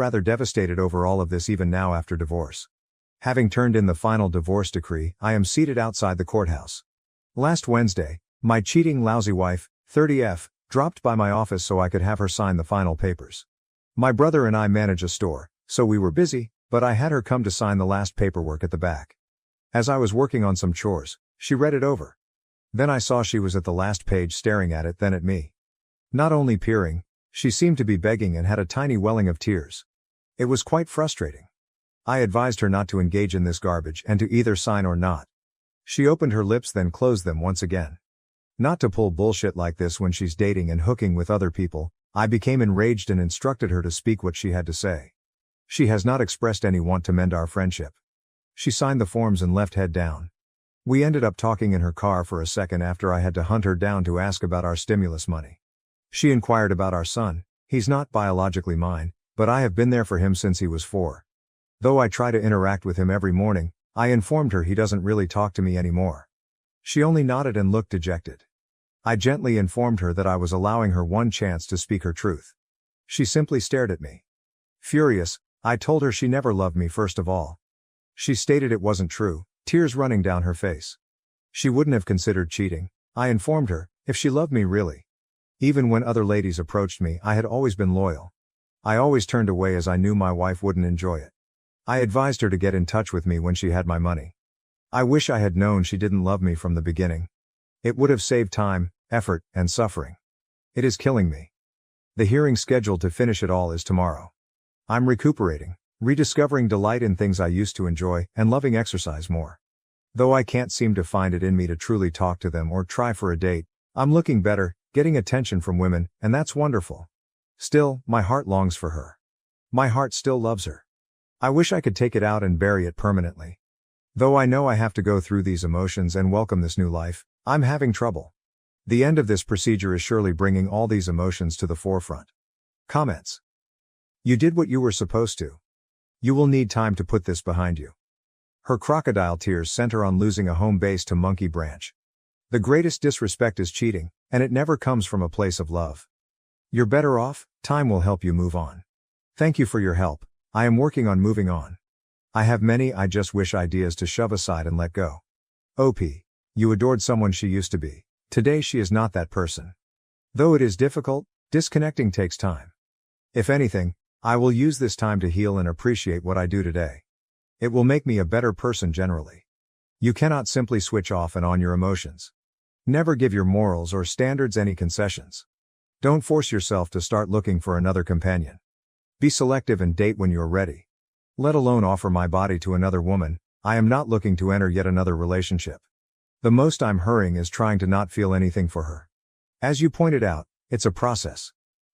Rather devastated over all of this even now after divorce. Having turned in the final divorce decree, I am seated outside the courthouse. Last Wednesday, my cheating lousy wife, 30F, dropped by my office so I could have her sign the final papers. My brother and I manage a store, so we were busy, but I had her come to sign the last paperwork at the back. As I was working on some chores, she read it over. Then I saw she was at the last page staring at it, then at me. Not only peering, she seemed to be begging and had a tiny welling of tears. It was quite frustrating. I advised her not to engage in this garbage and to either sign or not. She opened her lips then closed them once again. Not to pull bullshit like this when she's dating and hooking with other people, I became enraged and instructed her to speak what she had to say. She has not expressed any want to mend our friendship. She signed the forms and left head down. We ended up talking in her car for a second after I had to hunt her down to ask about our stimulus money. She inquired about our son. He's not biologically mine, but I have been there for him since he was 4. Though I try to interact with him every morning, I informed her he doesn't really talk to me anymore. She only nodded and looked dejected. I gently informed her that I was allowing her one chance to speak her truth. She simply stared at me. Furious, I told her she never loved me first of all. She stated it wasn't true, tears running down her face. She wouldn't have considered cheating, I informed her, if she loved me really. Even when other ladies approached me, I had always been loyal. I always turned away as I knew my wife wouldn't enjoy it. I advised her to get in touch with me when she had my money. I wish I had known she didn't love me from the beginning. It would have saved time, effort, and suffering. It is killing me. The hearing scheduled to finish it all is tomorrow. I'm recuperating, rediscovering delight in things I used to enjoy, and loving exercise more. Though I can't seem to find it in me to truly talk to them or try for a date, I'm looking better, getting attention from women, and that's wonderful. Still, my heart longs for her. My heart still loves her. I wish I could take it out and bury it permanently. Though I know I have to go through these emotions and welcome this new life, I'm having trouble. The end of this procedure is surely bringing all these emotions to the forefront. Comments. You did what you were supposed to. You will need time to put this behind you. Her crocodile tears center on losing a home base to Monkey Branch. The greatest disrespect is cheating, and it never comes from a place of love. You're better off, time will help you move on. Thank you for your help. I am working on moving on. I have many I just wish ideas to shove aside and let go. OP. You adored someone she used to be. Today she is not that person. Though it is difficult, disconnecting takes time. If anything, I will use this time to heal and appreciate what I do today. It will make me a better person generally. You cannot simply switch off and on your emotions. Never give your morals or standards any concessions. Don't force yourself to start looking for another companion. Be selective and date when you're ready. Let alone offer my body to another woman. I am not looking to enter yet another relationship. The most I'm hurrying is trying to not feel anything for her. As you pointed out, it's a process.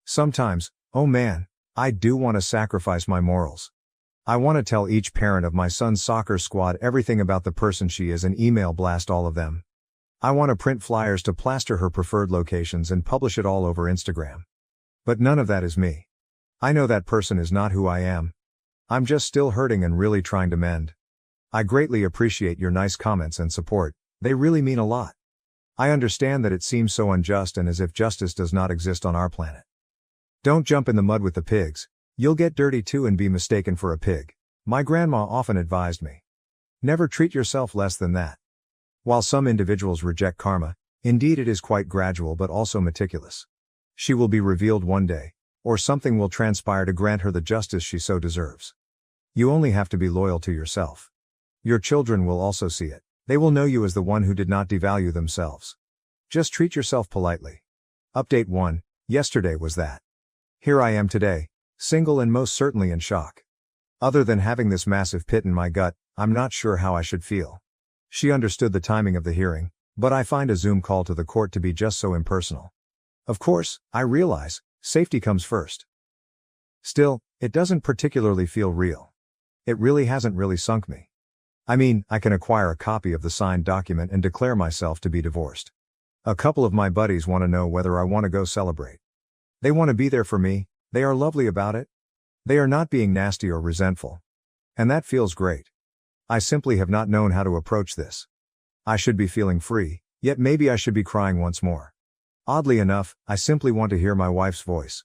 Sometimes, oh man, I do want to sacrifice my morals. I want to tell each parent of my son's soccer squad everything about the person she is and email blast all of them. I want to print flyers to plaster her preferred locations and publish it all over Instagram. But none of that is me. I know that person is not who I am. I'm just still hurting and really trying to mend. I greatly appreciate your nice comments and support, they really mean a lot. I understand that it seems so unjust and as if justice does not exist on our planet. Don't jump in the mud with the pigs, you'll get dirty too and be mistaken for a pig. My grandma often advised me. Never treat yourself less than that. While some individuals reject karma, indeed it is quite gradual but also meticulous. She will be revealed one day, or something will transpire to grant her the justice she so deserves. You only have to be loyal to yourself. Your children will also see it. They will know you as the one who did not devalue themselves. Just treat yourself politely. Update 1, yesterday was that. Here I am today, single and most certainly in shock. Other than having this massive pit in my gut, I'm not sure how I should feel. She understood the timing of the hearing, but I find a Zoom call to the court to be just so impersonal. Of course, I realize, safety comes first. Still, it doesn't particularly feel real. It really hasn't really sunk me. I mean, I can acquire a copy of the signed document and declare myself to be divorced. A couple of my buddies want to know whether I want to go celebrate. They want to be there for me, they are lovely about it. They are not being nasty or resentful. And that feels great. I simply have not known how to approach this. I should be feeling free, yet maybe I should be crying once more. Oddly enough, I simply want to hear my wife's voice.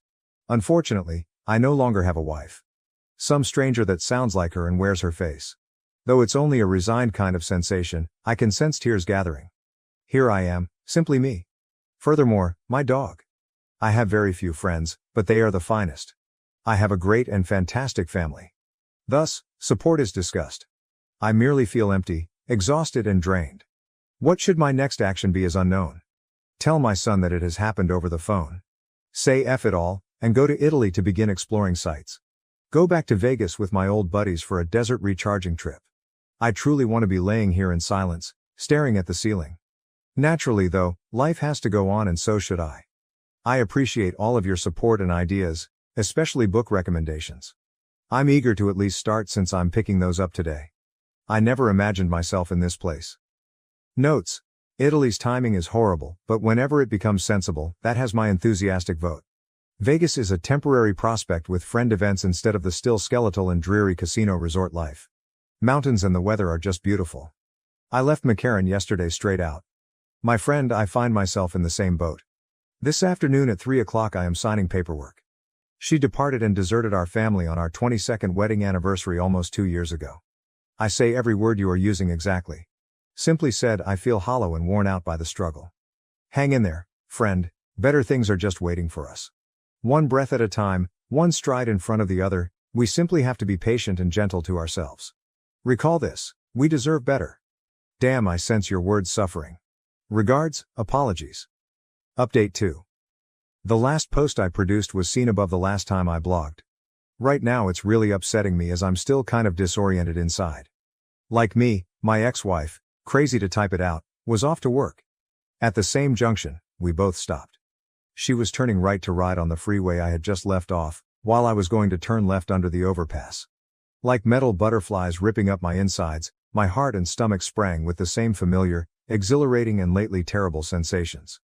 Unfortunately, I no longer have a wife. Some stranger that sounds like her and wears her face. Though it's only a resigned kind of sensation, I can sense tears gathering. Here I am, simply me. Furthermore, my dog. I have very few friends, but they are the finest. I have a great and fantastic family. Thus, support is discussed. I merely feel empty, exhausted and drained. What should my next action be is unknown. Tell my son that it has happened over the phone. Say F it all, and go to Italy to begin exploring sites. Go back to Vegas with my old buddies for a desert recharging trip. I truly want to be laying here in silence, staring at the ceiling. Naturally though, life has to go on and so should I. I appreciate all of your support and ideas, especially book recommendations. I'm eager to at least start since I'm picking those up today. I never imagined myself in this place. Notes. Italy's timing is horrible, but whenever it becomes sensible, that has my enthusiastic vote. Vegas is a temporary prospect with friend events instead of the still skeletal and dreary casino resort life. Mountains and the weather are just beautiful. I left McCarran yesterday straight out. My friend, I find myself in the same boat. This afternoon at 3 o'clock I am signing paperwork. She departed and deserted our family on our 22nd wedding anniversary almost 2 years ago. I say every word you are using exactly. Simply said, I feel hollow and worn out by the struggle. Hang in there, friend, better things are just waiting for us. One breath at a time, one stride in front of the other, we simply have to be patient and gentle to ourselves. Recall this, we deserve better. Damn, I sense your words suffering. Regards, apologies. Update 2. The last post I produced was seen above the last time I blogged. Right now it's really upsetting me as I'm still kind of disoriented inside. Like me, my ex-wife, crazy to type it out, was off to work. At the same junction, we both stopped. She was turning right to ride on the freeway I had just left off, while I was going to turn left under the overpass. Like metal butterflies ripping up my insides, my heart and stomach sprang with the same familiar, exhilarating and lately terrible sensations.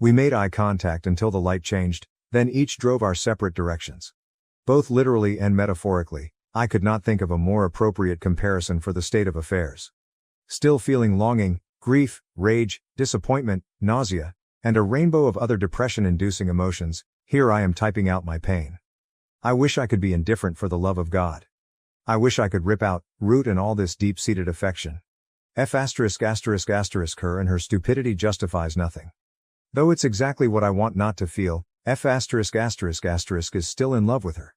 We made eye contact until the light changed, then each drove our separate directions. Both literally and metaphorically, I could not think of a more appropriate comparison for the state of affairs. Still feeling longing, grief, rage, disappointment, nausea, and a rainbow of other depression-inducing emotions, here I am typing out my pain. I wish I could be indifferent for the love of God. I wish I could rip out, root and all this deep-seated affection. Her and her stupidity justifies nothing. Though it's exactly what I want not to feel, is still in love with her.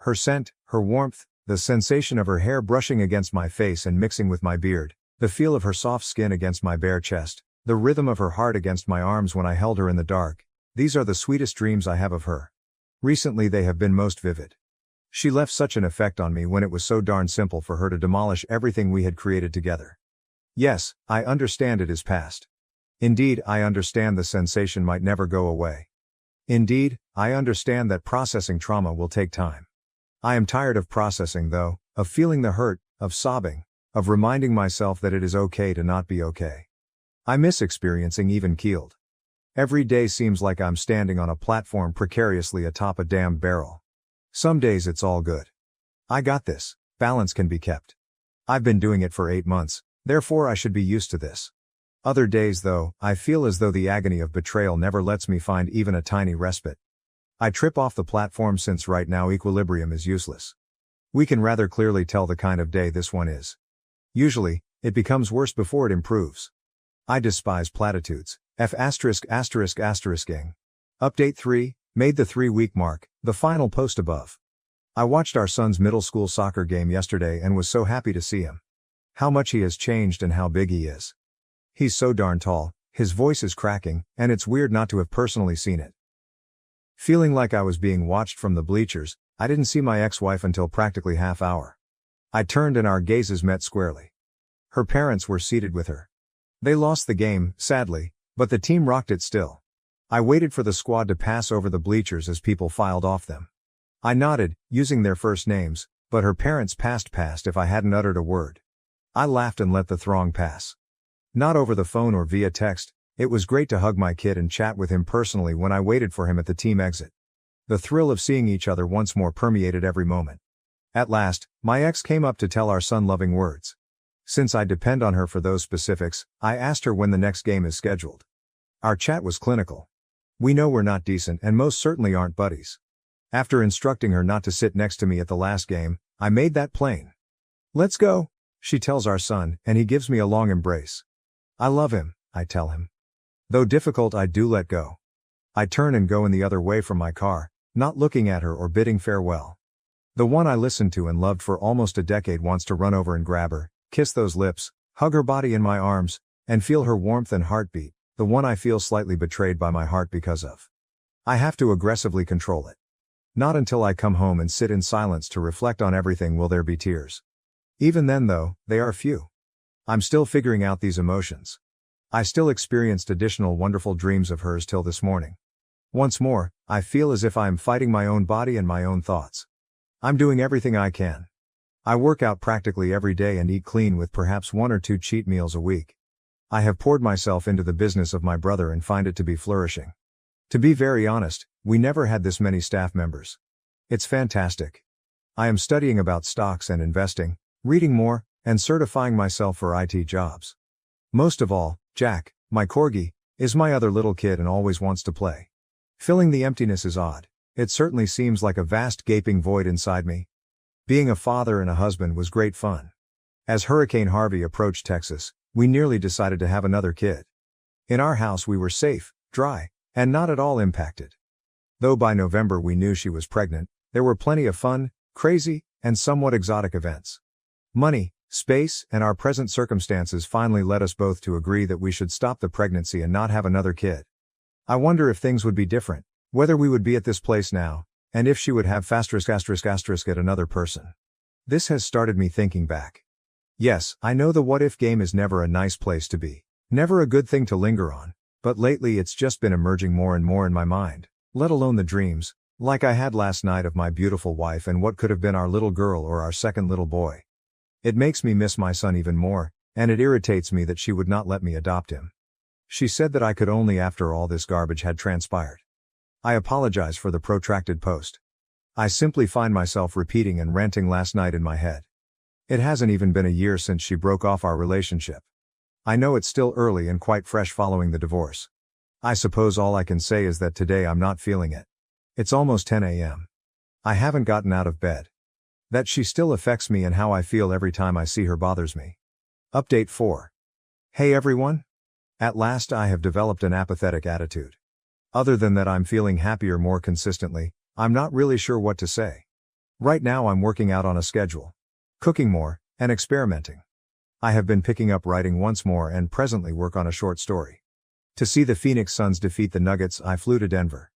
Her scent, her warmth, the sensation of her hair brushing against my face and mixing with my beard, the feel of her soft skin against my bare chest, the rhythm of her heart against my arms when I held her in the dark, these are the sweetest dreams I have of her. Recently they have been most vivid. She left such an effect on me when it was so darn simple for her to demolish everything we had created together. Yes, I understand it is past. Indeed, I understand the sensation might never go away. Indeed, I understand that processing trauma will take time. I am tired of processing though, of feeling the hurt, of sobbing, of reminding myself that it is okay to not be okay. I miss experiencing even-keeled. Every day seems like I'm standing on a platform precariously atop a damned barrel. Some days it's all good. I got this, balance can be kept. I've been doing it for 8 months, therefore I should be used to this. Other days though, I feel as though the agony of betrayal never lets me find even a tiny respite. I trip off the platform since right now equilibrium is useless. We can rather clearly tell the kind of day this one is. Usually, it becomes worse before it improves. I despise platitudes. Update 3, made the 3-week mark, the final post above. I watched our son's middle school soccer game yesterday and was so happy to see him. How much he has changed and how big he is. He's so darn tall, his voice is cracking, and it's weird not to have personally seen it. Feeling like I was being watched from the bleachers, I didn't see my ex-wife until practically half hour. I turned and our gazes met squarely. Her parents were seated with her. They lost the game, sadly, but the team rocked it still. I waited for the squad to pass over the bleachers as people filed off them. I nodded, using their first names, but her parents passed past if I hadn't uttered a word. I laughed and let the throng pass. Not over the phone or via text, it was great to hug my kid and chat with him personally when I waited for him at the team exit. The thrill of seeing each other once more permeated every moment. At last, my ex came up to tell our son loving words. Since I depend on her for those specifics, I asked her when the next game is scheduled. Our chat was clinical. We know we're not decent and most certainly aren't buddies. After instructing her not to sit next to me at the last game, I made that plain. Let's go, she tells our son, and he gives me a long embrace. I love him, I tell him. Though difficult, I do let go. I turn and go in the other way from my car, not looking at her or bidding farewell. The one I listened to and loved for almost a decade wants to run over and grab her, kiss those lips, hug her body in my arms, and feel her warmth and heartbeat, the one I feel slightly betrayed by my heart because of. I have to aggressively control it. Not until I come home and sit in silence to reflect on everything will there be tears. Even then though, they are few. I'm still figuring out these emotions. I still experienced additional wonderful dreams of hers till this morning. Once more, I feel as if I am fighting my own body and my own thoughts. I'm doing everything I can. I work out practically every day and eat clean with perhaps 1 or 2 cheat meals a week. I have poured myself into the business of my brother and find it to be flourishing. To be very honest, we never had this many staff members. It's fantastic. I am studying about stocks and investing, reading more, and certifying myself for IT jobs. Most of all, Jack, my corgi, is my other little kid and always wants to play. Filling the emptiness is odd. It certainly seems like a vast gaping void inside me. Being a father and a husband was great fun. As Hurricane Harvey approached Texas, we nearly decided to have another kid. In our house we were safe, dry, and not at all impacted. Though by November we knew she was pregnant, there were plenty of fun, crazy, and somewhat exotic events. Money, space, and our present circumstances finally led us both to agree that we should stop the pregnancy and not have another kid. I wonder if things would be different, whether we would be at this place now, and if she would have **** at another person. This has started me thinking back. Yes, I know the what-if game is never a nice place to be, never a good thing to linger on, but lately it's just been emerging more and more in my mind, let alone the dreams, like I had last night of my beautiful wife and what could have been our little girl or our second little boy. It makes me miss my son even more, and it irritates me that she would not let me adopt him. She said that I could only after all this garbage had transpired. I apologize for the protracted post. I simply find myself repeating and ranting last night in my head. It hasn't even been a year since she broke off our relationship. I know it's still early and quite fresh following the divorce. I suppose all I can say is that today I'm not feeling it. It's almost 10 a.m. I haven't gotten out of bed. That she still affects me and how I feel every time I see her bothers me. Update 4. Hey everyone! At last I have developed an apathetic attitude. Other than that I'm feeling happier more consistently, I'm not really sure what to say. Right now I'm working out on a schedule. Cooking more, and experimenting. I have been picking up writing once more and presently work on a short story. To see the Phoenix Suns defeat the Nuggets I flew to Denver.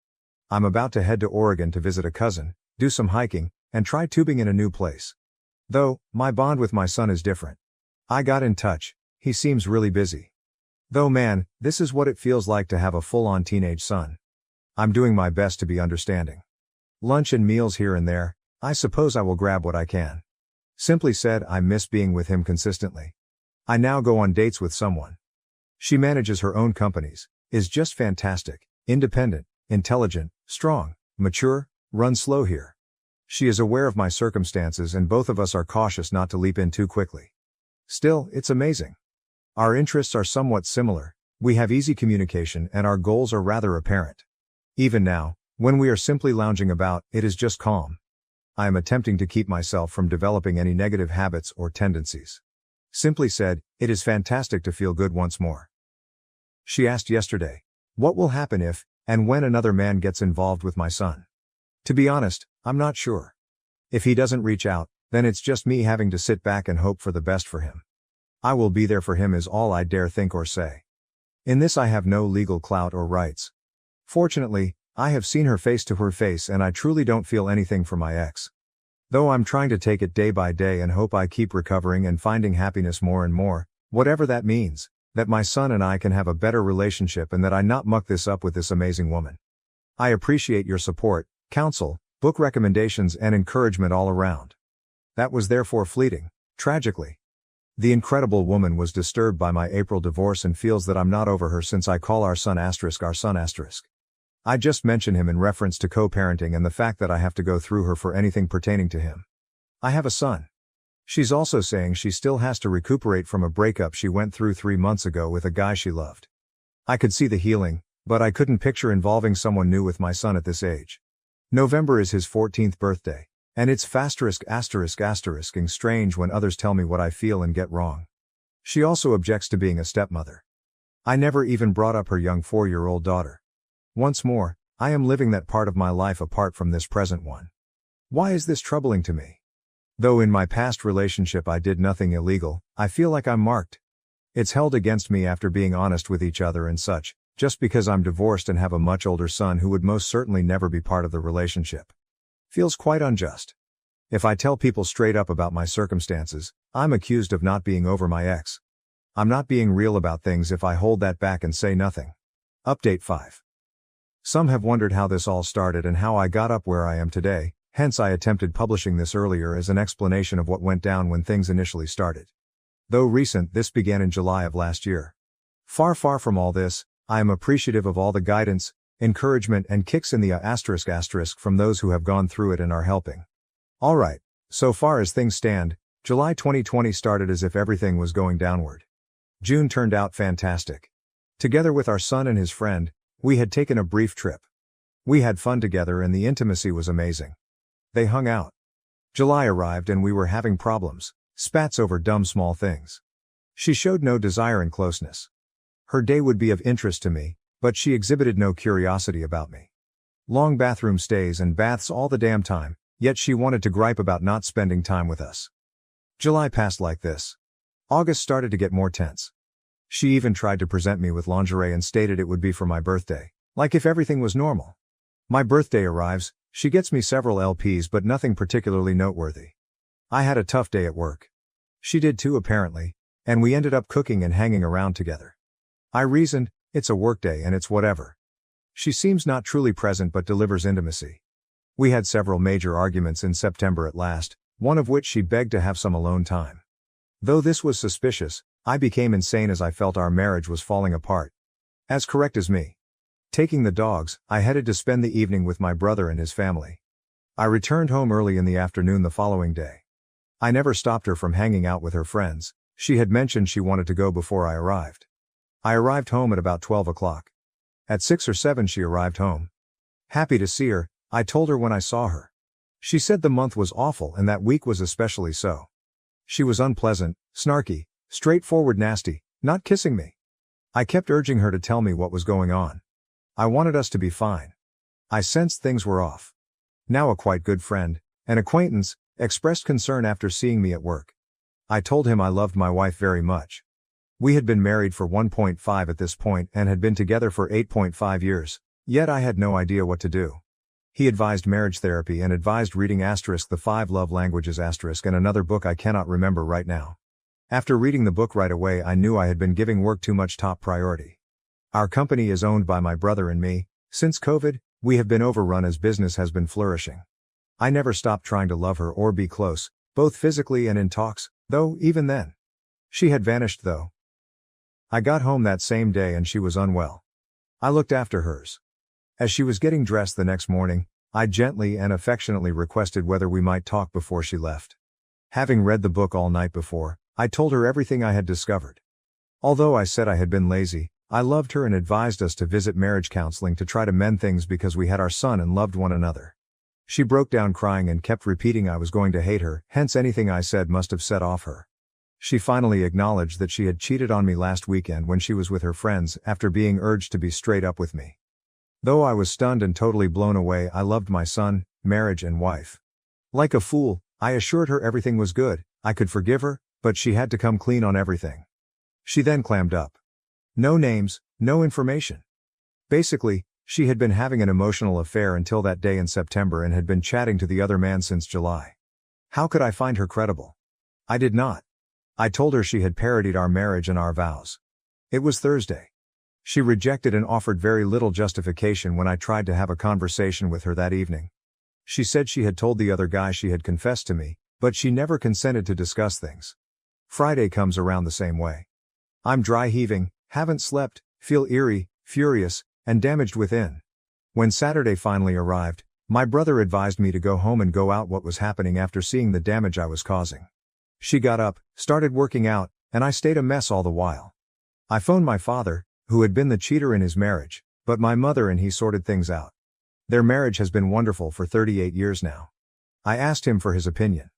I'm about to head to Oregon to visit a cousin, do some hiking, and try tubing in a new place. Though, my bond with my son is different. I got in touch, he seems really busy. Though man, this is what it feels like to have a full-on teenage son. I'm doing my best to be understanding. Lunch and meals here and there, I suppose I will grab what I can. Simply said, I miss being with him consistently. I now go on dates with someone. She manages her own companies, is just fantastic, independent, intelligent, strong, mature, runs slow here. She is aware of my circumstances and both of us are cautious not to leap in too quickly. Still, it's amazing. Our interests are somewhat similar, we have easy communication and our goals are rather apparent. Even now, when we are simply lounging about, it is just calm. I am attempting to keep myself from developing any negative habits or tendencies. Simply said, it is fantastic to feel good once more. She asked yesterday, what will happen if, and when another man gets involved with my son? To be honest, I'm not sure. If he doesn't reach out, then it's just me having to sit back and hope for the best for him. I will be there for him is all I dare think or say. In this I have no legal clout or rights. Fortunately, I have seen her face to her face and I truly don't feel anything for my ex. Though I'm trying to take it day by day and hope I keep recovering and finding happiness more and more, whatever that means, that my son and I can have a better relationship and that I not muck this up with this amazing woman. I appreciate your support, counsel, book recommendations and encouragement all around. That was therefore fleeting, tragically. The incredible woman was disturbed by my April divorce and feels that I'm not over her since I call our son ***. I just mention him in reference to co-parenting and the fact that I have to go through her for anything pertaining to him. I have a son. She's also saying she still has to recuperate from a breakup she went through 3 months ago with a guy she loved. I could see the healing, but I couldn't picture involving someone new with my son at this age. November is his 14th birthday. And it's *****ing strange when others tell me what I feel and get wrong. She also objects to being a stepmother. I never even brought up her young 4-year-old daughter. Once more, I am living that part of my life apart from this present one. Why is this troubling to me? Though in my past relationship I did nothing illegal, I feel like I'm marked. It's held against me after being honest with each other and such, just because I'm divorced and have a much older son who would most certainly never be part of the relationship. Feels quite unjust. If I tell people straight up about my circumstances, I'm accused of not being over my ex. I'm not being real about things if I hold that back and say nothing. Update 5. Some have wondered how this all started and how I got up where I am today, hence I attempted publishing this earlier as an explanation of what went down when things initially started. Though recent, this began in July of last year. Far from all this, I am appreciative of all the guidance, encouragement and kicks in the *** from those who have gone through it and are helping. Alright, so far as things stand, July 2020 started as if everything was going downward. June turned out fantastic. Together with our son and his friend, we had taken a brief trip. We had fun together and the intimacy was amazing. They hung out. July arrived and we were having problems, spats over dumb small things. She showed no desire in closeness. Her day would be of interest to me, but she exhibited no curiosity about me. Long bathroom stays and baths all the damn time, yet she wanted to gripe about not spending time with us. July passed like this. August started to get more tense. She even tried to present me with lingerie and stated it would be for my birthday, like if everything was normal. My birthday arrives, she gets me several LPs but nothing particularly noteworthy. I had a tough day at work. She did too apparently, and we ended up cooking and hanging around together. I reasoned, it's a workday and it's whatever. She seems not truly present but delivers intimacy. We had several major arguments in September at last, one of which she begged to have some alone time. Though this was suspicious, I became insane as I felt our marriage was falling apart. As correct as me. Taking the dogs, I headed to spend the evening with my brother and his family. I returned home early in the afternoon the following day. I never stopped her from hanging out with her friends. She had mentioned she wanted to go before I arrived. I arrived home at about 12 o'clock. At 6 or 7 she arrived home. Happy to see her, I told her when I saw her. She said the month was awful and that week was especially so. She was unpleasant, snarky, straightforward nasty, not kissing me. I kept urging her to tell me what was going on. I wanted us to be fine. I sensed things were off. Now a quite good friend, an acquaintance, expressed concern after seeing me at work. I told him I loved my wife very much. We had been married for 1.5 at this point and had been together for 8.5 years, yet I had no idea what to do. He advised marriage therapy and advised reading *The 5 Love Languages* and another book I cannot remember right now. After reading the book right away I knew I had been giving work too much top priority. Our company is owned by my brother and me. Since COVID, we have been overrun as business has been flourishing. I never stopped trying to love her or be close, both physically and in talks, though even then. She had vanished though. I got home that same day and she was unwell. I looked after hers. As she was getting dressed the next morning, I gently and affectionately requested whether we might talk before she left. Having read the book all night before, I told her everything I had discovered. Although I said I had been lazy, I loved her and advised us to visit marriage counseling to try to mend things because we had our son and loved one another. She broke down crying and kept repeating I was going to hate her, hence anything I said must have set off her. She finally acknowledged that she had cheated on me last weekend when she was with her friends after being urged to be straight up with me. Though I was stunned and totally blown away, I loved my son, marriage and wife. Like a fool, I assured her everything was good, I could forgive her, but she had to come clean on everything. She then clammed up. No names, no information. Basically, she had been having an emotional affair until that day in September and had been chatting to the other man since July. How could I find her credible? I did not. I told her she had parodied our marriage and our vows. It was Thursday. She rejected and offered very little justification when I tried to have a conversation with her that evening. She said she had told the other guy she had confessed to me, but she never consented to discuss things. Friday comes around the same way. I'm dry heaving, haven't slept, feel eerie, furious, and damaged within. When Saturday finally arrived, my brother advised me to go home and go out what was happening after seeing the damage I was causing. She got up, started working out, and I stayed a mess all the while. I phoned my father, who had been the cheater in his marriage, but my mother and he sorted things out. Their marriage has been wonderful for 38 years now. I asked him for his opinion.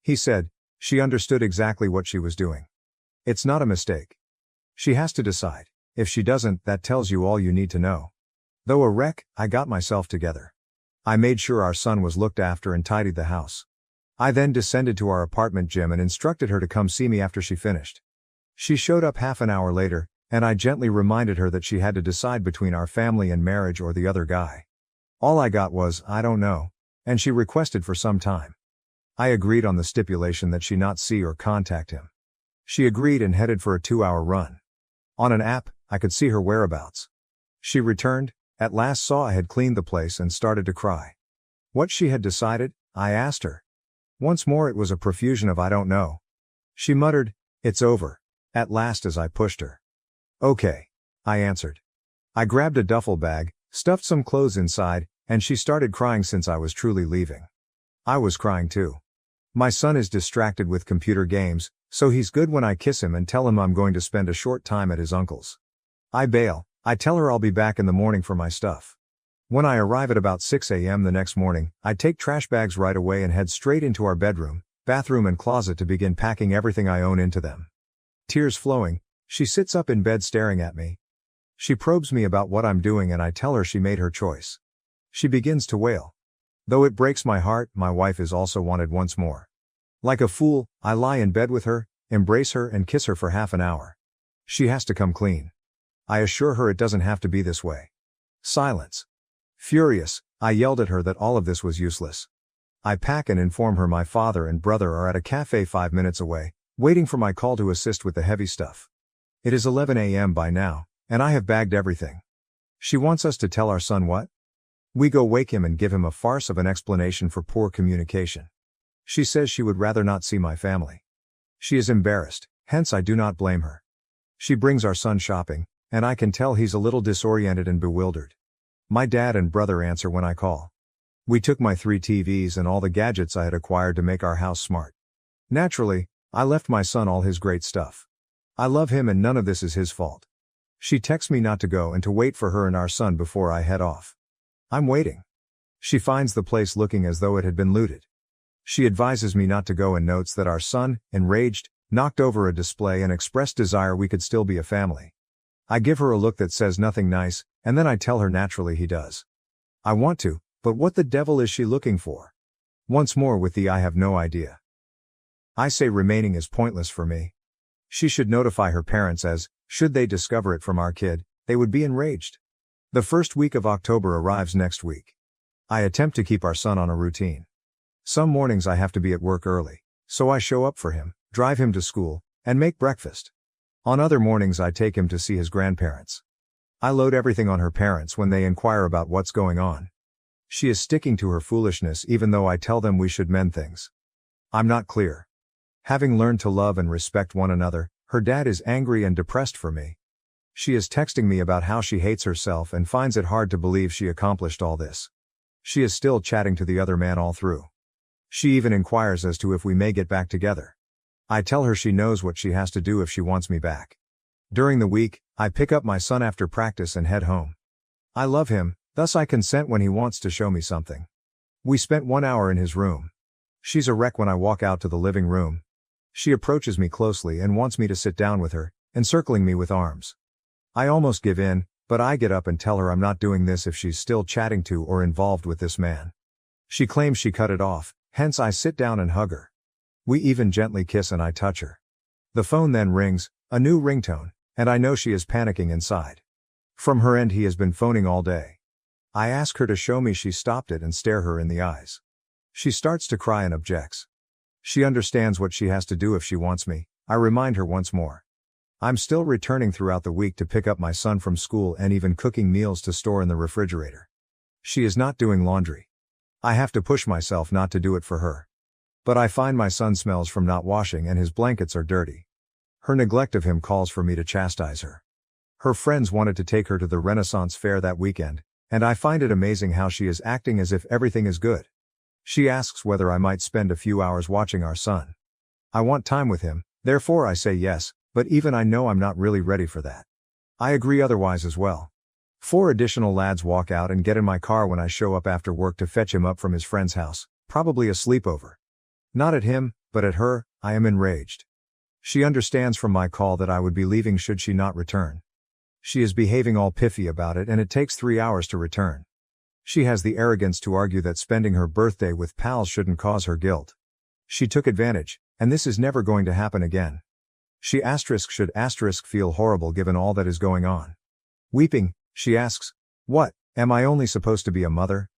He said, she understood exactly what she was doing. It's not a mistake. She has to decide. If she doesn't, that tells you all you need to know. Though a wreck, I got myself together. I made sure our son was looked after and tidied the house. I then descended to our apartment gym and instructed her to come see me after she finished. She showed up half an hour later, and I gently reminded her that she had to decide between our family and marriage or the other guy. All I got was, I don't know, and she requested for some time. I agreed on the stipulation that she not see or contact him. She agreed and headed for a 2-hour run. On an app, I could see her whereabouts. She returned, at last saw I had cleaned the place and started to cry. What she had decided, I asked her. Once more it was a profusion of I don't know. She muttered, it's over, at last as I pushed her. Okay, I answered. I grabbed a duffel bag, stuffed some clothes inside, and she started crying since I was truly leaving. I was crying too. My son is distracted with computer games, so he's good when I kiss him and tell him I'm going to spend a short time at his uncle's. I bail. I tell her I'll be back in the morning for my stuff. When I arrive at about 6 a.m. the next morning, I take trash bags right away and head straight into our bedroom, bathroom and closet to begin packing everything I own into them. Tears flowing, she sits up in bed staring at me. She probes me about what I'm doing and I tell her she made her choice. She begins to wail. Though it breaks my heart, my wife is also wanted once more. Like a fool, I lie in bed with her, embrace her and kiss her for half an hour. She has to come clean. I assure her it doesn't have to be this way. Silence. Furious, I yelled at her that all of this was useless. I pack and inform her my father and brother are at a cafe 5 minutes away, waiting for my call to assist with the heavy stuff. It is 11 a.m. by now, and I have bagged everything. She wants us to tell our son what? We go wake him and give him a farce of an explanation for poor communication. She says she would rather not see my family. She is embarrassed, hence I do not blame her. She brings our son shopping, and I can tell he's a little disoriented and bewildered. My dad and brother answer when I call. We took my 3 TVs and all the gadgets I had acquired to make our house smart. Naturally, I left my son all his great stuff. I love him and none of this is his fault. She texts me not to go and to wait for her and our son before I head off. I'm waiting. She finds the place looking as though it had been looted. She advises me not to go and notes that our son, enraged, knocked over a display and expressed desire we could still be a family. I give her a look that says nothing nice, and then I tell her naturally he does. I want to, but what the devil is she looking for? Once more with the I have no idea. I say remaining is pointless for me. She should notify her parents as, should they discover it from our kid, they would be enraged. The first week of October arrives next week. I attempt to keep our son on a routine. Some mornings I have to be at work early, so I show up for him, drive him to school, and make breakfast. On other mornings I take him to see his grandparents. I load everything on her parents when they inquire about what's going on. She is sticking to her foolishness even though I tell them we should mend things. I'm not clear. Having learned to love and respect one another, her dad is angry and depressed for me. She is texting me about how she hates herself and finds it hard to believe she accomplished all this. She is still chatting to the other man all through. She even inquires as to if we may get back together. I tell her she knows what she has to do if she wants me back. During the week, I pick up my son after practice and head home. I love him, thus I consent when he wants to show me something. We spent 1 hour in his room. She's a wreck when I walk out to the living room. She approaches me closely and wants me to sit down with her, encircling me with arms. I almost give in, but I get up and tell her I'm not doing this if she's still chatting to or involved with this man. She claims she cut it off, hence I sit down and hug her. We even gently kiss and I touch her. The phone then rings, a new ringtone, and I know she is panicking inside. From her end he has been phoning all day. I ask her to show me she stopped it and stare her in the eyes. She starts to cry and objects. She understands what she has to do if she wants me, I remind her once more. I'm still returning throughout the week to pick up my son from school and even cooking meals to store in the refrigerator. She is not doing laundry. I have to push myself not to do it for her. But I find my son smells from not washing and his blankets are dirty. Her neglect of him calls for me to chastise her. Her friends wanted to take her to the Renaissance Fair that weekend, and I find it amazing how she is acting as if everything is good. She asks whether I might spend a few hours watching our son. I want time with him, therefore I say yes, but even I know I'm not really ready for that. I agree otherwise as well. 4 additional lads walk out and get in my car when I show up after work to fetch him up from his friend's house, Probably a sleepover. Not at him, but at her. I am enraged. She understands from my call that I would be leaving should she not return. She is behaving all piffy about it and it takes 3 hours to return. She has the arrogance to argue that spending her birthday with pals shouldn't cause her guilt. She took advantage, and this is never going to happen again. She should feel horrible given all that is going on. Weeping, she asks, "What, am I only supposed to be a mother?"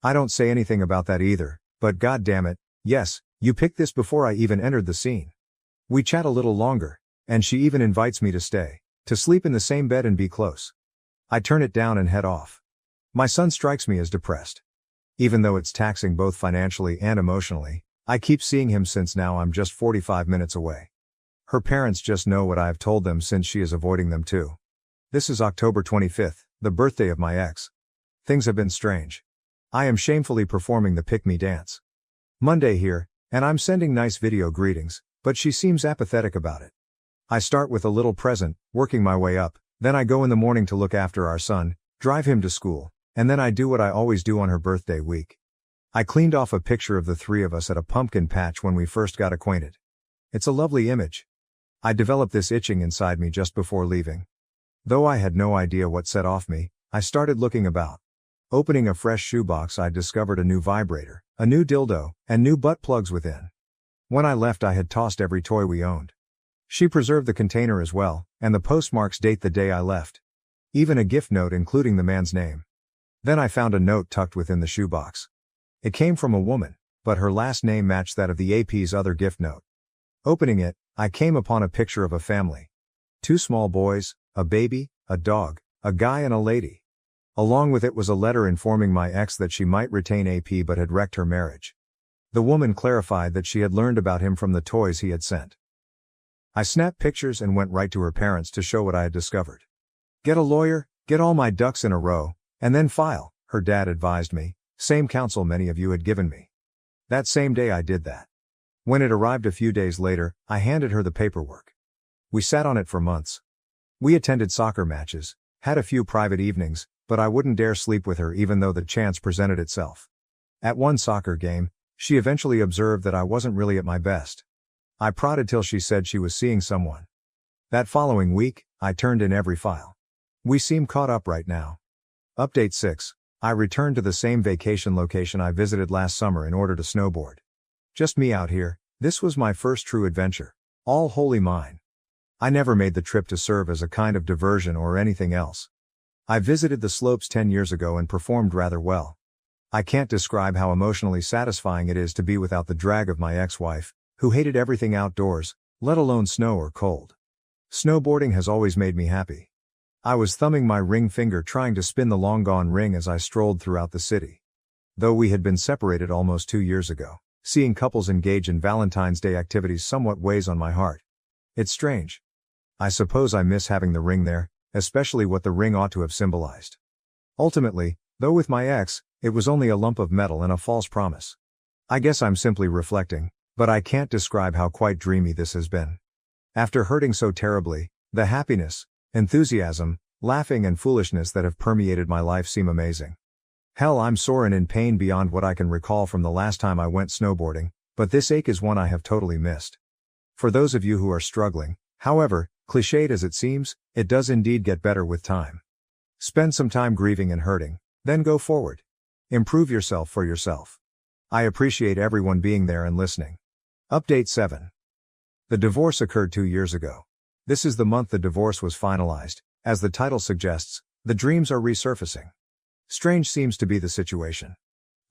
I don't say anything about that either, but god damn it, yes, you picked this before I even entered the scene. We chat a little longer, and she even invites me to stay, to sleep in the same bed and be close. I turn it down and head off. My son strikes me as depressed. Even though it's taxing both financially and emotionally, I keep seeing him since now I'm just 45 minutes away. Her parents just know what I have told them since she is avoiding them too. This is October 25th, the birthday of my ex. Things have been strange. I am shamefully performing the pick-me dance. Monday here, and I'm sending nice video greetings, but she seems apathetic about it. I start with a little present, working my way up, then I go in the morning to look after our son, drive him to school, and then I do what I always do on her birthday week. I cleaned off a picture of the three of us at a pumpkin patch when we first got acquainted. It's a lovely image. I developed this itching inside me just before leaving. Though I had no idea what set off me, I started looking about. Opening a fresh shoebox, I discovered a new vibrator, a new dildo, and new butt plugs within. When I left, I had tossed every toy we owned. She preserved the container as well, and the postmarks date the day I left. Even a gift note including the man's name. Then I found a note tucked within the shoebox. It came from a woman, but her last name matched that of the AP's other gift note. Opening it, I came upon a picture of a family. 2 small boys, a baby, a dog, a guy and a lady. Along with it was a letter informing my ex that she might retain AP but had wrecked her marriage. The woman clarified that she had learned about him from the toys he had sent. I snapped pictures and went right to her parents to show what I had discovered. "Get a lawyer, get all my ducks in a row, and then file," her dad advised me, same counsel many of you had given me. That same day I did that. When it arrived a few days later, I handed her the paperwork. We sat on it for months. We attended soccer matches, had a few private evenings, but I wouldn't dare sleep with her even though the chance presented itself. At one soccer game, she eventually observed that I wasn't really at my best. I prodded till she said she was seeing someone. That following week, I turned in every file. We seem caught up right now. Update 6. I returned to the same vacation location I visited last summer in order to snowboard. Just me out here, this was my first true adventure. All wholly mine. I never made the trip to serve as a kind of diversion or anything else. I visited the slopes 10 years ago and performed rather well. I can't describe how emotionally satisfying it is to be without the drag of my ex-wife, who hated everything outdoors, let alone snow or cold. Snowboarding has always made me happy. I was thumbing my ring finger trying to spin the long-gone ring as I strolled throughout the city. Though we had been separated almost 2 years ago, seeing couples engage in Valentine's Day activities somewhat weighs on my heart. It's strange. I suppose I miss having the ring there, especially what the ring ought to have symbolized. Ultimately, though with my ex, it was only a lump of metal and a false promise. I guess I'm simply reflecting, but I can't describe how quite dreamy this has been. After hurting so terribly, the happiness, enthusiasm, laughing and foolishness that have permeated my life seem amazing. Hell, I'm sore and in pain beyond what I can recall from the last time I went snowboarding, but this ache is one I have totally missed. For those of you who are struggling, however, cliched as it seems, it does indeed get better with time. Spend some time grieving and hurting, then go forward. Improve yourself for yourself. I appreciate everyone being there and listening. Update 7. The divorce occurred 2 years ago. This is the month the divorce was finalized. As the title suggests, the dreams are resurfacing. Strange seems to be the situation.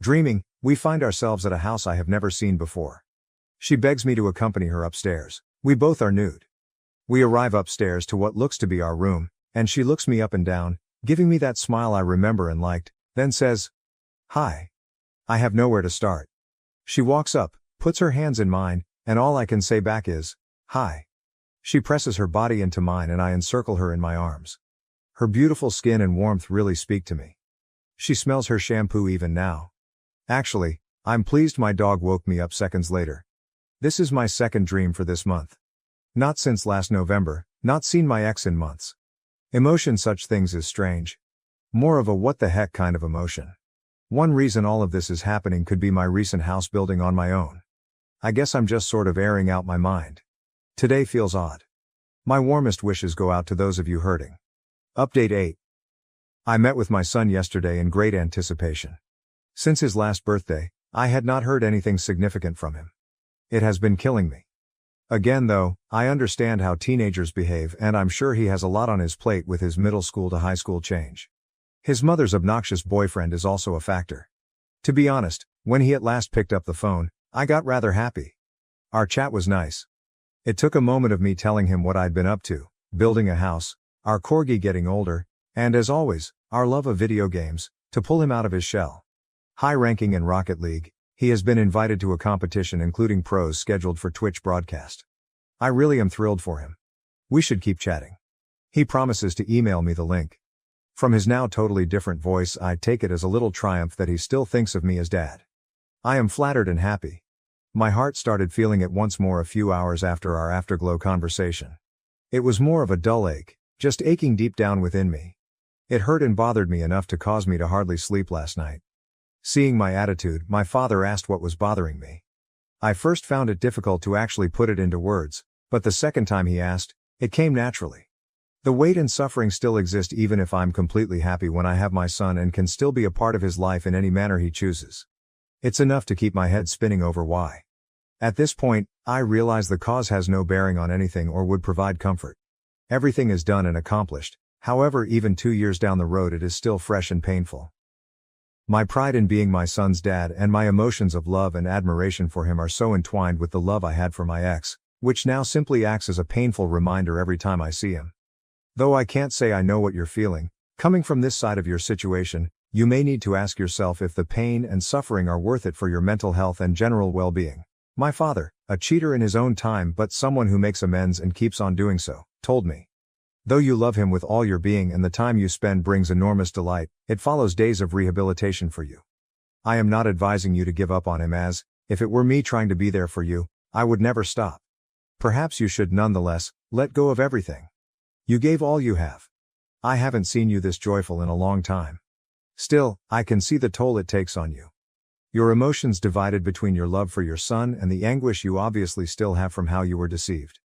Dreaming, we find ourselves at a house I have never seen before. She begs me to accompany her upstairs. We both are nude. We arrive upstairs to what looks to be our room, and she looks me up and down, giving me that smile I remember and liked, then says, "Hi." I have nowhere to start. She walks up, puts her hands in mine, and all I can say back is, "Hi." She presses her body into mine and I encircle her in my arms. Her beautiful skin and warmth really speak to me. She smells her shampoo even now. Actually, I'm pleased my dog woke me up seconds later. This is my second dream for this month. Not since last November, not seen my ex in months. Emotion such things is strange. More of a what the heck kind of emotion. One reason all of this is happening could be my recent house building on my own. I guess I'm just sort of airing out my mind. Today feels odd. My warmest wishes go out to those of you hurting. Update 8. I met with my son yesterday in great anticipation. Since his last birthday, I had not heard anything significant from him. It has been killing me. Again though, I understand how teenagers behave, and I'm sure he has a lot on his plate with his middle school to high school change. His mother's obnoxious boyfriend is also a factor. To be honest, when he at last picked up the phone, I got rather happy. Our chat was nice. It took a moment of me telling him what I'd been up to, building a house, our corgi getting older, and as always, our love of video games, to pull him out of his shell. High ranking in Rocket League, he has been invited to a competition including pros scheduled for Twitch broadcast. I really am thrilled for him. We should keep chatting. He promises to email me the link. From his now totally different voice, I take it as a little triumph that he still thinks of me as dad. I am flattered and happy. My heart started feeling it once more a few hours after our afterglow conversation. It was more of a dull ache, just aching deep down within me. It hurt and bothered me enough to cause me to hardly sleep last night. Seeing my attitude, my father asked what was bothering me. I first found it difficult to actually put it into words, but the second time he asked, it came naturally. The weight and suffering still exist even if I'm completely happy when I have my son and can still be a part of his life in any manner he chooses. It's enough to keep my head spinning over why. At this point, I realize the cause has no bearing on anything or would provide comfort. Everything is done and accomplished, however even 2 years down the road it is still fresh and painful. My pride in being my son's dad and my emotions of love and admiration for him are so entwined with the love I had for my ex, which now simply acts as a painful reminder every time I see him. Though I can't say I know what you're feeling, coming from this side of your situation, you may need to ask yourself if the pain and suffering are worth it for your mental health and general well-being. My father, a cheater in his own time but someone who makes amends and keeps on doing so, told me. Though you love him with all your being and the time you spend brings enormous delight, it follows days of rehabilitation for you. I am not advising you to give up on him as, if it were me trying to be there for you, I would never stop. Perhaps you should nonetheless, let go of everything. You gave all you have. I haven't seen you this joyful in a long time. Still, I can see the toll it takes on you. Your emotions divided between your love for your son and the anguish you obviously still have from how you were deceived.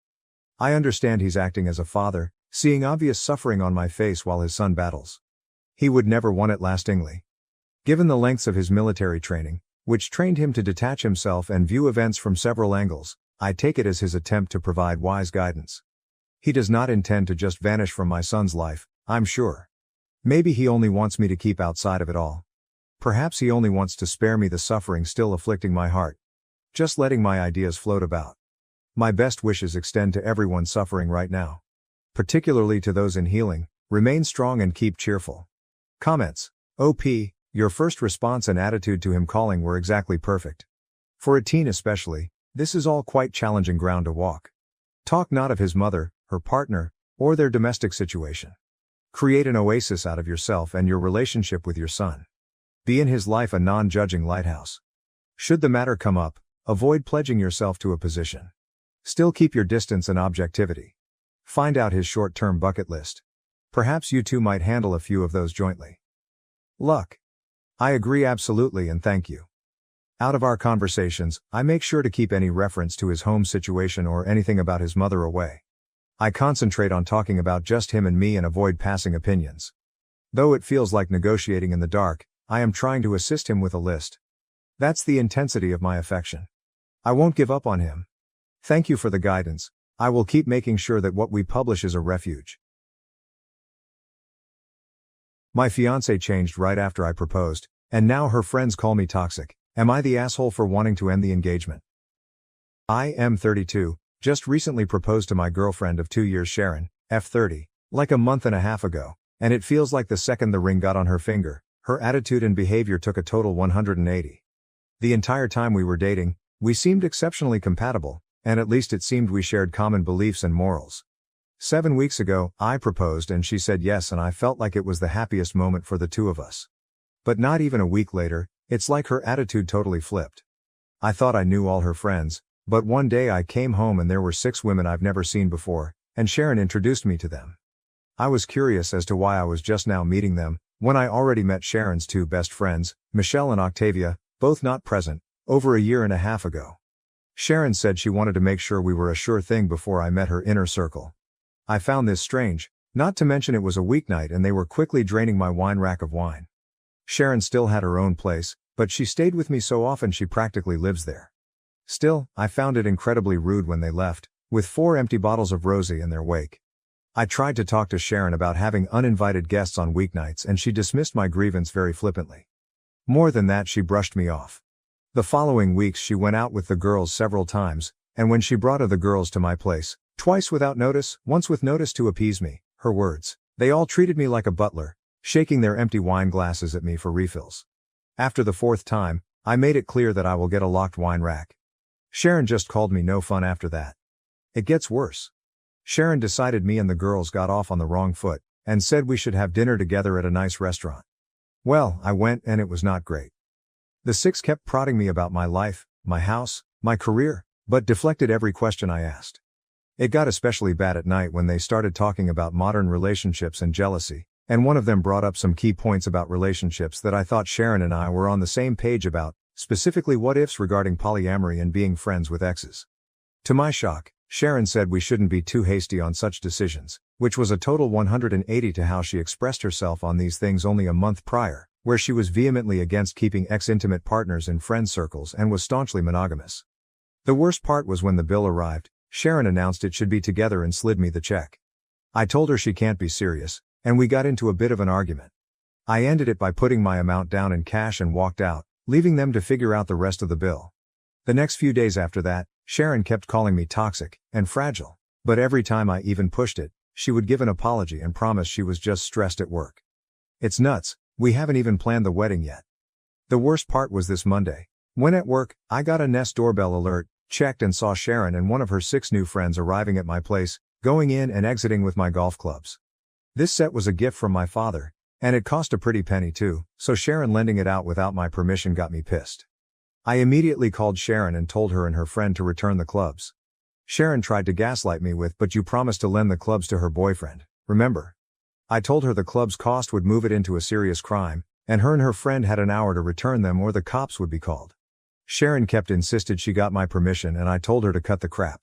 I understand he's acting as a father, seeing obvious suffering on my face while his son battles. He would never want it lastingly. Given the lengths of his military training, which trained him to detach himself and view events from several angles, I take it as his attempt to provide wise guidance. He does not intend to just vanish from my son's life, I'm sure. Maybe he only wants me to keep outside of it all. Perhaps he only wants to spare me the suffering still afflicting my heart. Just letting my ideas float about. My best wishes extend to everyone suffering right now. Particularly to those in healing, remain strong and keep cheerful. Comments. OP, your first response and attitude to him calling were exactly perfect. For a teen especially, this is all quite challenging ground to walk. Talk not of his mother, her partner, or their domestic situation. Create an oasis out of yourself and your relationship with your son. Be in his life a non-judging lighthouse. Should the matter come up, avoid pledging yourself to a position. Still keep your distance and objectivity. Find out his short-term bucket list. Perhaps you two might handle a few of those jointly. Luck. I agree absolutely and thank you. Out of our conversations, I make sure to keep any reference to his home situation or anything about his mother away. I concentrate on talking about just him and me and avoid passing opinions. Though it feels like negotiating in the dark, I am trying to assist him with a list. That's the intensity of my affection. I won't give up on him. Thank you for the guidance. I will keep making sure that what we publish is a refuge. My fiancée changed right after I proposed, and now her friends call me toxic. Am I the asshole for wanting to end the engagement? I am 32, just recently proposed to my girlfriend of 2 years Sharon, F30, like a month and a half ago, and it feels like the second the ring got on her finger, her attitude and behavior took a total 180. The entire time we were dating, we seemed exceptionally compatible, and at least it seemed we shared common beliefs and morals. 7 weeks ago, I proposed and she said yes and I felt like it was the happiest moment for the two of us. But not even a week later, it's like her attitude totally flipped. I thought I knew all her friends, but one day I came home and there were 6 women I've never seen before, and Sharon introduced me to them. I was curious as to why I was just now meeting them, When I already met Sharon's two best friends, Michelle and Octavia, both not present, over a year and a half ago. Sharon said she wanted to make sure we were a sure thing before I met her inner circle. I found this strange, not to mention it was a weeknight and they were quickly draining my wine rack of wine. Sharon still had her own place, but she stayed with me so often she practically lives there. Still, I found it incredibly rude when they left, with 4 empty bottles of rosé in their wake. I tried to talk to Sharon about having uninvited guests on weeknights and she dismissed my grievance very flippantly. More than that, she brushed me off. The following weeks she went out with the girls several times, and when she brought the girls to my place, twice without notice, once with notice to appease me, her words, they all treated me like a butler, shaking their empty wine glasses at me for refills. After the 4th time, I made it clear that I will get a locked wine rack. Sharon just called me no fun after that. It gets worse. Sharon decided me and the girls got off on the wrong foot, and said we should have dinner together at a nice restaurant. Well, I went and it was not great. The 6 kept prodding me about my life, my house, my career, but deflected every question I asked. It got especially bad at night when they started talking about modern relationships and jealousy, and one of them brought up some key points about relationships that I thought Sharon and I were on the same page about, specifically what-ifs regarding polyamory and being friends with exes. To my shock, Sharon said we shouldn't be too hasty on such decisions, which was a total 180 to how she expressed herself on these things only a month prior, where she was vehemently against keeping ex-intimate partners in friend circles and was staunchly monogamous. The worst part was when the bill arrived, Sharon announced it should be together and slid me the check. I told her she can't be serious, and we got into a bit of an argument. I ended it by putting my amount down in cash and walked out, leaving them to figure out the rest of the bill. The next few days after that, Sharon kept calling me toxic and fragile, but every time I even pushed it, she would give an apology and promise she was just stressed at work. It's nuts, we haven't even planned the wedding yet. The worst part was this Monday. When at work, I got a Nest doorbell alert, checked and saw Sharon and one of her 6 new friends arriving at my place, going in and exiting with my golf clubs. This set was a gift from my father, and it cost a pretty penny too, so Sharon lending it out without my permission got me pissed. I immediately called Sharon and told her and her friend to return the clubs. Sharon tried to gaslight me with, "But you promised to lend the clubs to her boyfriend, remember?" I told her the clubs cost would move it into a serious crime, and her friend had an hour to return them or the cops would be called. Sharon kept insisted she got my permission and I told her to cut the crap.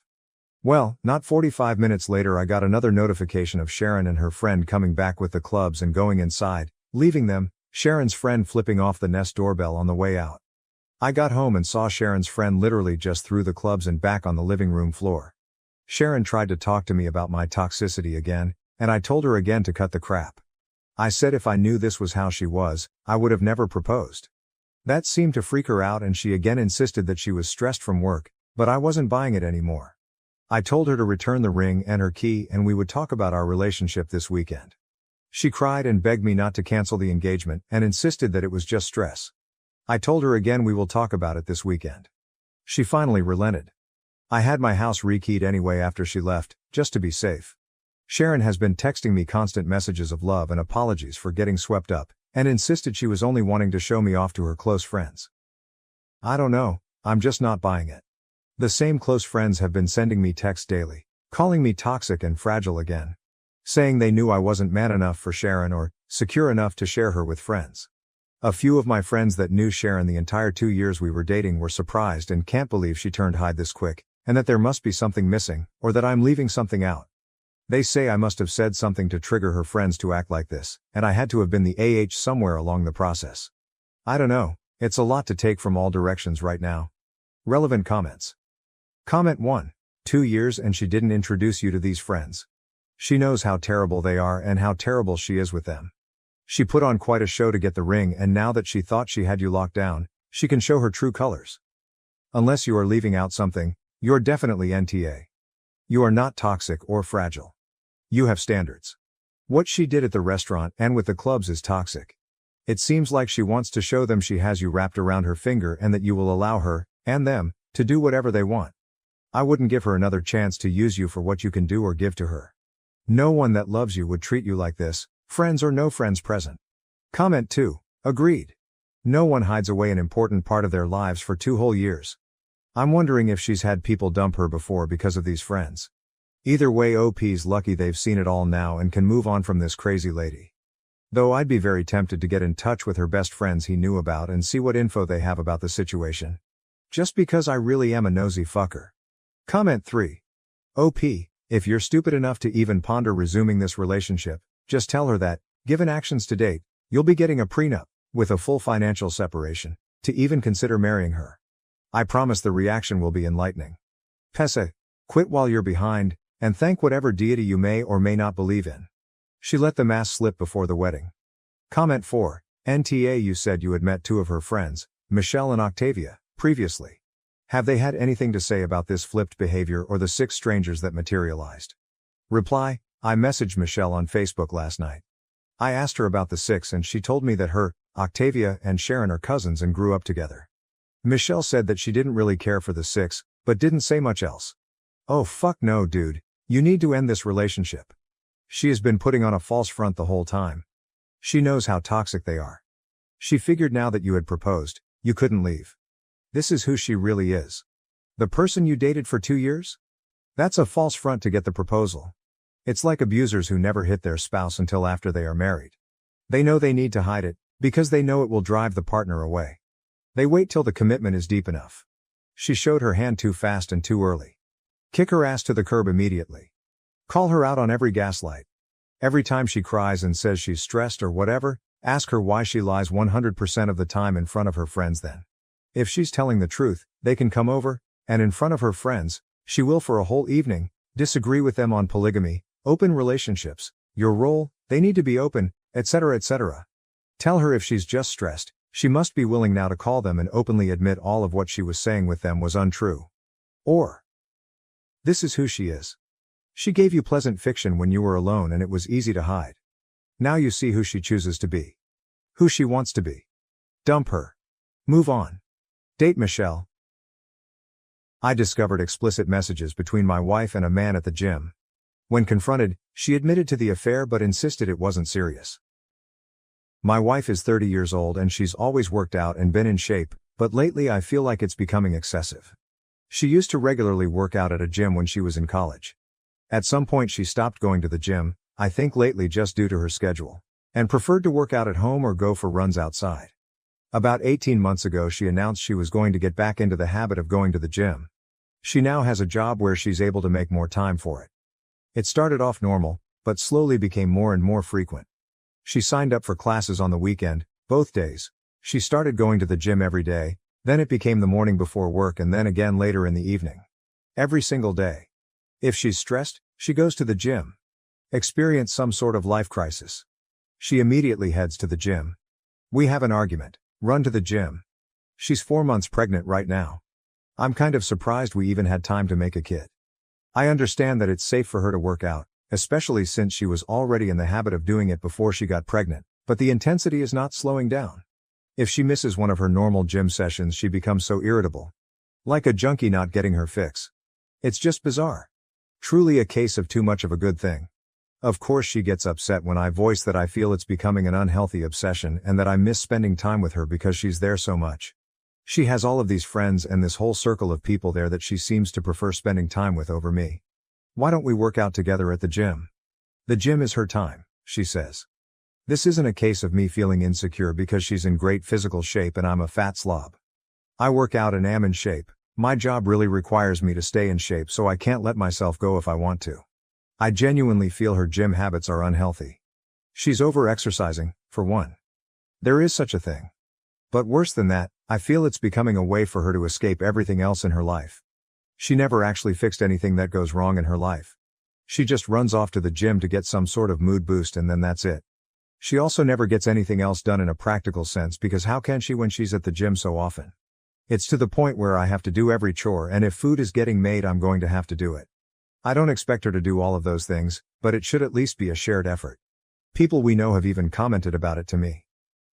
Well, not 45 minutes later I got another notification of Sharon and her friend coming back with the clubs and going inside, leaving them, Sharon's friend flipping off the Nest doorbell on the way out. I got home and saw Sharon's friend literally just threw the clubs and back on the living room floor. Sharon tried to talk to me about my toxicity again, and I told her again to cut the crap. I said if I knew this was how she was, I would have never proposed. That seemed to freak her out and she again insisted that she was stressed from work, but I wasn't buying it anymore. I told her to return the ring and her key and we would talk about our relationship this weekend. She cried and begged me not to cancel the engagement and insisted that it was just stress. I told her again we will talk about it this weekend. She finally relented. I had my house rekeyed anyway after she left, just to be safe. Sharon has been texting me constant messages of love and apologies for getting swept up, and insisted she was only wanting to show me off to her close friends. I don't know, I'm just not buying it. The same close friends have been sending me texts daily, calling me toxic and fragile again. Saying they knew I wasn't man enough for Sharon or secure enough to share her with friends. A few of my friends that knew Sharon the entire 2 years we were dating were surprised and can't believe she turned hide this quick, and that there must be something missing, or that I'm leaving something out. They say I must have said something to trigger her friends to act like this, and I had to have been the somewhere along the process. I don't know, it's a lot to take from all directions right now. Relevant comments. Comment 1. 2 years and she didn't introduce you to these friends. She knows how terrible they are and how terrible she is with them. She put on quite a show to get the ring and now that she thought she had you locked down, she can show her true colors. Unless you are leaving out something, you're definitely NTA. You are not toxic or fragile. You have standards. What she did at the restaurant and with the clubs is toxic. It seems like she wants to show them she has you wrapped around her finger and that you will allow her, and them, to do whatever they want. I wouldn't give her another chance to use you for what you can do or give to her. No one that loves you would treat you like this, friends or no friends present. Comment 2. Agreed. No one hides away an important part of their lives for 2 whole years. I'm wondering if she's had people dump her before because of these friends. Either way, OP's lucky they've seen it all now and can move on from this crazy lady. Though I'd be very tempted to get in touch with her best friends he knew about and see what info they have about the situation. Just because I really am a nosy fucker. Comment 3. OP, if you're stupid enough to even ponder resuming this relationship, just tell her that, given actions to date, you'll be getting a prenup, with a full financial separation, to even consider marrying her. I promise the reaction will be enlightening. Pesa, quit while you're behind, and thank whatever deity you may or may not believe in. She let the mask slip before the wedding. Comment 4. NTA, you said you had met two of her friends, Michelle and Octavia, previously. Have they had anything to say about this flipped behavior or the 6 strangers that materialized? Reply, I messaged Michelle on Facebook last night. I asked her about the 6 and she told me that her, Octavia and Sharon are cousins and grew up together. Michelle said that she didn't really care for the 6, but didn't say much else. Oh fuck no dude, you need to end this relationship. She has been putting on a false front the whole time. She knows how toxic they are. She figured now that you had proposed, you couldn't leave. This is who she really is. The person you dated for 2 years? That's a false front to get the proposal. It's like abusers who never hit their spouse until after they are married. They know they need to hide it, because they know it will drive the partner away. They wait till the commitment is deep enough. She showed her hand too fast and too early. Kick her ass to the curb immediately. Call her out on every gaslight. Every time she cries and says she's stressed or whatever, ask her why she lies 100% of the time in front of her friends then. If she's telling the truth, they can come over, and in front of her friends, she will for a whole evening, disagree with them on polygamy, open relationships, your role, they need to be open, etc. etc. Tell her if she's just stressed, she must be willing now to call them and openly admit all of what she was saying with them was untrue. Or, this is who she is. She gave you pleasant fiction when you were alone and it was easy to hide. Now you see who she chooses to be. Who she wants to be. Dump her. Move on. Date Michelle. I discovered explicit messages between my wife and a man at the gym. When confronted, she admitted to the affair but insisted it wasn't serious. My wife is 30 years old and she's always worked out and been in shape, but lately I feel like it's becoming excessive. She used to regularly work out at a gym when she was in college. At some point she stopped going to the gym, I think lately just due to her schedule, and preferred to work out at home or go for runs outside. About 18 months ago she announced she was going to get back into the habit of going to the gym. She now has a job where she's able to make more time for it. It started off normal, but slowly became more and more frequent. She signed up for classes on the weekend, both days. She started going to the gym every day, then it became the morning before work and then again later in the evening. Every single day. If she's stressed, she goes to the gym. Experience some sort of life crisis. She immediately heads to the gym. We have an argument, run to the gym. She's 4 months pregnant right now. I'm kind of surprised we even had time to make a kid. I understand that it's safe for her to work out, especially since she was already in the habit of doing it before she got pregnant, but the intensity is not slowing down. If she misses one of her normal gym sessions she becomes so irritable. Like a junkie not getting her fix. It's just bizarre. Truly a case of too much of a good thing. Of course she gets upset when I voice that I feel it's becoming an unhealthy obsession and that I miss spending time with her because she's there so much. She has all of these friends and this whole circle of people there that she seems to prefer spending time with over me. Why don't we work out together at the gym? The gym is her time, she says. This isn't a case of me feeling insecure because she's in great physical shape and I'm a fat slob. I work out and am in shape. My job really requires me to stay in shape so I can't let myself go if I want to. I genuinely feel her gym habits are unhealthy. She's over-exercising, for one. There is such a thing. But worse than that, I feel it's becoming a way for her to escape everything else in her life. She never actually fixed anything that goes wrong in her life. She just runs off to the gym to get some sort of mood boost and then that's it. She also never gets anything else done in a practical sense because how can she when she's at the gym so often? It's to the point where I have to do every chore and if food is getting made I'm going to have to do it. I don't expect her to do all of those things, but it should at least be a shared effort. People we know have even commented about it to me.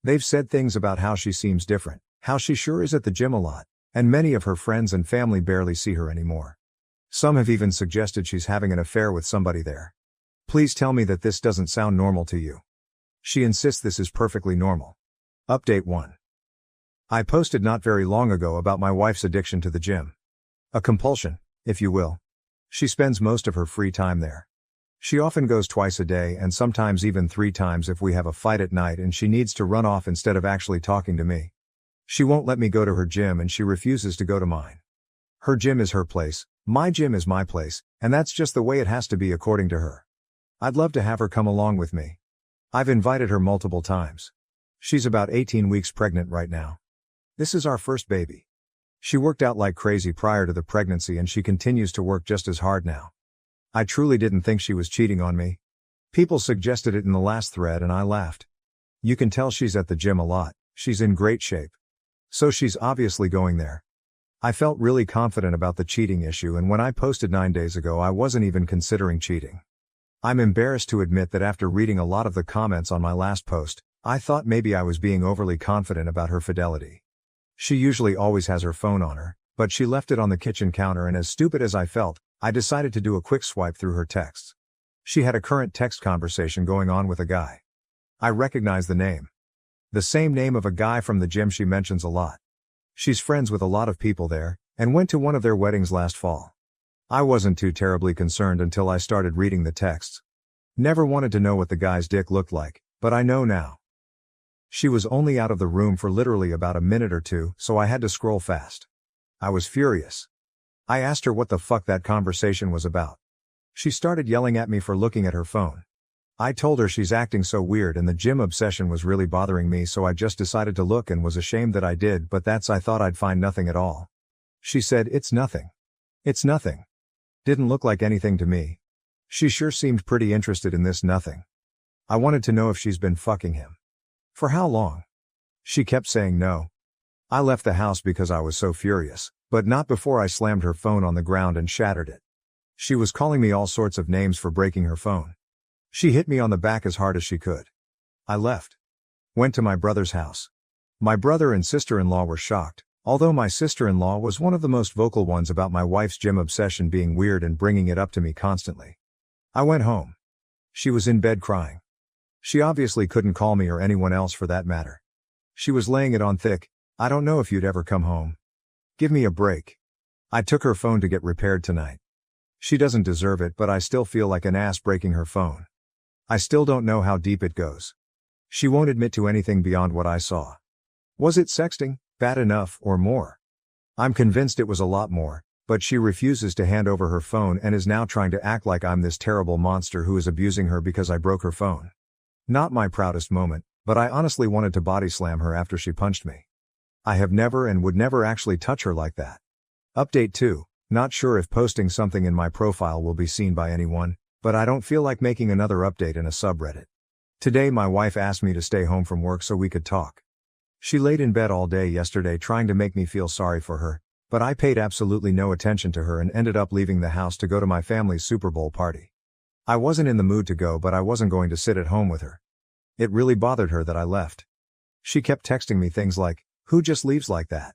They've said things about how she seems different, how she sure is at the gym a lot, and many of her friends and family barely see her anymore. Some have even suggested she's having an affair with somebody there. Please tell me that this doesn't sound normal to you. She insists this is perfectly normal. Update 1. I posted not very long ago about my wife's addiction to the gym. A compulsion, if you will. She spends most of her free time there. She often goes twice a day and sometimes even 3 times if we have a fight at night and she needs to run off instead of actually talking to me. She won't let me go to her gym and she refuses to go to mine. Her gym is her place, my gym is my place, and that's just the way it has to be according to her. I'd love to have her come along with me. I've invited her multiple times. She's about 18 weeks pregnant right now. This is our first baby. She worked out like crazy prior to the pregnancy and she continues to work just as hard now. I truly didn't think she was cheating on me. People suggested it in the last thread and I laughed. You can tell she's at the gym a lot, she's in great shape. So she's obviously going there. I felt really confident about the cheating issue and when I posted 9 days ago I wasn't even considering cheating. I'm embarrassed to admit that after reading a lot of the comments on my last post, I thought maybe I was being overly confident about her fidelity. She usually always has her phone on her, but she left it on the kitchen counter and as stupid as I felt, I decided to do a quick swipe through her texts. She had a current text conversation going on with a guy. I recognize the name. The same name of a guy from the gym she mentions a lot. She's friends with a lot of people there, and went to one of their weddings last fall. I wasn't too terribly concerned until I started reading the texts. Never wanted to know what the guy's dick looked like, but I know now. She was only out of the room for literally about a minute or two, so I had to scroll fast. I was furious. I asked her what the fuck that conversation was about. She started yelling at me for looking at her phone. I told her she's acting so weird and the gym obsession was really bothering me, so I just decided to look and was ashamed that I did, but I thought I'd find nothing at all. She said, "It's nothing. It's nothing." Didn't look like anything to me. She sure seemed pretty interested in this nothing. I wanted to know if she's been fucking him. For how long? She kept saying no. I left the house because I was so furious, but not before I slammed her phone on the ground and shattered it. She was calling me all sorts of names for breaking her phone. She hit me on the back as hard as she could. I left. Went to my brother's house. My brother and sister-in-law were shocked, although my sister-in-law was one of the most vocal ones about my wife's gym obsession being weird and bringing it up to me constantly. I went home. She was in bed crying. She obviously couldn't call me or anyone else for that matter. She was laying it on thick. "I don't know if you'd ever come home. Give me a break. I took her phone to get repaired tonight." She doesn't deserve it, but I still feel like an ass breaking her phone. I still don't know how deep it goes. She won't admit to anything beyond what I saw. Was it sexting, bad enough, or more? I'm convinced it was a lot more, but she refuses to hand over her phone and is now trying to act like I'm this terrible monster who is abusing her because I broke her phone. Not my proudest moment, but I honestly wanted to body slam her after she punched me. I have never and would never actually touch her like that. Update 2. Not sure if posting something in my profile will be seen by anyone, but I don't feel like making another update in a subreddit. Today my wife asked me to stay home from work so we could talk. She laid in bed all day yesterday trying to make me feel sorry for her, but I paid absolutely no attention to her and ended up leaving the house to go to my family's Super Bowl party. I wasn't in the mood to go, but I wasn't going to sit at home with her. It really bothered her that I left. She kept texting me things like, "Who just leaves like that?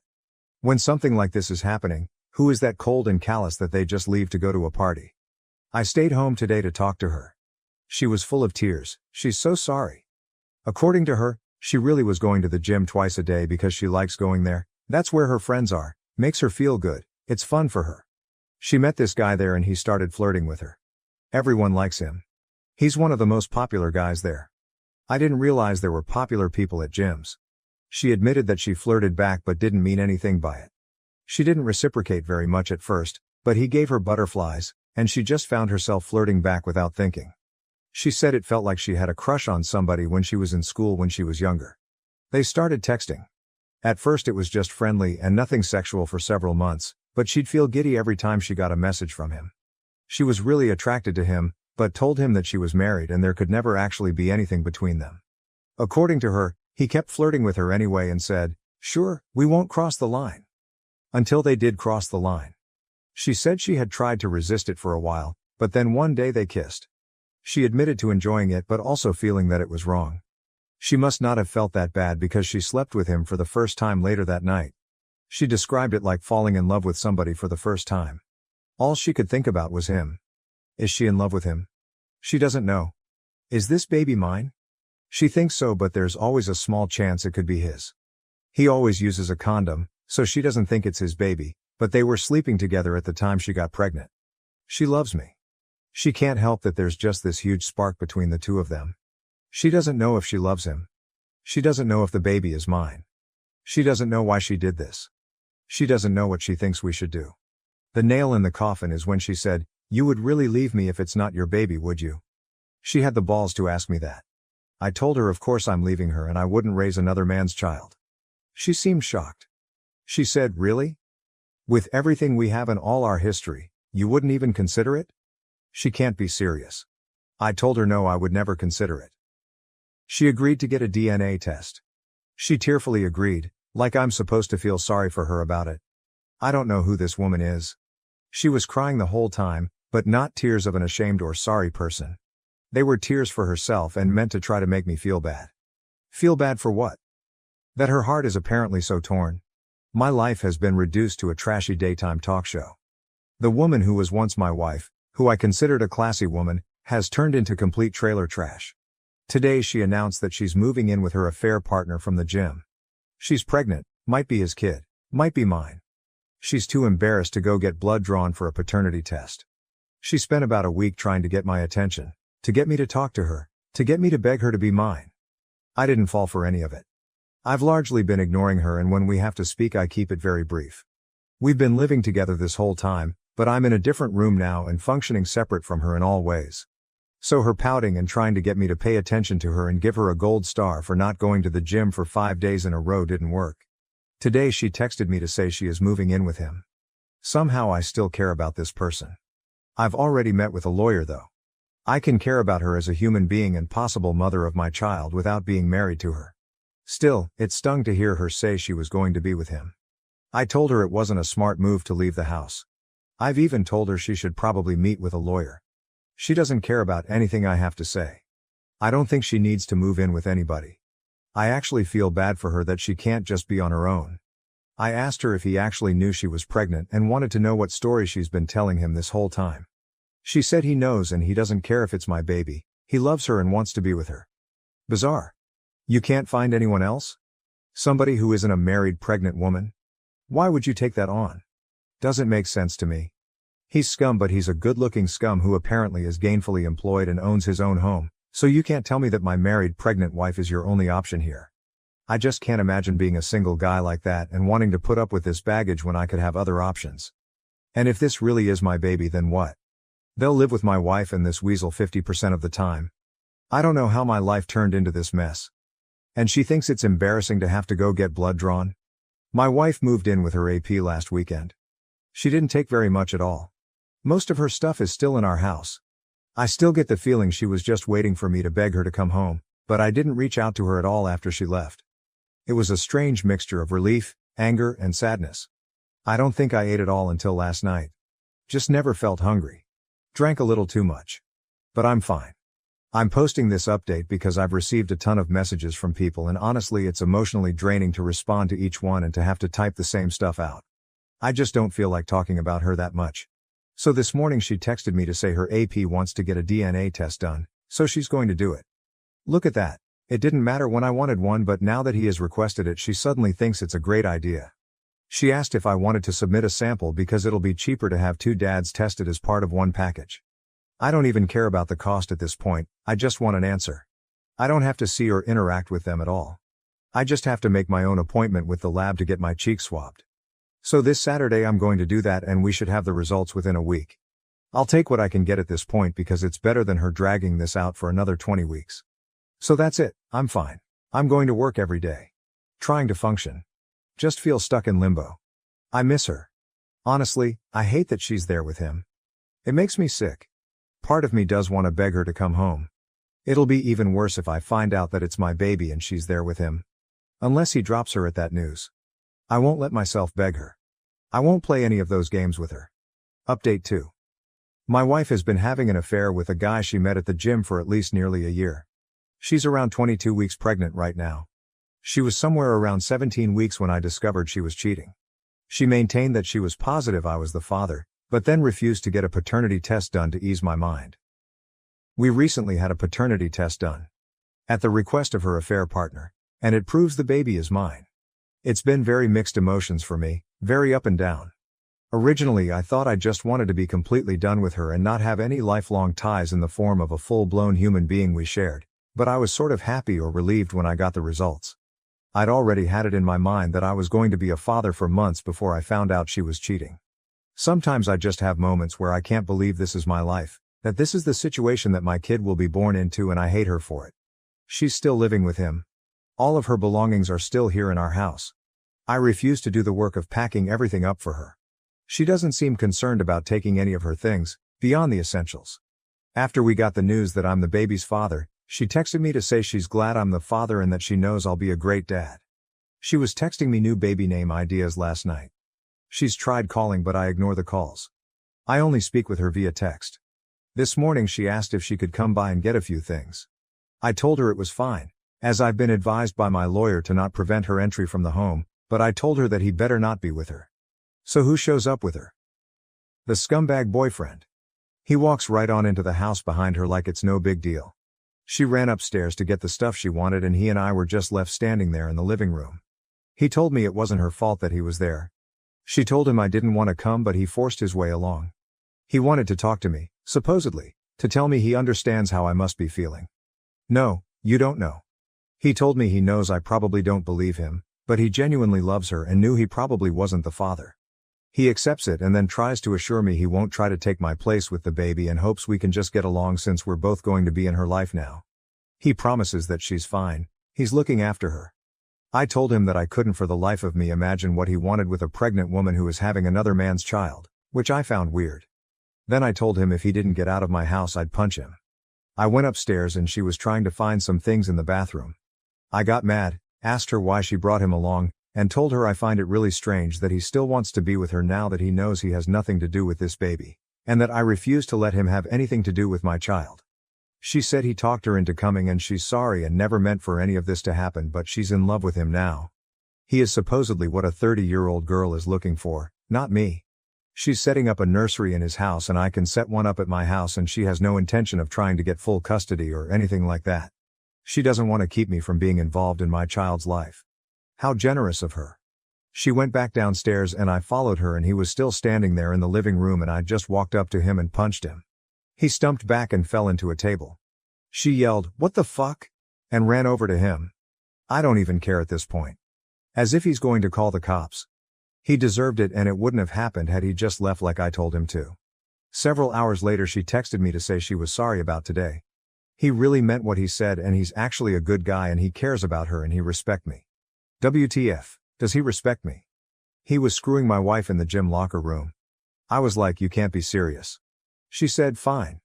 When something like this is happening, who is that cold and callous that they just leave to go to a party?" I stayed home today to talk to her. She was full of tears. She's so sorry. According to her, she really was going to the gym twice a day because she likes going there. That's where her friends are, makes her feel good, it's fun for her. She met this guy there and he started flirting with her. Everyone likes him. He's one of the most popular guys there. I didn't realize there were popular people at gyms. She admitted that she flirted back but didn't mean anything by it. She didn't reciprocate very much at first, but he gave her butterflies, and she just found herself flirting back without thinking. She said it felt like she had a crush on somebody when she was in school when she was younger. They started texting. At first it was just friendly and nothing sexual for several months, but she'd feel giddy every time she got a message from him. She was really attracted to him, but told him that she was married and there could never actually be anything between them. According to her, he kept flirting with her anyway and said, "Sure, we won't cross the line." Until they did cross the line. She said she had tried to resist it for a while, but then one day they kissed. She admitted to enjoying it but also feeling that it was wrong. She must not have felt that bad because she slept with him for the first time later that night. She described it like falling in love with somebody for the first time. All she could think about was him. Is she in love with him? She doesn't know. Is this baby mine? She thinks so, but there's always a small chance it could be his. He always uses a condom, so she doesn't think it's his baby, but they were sleeping together at the time she got pregnant. She loves me. She can't help that there's just this huge spark between the two of them. She doesn't know if she loves him. She doesn't know if the baby is mine. She doesn't know why she did this. She doesn't know what she thinks we should do. The nail in the coffin is when she said, "You would really leave me if it's not your baby, would you?" She had the balls to ask me that. I told her of course I'm leaving her and I wouldn't raise another man's child. She seemed shocked. She said, "Really? With everything we have and all our history, you wouldn't even consider it?" She can't be serious. I told her no, I would never consider it. She agreed to get a DNA test. She tearfully agreed, like I'm supposed to feel sorry for her about it. I don't know who this woman is. She was crying the whole time, but not tears of an ashamed or sorry person. They were tears for herself and meant to try to make me feel bad. Feel bad for what? That her heart is apparently so torn. My life has been reduced to a trashy daytime talk show. The woman who was once my wife, who I considered a classy woman, has turned into complete trailer trash. Today she announced that she's moving in with her affair partner from the gym. She's pregnant, might be his kid, might be mine. She's too embarrassed to go get blood drawn for a paternity test. She spent about a week trying to get my attention, to get me to talk to her, to get me to beg her to be mine. I didn't fall for any of it. I've largely been ignoring her, and when we have to speak I keep it very brief. We've been living together this whole time, but I'm in a different room now and functioning separate from her in all ways. So her pouting and trying to get me to pay attention to her and give her a gold star for not going to the gym for 5 days in a row didn't work. Today she texted me to say she is moving in with him. Somehow I still care about this person. I've already met with a lawyer though. I can care about her as a human being and possible mother of my child without being married to her. Still, it stung to hear her say she was going to be with him. I told her it wasn't a smart move to leave the house. I've even told her she should probably meet with a lawyer. She doesn't care about anything I have to say. I don't think she needs to move in with anybody. I actually feel bad for her that she can't just be on her own. I asked her if he actually knew she was pregnant and wanted to know what story she's been telling him this whole time. She said he knows and he doesn't care if it's my baby, he loves her and wants to be with her. Bizarre. You can't find anyone else? Somebody who isn't a married pregnant woman? Why would you take that on? Doesn't make sense to me. He's scum, but he's a good-looking scum who apparently is gainfully employed and owns his own home, so you can't tell me that my married pregnant wife is your only option here. I just can't imagine being a single guy like that and wanting to put up with this baggage when I could have other options. And if this really is my baby, then what? They'll live with my wife and this weasel 50% of the time. I don't know how my life turned into this mess. And she thinks it's embarrassing to have to go get blood drawn? My wife moved in with her AP last weekend. She didn't take very much at all. Most of her stuff is still in our house. I still get the feeling she was just waiting for me to beg her to come home, but I didn't reach out to her at all after she left. It was a strange mixture of relief, anger, and sadness. I don't think I ate at all until last night. Just never felt hungry. Drank a little too much. But I'm fine. I'm posting this update because I've received a ton of messages from people and honestly it's emotionally draining to respond to each one and to have to type the same stuff out. I just don't feel like talking about her that much. So this morning she texted me to say her AP wants to get a DNA test done, so she's going to do it. Look at that. It didn't matter when I wanted one, but now that he has requested it she suddenly thinks it's a great idea. She asked if I wanted to submit a sample because it'll be cheaper to have 2 dads tested as part of one package. I don't even care about the cost at this point, I just want an answer. I don't have to see or interact with them at all. I just have to make my own appointment with the lab to get my cheek swabbed. So this Saturday I'm going to do that and we should have the results within a week. I'll take what I can get at this point because it's better than her dragging this out for another 20 weeks. So that's it, I'm fine. I'm going to work every day. Trying to function. Just feel stuck in limbo. I miss her. Honestly, I hate that she's there with him. It makes me sick. Part of me does want to beg her to come home. It'll be even worse if I find out that it's my baby and she's there with him. Unless he drops her at that news. I won't let myself beg her. I won't play any of those games with her. Update 2. My wife has been having an affair with a guy she met at the gym for at least nearly a year. She's around 22 weeks pregnant right now. She was somewhere around 17 weeks when I discovered she was cheating. She maintained that she was positive I was the father, but then refused to get a paternity test done to ease my mind. We recently had a paternity test done. At the request of her affair partner, and it proves the baby is mine. It's been very mixed emotions for me, very up and down. Originally I thought I just wanted to be completely done with her and not have any lifelong ties in the form of a full-blown human being we shared, but I was sort of happy or relieved when I got the results. I'd already had it in my mind that I was going to be a father for months before I found out she was cheating. Sometimes I just have moments where I can't believe this is my life, that this is the situation that my kid will be born into, and I hate her for it. She's still living with him. All of her belongings are still here in our house. I refuse to do the work of packing everything up for her. She doesn't seem concerned about taking any of her things, beyond the essentials. After we got the news that I'm the baby's father, she texted me to say she's glad I'm the father and that she knows I'll be a great dad. She was texting me new baby name ideas last night. She's tried calling, but I ignore the calls. I only speak with her via text. This morning she asked if she could come by and get a few things. I told her it was fine, as I've been advised by my lawyer to not prevent her entry from the home, but I told her that he better not be with her. So who shows up with her? The scumbag boyfriend. He walks right on into the house behind her like it's no big deal. She ran upstairs to get the stuff she wanted and he and I were just left standing there in the living room. He told me it wasn't her fault that he was there. She told him I didn't want to come, but he forced his way along. He wanted to talk to me, supposedly, to tell me he understands how I must be feeling. No, you don't know. He told me he knows I probably don't believe him, but he genuinely loves her and knew he probably wasn't the father. He accepts it and then tries to assure me he won't try to take my place with the baby and hopes we can just get along since we're both going to be in her life now. He promises that she's fine, he's looking after her. I told him that I couldn't for the life of me imagine what he wanted with a pregnant woman who is having another man's child, which I found weird. Then I told him if he didn't get out of my house I'd punch him. I went upstairs and she was trying to find some things in the bathroom. I got mad, asked her why she brought him along, and told her I find it really strange that he still wants to be with her now that he knows he has nothing to do with this baby, and that I refuse to let him have anything to do with my child. She said he talked her into coming and she's sorry and never meant for any of this to happen, but she's in love with him now. He is supposedly what a 30-year-old girl is looking for, not me. She's setting up a nursery in his house and I can set one up at my house, and she has no intention of trying to get full custody or anything like that. She doesn't want to keep me from being involved in my child's life. How generous of her. She went back downstairs and I followed her and he was still standing there in the living room and I just walked up to him and punched him. He stumped back and fell into a table. She yelled, "What the fuck?" and ran over to him. I don't even care at this point. As if he's going to call the cops. He deserved it, and it wouldn't have happened had he just left like I told him to. Several hours later she texted me to say she was sorry about today. He really meant what he said and he's actually a good guy and he cares about her and he respects me. WTF, does he respect me? He was screwing my wife in the gym locker room. I was like, you can't be serious. She said, fine.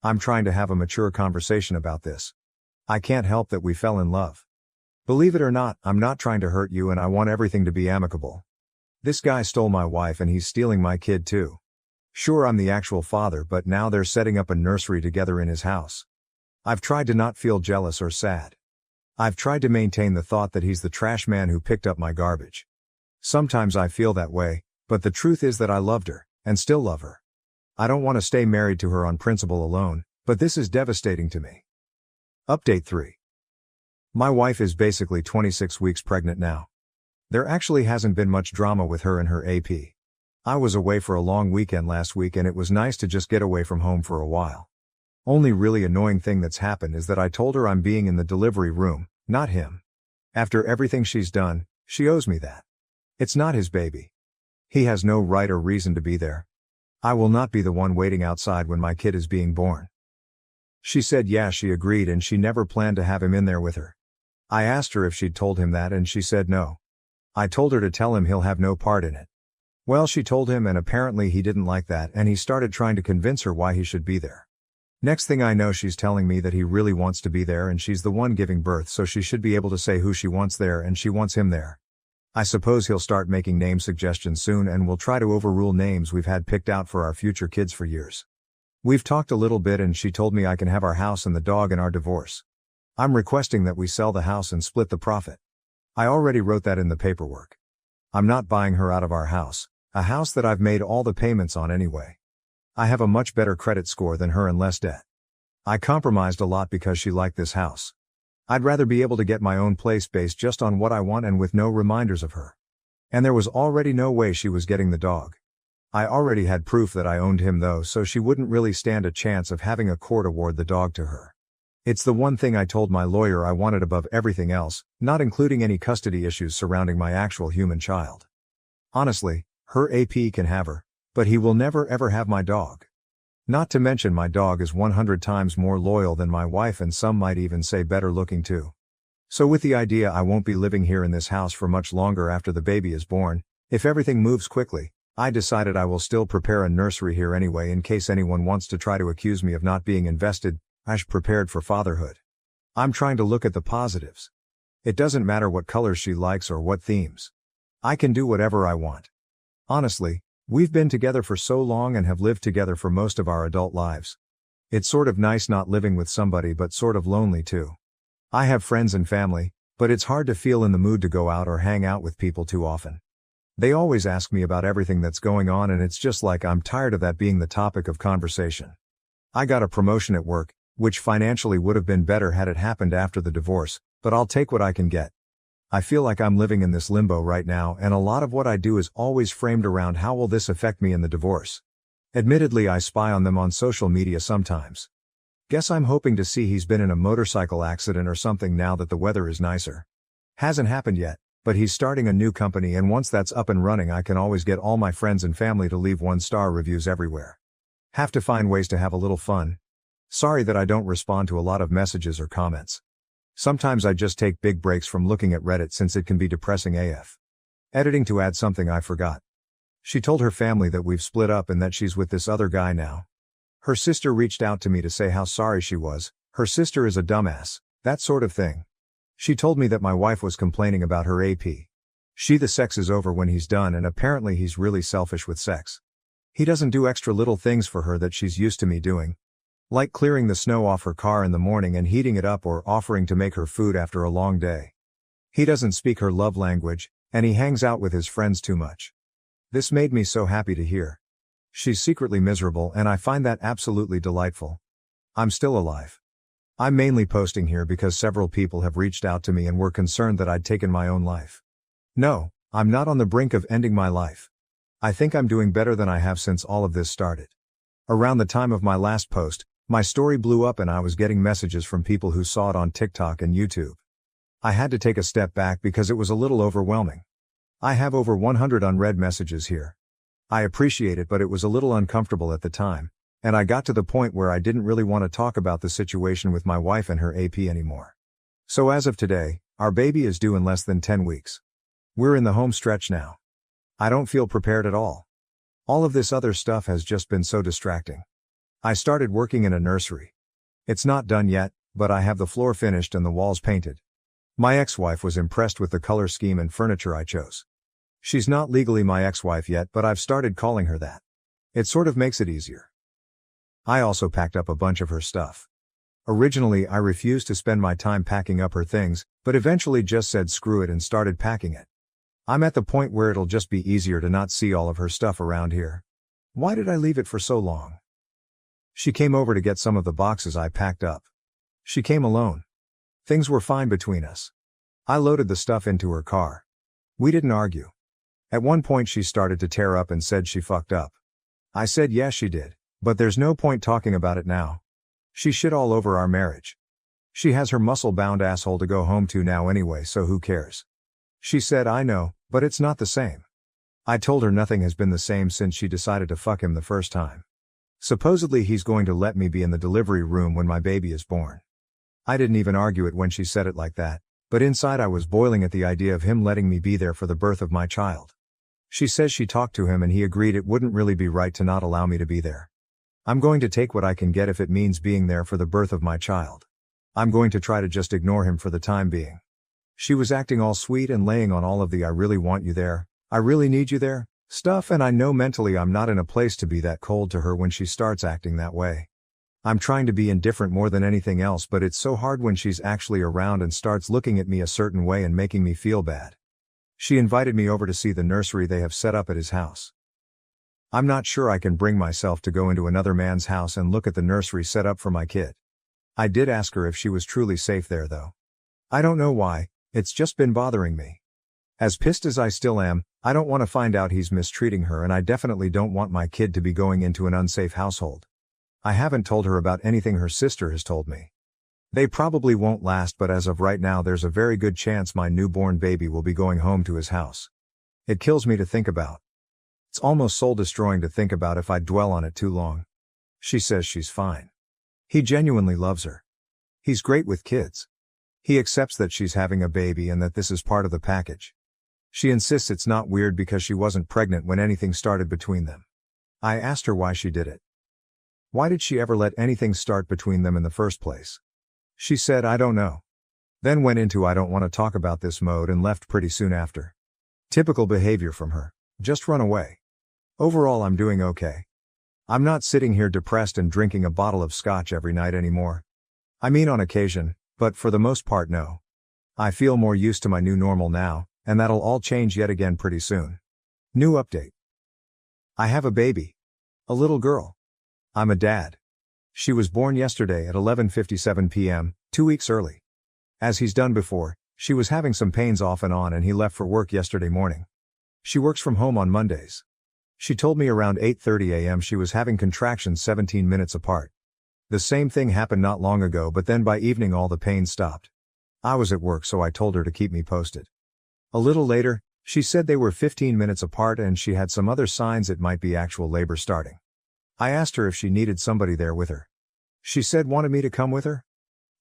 I'm trying to have a mature conversation about this. I can't help that we fell in love. Believe it or not, I'm not trying to hurt you and I want everything to be amicable. This guy stole my wife and he's stealing my kid too. Sure, I'm the actual father, but now they're setting up a nursery together in his house. I've tried to not feel jealous or sad. I've tried to maintain the thought that he's the trash man who picked up my garbage. Sometimes I feel that way, but the truth is that I loved her, and still love her. I don't want to stay married to her on principle alone, but this is devastating to me. Update 3. My wife is basically 26 weeks pregnant now. There actually hasn't been much drama with her and her AP. I was away for a long weekend last week and it was nice to just get away from home for a while. Only really annoying thing that's happened is that I told her I'm being in the delivery room, not him. After everything she's done, she owes me that. It's not his baby. He has no right or reason to be there. I will not be the one waiting outside when my kid is being born. She said yeah, she agreed and she never planned to have him in there with her. I asked her if she'd told him that and she said no. I told her to tell him he'll have no part in it. Well, she told him and apparently he didn't like that and he started trying to convince her why he should be there. Next thing I know she's telling me that he really wants to be there and she's the one giving birth, so she should be able to say who she wants there and she wants him there. I suppose he'll start making name suggestions soon and we'll try to overrule names we've had picked out for our future kids for years. We've talked a little bit and she told me I can have our house and the dog in our divorce. I'm requesting that we sell the house and split the profit. I already wrote that in the paperwork. I'm not buying her out of our house, a house that I've made all the payments on anyway. I have a much better credit score than her and less debt. I compromised a lot because she liked this house. I'd rather be able to get my own place based just on what I want and with no reminders of her. And there was already no way she was getting the dog. I already had proof that I owned him though, so she wouldn't really stand a chance of having a court award the dog to her. It's the one thing I told my lawyer I wanted above everything else, not including any custody issues surrounding my actual human child. Honestly, her AP can have her, but he will never ever have my dog. Not to mention my dog is 100 times more loyal than my wife, and some might even say better looking too. So with the idea I won't be living here in this house for much longer after the baby is born, if everything moves quickly, I decided I will still prepare a nursery here anyway in case anyone wants to try to accuse me of not being invested, prepared for fatherhood. I'm trying to look at the positives. It doesn't matter what colors she likes or what themes. I can do whatever I want. Honestly, we've been together for so long and have lived together for most of our adult lives. It's sort of nice not living with somebody, but sort of lonely too. I have friends and family, but it's hard to feel in the mood to go out or hang out with people too often. They always ask me about everything that's going on, and it's just like I'm tired of that being the topic of conversation. I got a promotion at work, which financially would have been better had it happened after the divorce, but I'll take what I can get. I feel like I'm living in this limbo right now, and a lot of what I do is always framed around how will this affect me in the divorce. Admittedly, I spy on them on social media sometimes. Guess I'm hoping to see he's been in a motorcycle accident or something now that the weather is nicer. Hasn't happened yet, but he's starting a new company, and once that's up and running I can always get all my friends and family to leave 1-star reviews everywhere. Have to find ways to have a little fun. Sorry that I don't respond to a lot of messages or comments. Sometimes I just take big breaks from looking at Reddit since it can be depressing AF. Editing to add something I forgot. She told her family that we've split up and that she's with this other guy now. Her sister reached out to me to say how sorry she was. Her sister is a dumbass, that sort of thing. She told me that my wife was complaining about her AP. The sex is over when he's done, and apparently he's really selfish with sex. He doesn't do extra little things for her that she's used to me doing. Like clearing the snow off her car in the morning and heating it up, or offering to make her food after a long day. He doesn't speak her love language, and he hangs out with his friends too much. This made me so happy to hear. She's secretly miserable, and I find that absolutely delightful. I'm still alive. I'm mainly posting here because several people have reached out to me and were concerned that I'd taken my own life. No, I'm not on the brink of ending my life. I think I'm doing better than I have since all of this started. Around the time of my last post, my story blew up and I was getting messages from people who saw it on TikTok and YouTube. I had to take a step back because it was a little overwhelming. I have over 100 unread messages here. I appreciate it, but it was a little uncomfortable at the time, and I got to the point where I didn't really want to talk about the situation with my wife and her AP anymore. So as of today, our baby is due in less than 10 weeks. We're in the home stretch now. I don't feel prepared at all. All of this other stuff has just been so distracting. I started working in a nursery. It's not done yet, but I have the floor finished and the walls painted. My ex-wife was impressed with the color scheme and furniture I chose. She's not legally my ex-wife yet, but I've started calling her that. It sort of makes it easier. I also packed up a bunch of her stuff. Originally I refused to spend my time packing up her things, but eventually just said screw it and started packing it. I'm at the point where it'll just be easier to not see all of her stuff around here. Why did I leave it for so long? She came over to get some of the boxes I packed up. She came alone. Things were fine between us. I loaded the stuff into her car. We didn't argue. At one point she started to tear up and said she fucked up. I said yes she did, but there's no point talking about it now. She shit all over our marriage. She has her muscle-bound asshole to go home to now anyway, so who cares? She said I know, but it's not the same. I told her nothing has been the same since she decided to fuck him the first time. Supposedly he's going to let me be in the delivery room when my baby is born. I didn't even argue it when she said it like that, but inside I was boiling at the idea of him letting me be there for the birth of my child. She says she talked to him and he agreed it wouldn't really be right to not allow me to be there. I'm going to take what I can get if it means being there for the birth of my child. I'm going to try to just ignore him for the time being. She was acting all sweet and laying on all of the I really want you there, I really need you there stuff, and I know mentally I'm not in a place to be that cold to her when she starts acting that way. I'm trying to be indifferent more than anything else, but it's so hard when she's actually around and starts looking at me a certain way and making me feel bad. She invited me over to see the nursery they have set up at his house. I'm not sure I can bring myself to go into another man's house and look at the nursery set up for my kid. I did ask her if she was truly safe there though. I don't know why, it's just been bothering me. As pissed as I still am, I don't want to find out he's mistreating her, and I definitely don't want my kid to be going into an unsafe household. I haven't told her about anything her sister has told me. They probably won't last, but as of right now there's a very good chance my newborn baby will be going home to his house. It kills me to think about. It's almost soul-destroying to think about if I dwell on it too long. She says she's fine. He genuinely loves her. He's great with kids. He accepts that she's having a baby and that this is part of the package. She insists it's not weird because she wasn't pregnant when anything started between them. I asked her why she did it. Why did she ever let anything start between them in the first place? She said, I don't know. Then went into I don't want to talk about this mode and left pretty soon after. Typical behavior from her. Just run away. Overall, I'm doing okay. I'm not sitting here depressed and drinking a bottle of scotch every night anymore. I mean on occasion, but for the most part no. I feel more used to my new normal now, and that'll all change yet again pretty soon. New update. I have a baby. A little girl. I'm a dad. She was born yesterday at 11:57 p.m., 2 weeks early. As he's done before, she was having some pains off and on and he left for work yesterday morning. She works from home on Mondays. She told me around 8:30 a.m. she was having contractions 17 minutes apart. The same thing happened not long ago, but then by evening all the pain stopped. I was at work, so I told her to keep me posted. A little later, she said they were 15 minutes apart and she had some other signs it might be actual labor starting. I asked her if she needed somebody there with her. She said wanted me to come with her?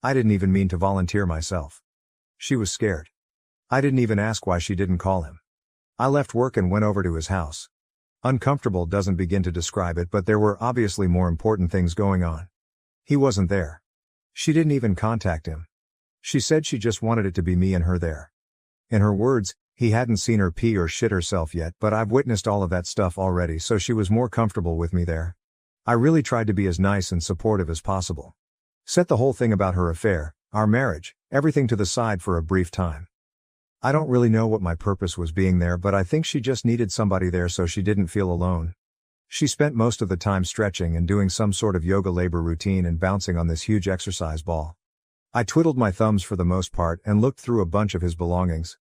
I didn't even mean to volunteer myself. She was scared. I didn't even ask why she didn't call him. I left work and went over to his house. Uncomfortable doesn't begin to describe it, but there were obviously more important things going on. He wasn't there. She didn't even contact him. She said she just wanted it to be me and her there. In her words, he hadn't seen her pee or shit herself yet, but I've witnessed all of that stuff already, so she was more comfortable with me there. I really tried to be as nice and supportive as possible. Set the whole thing about her affair, our marriage, everything to the side for a brief time. I don't really know what my purpose was being there, but I think she just needed somebody there so she didn't feel alone. She spent most of the time stretching and doing some sort of yoga labor routine and bouncing on this huge exercise ball. I twiddled my thumbs for the most part and looked through a bunch of his belongings.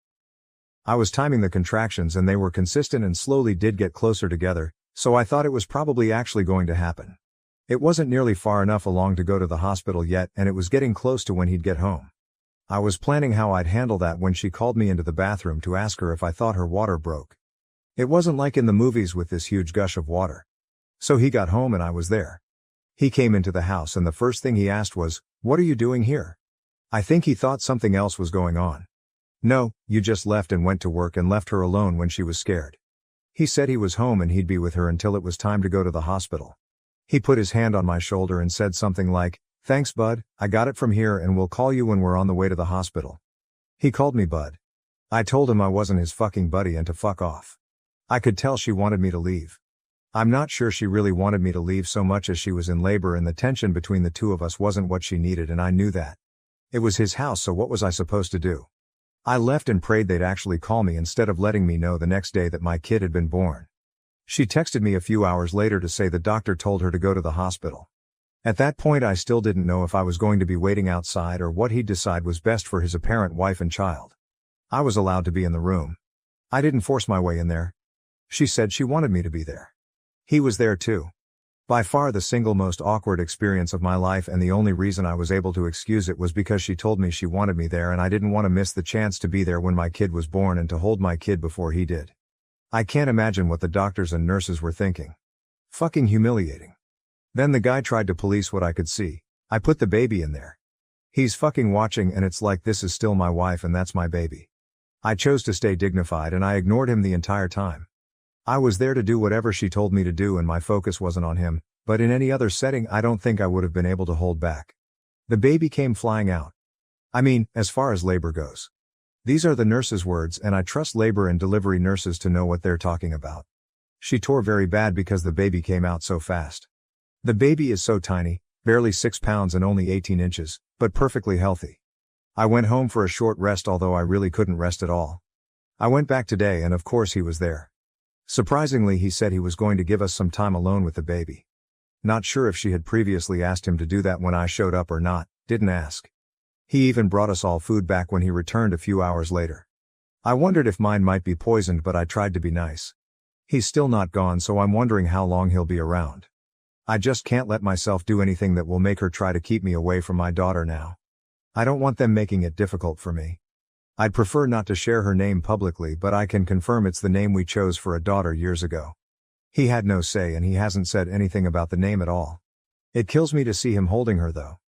I was timing the contractions and they were consistent and slowly did get closer together, so I thought it was probably actually going to happen. It wasn't nearly far enough along to go to the hospital yet, and it was getting close to when he'd get home. I was planning how I'd handle that when she called me into the bathroom to ask her if I thought her water broke. It wasn't like in the movies with this huge gush of water. So he got home and I was there. He came into the house and the first thing he asked was, "What are you doing here?" I think he thought something else was going on. "No, you just left and went to work and left her alone when she was scared." He said he was home and he'd be with her until it was time to go to the hospital. He put his hand on my shoulder and said something like, "Thanks, bud, I got it from here and we'll call you when we're on the way to the hospital." He called me bud. I told him I wasn't his fucking buddy and to fuck off. I could tell she wanted me to leave. I'm not sure she really wanted me to leave so much as she was in labor and the tension between the two of us wasn't what she needed, and I knew that. It was his house, so what was I supposed to do? I left and prayed they'd actually call me instead of letting me know the next day that my kid had been born. She texted me a few hours later to say the doctor told her to go to the hospital. At that point I still didn't know if I was going to be waiting outside or what he'd decide was best for his apparent wife and child. I was allowed to be in the room. I didn't force my way in there. She said she wanted me to be there. He was there too. By far the single most awkward experience of my life, and the only reason I was able to excuse it was because she told me she wanted me there and I didn't want to miss the chance to be there when my kid was born and to hold my kid before he did. I can't imagine what the doctors and nurses were thinking. Fucking humiliating. Then the guy tried to police what I could see. I put the baby in there. He's fucking watching and it's like this is still my wife and that's my baby. I chose to stay dignified and I ignored him the entire time. I was there to do whatever she told me to do and my focus wasn't on him, but in any other setting I don't think I would have been able to hold back. The baby came flying out. I mean, as far as labor goes. These are the nurse's words and I trust labor and delivery nurses to know what they're talking about. She tore very bad because the baby came out so fast. The baby is so tiny, barely 6 pounds and only 18 inches, but perfectly healthy. I went home for a short rest, although I really couldn't rest at all. I went back today and of course he was there. Surprisingly, he said he was going to give us some time alone with the baby. Not sure if she had previously asked him to do that when I showed up or not, didn't ask. He even brought us all food back when he returned a few hours later. I wondered if mine might be poisoned, but I tried to be nice. He's still not gone, so I'm wondering how long he'll be around. I just can't let myself do anything that will make her try to keep me away from my daughter now. I don't want them making it difficult for me. I'd prefer not to share her name publicly, but I can confirm it's the name we chose for a daughter years ago. He had no say and he hasn't said anything about the name at all. It kills me to see him holding her though.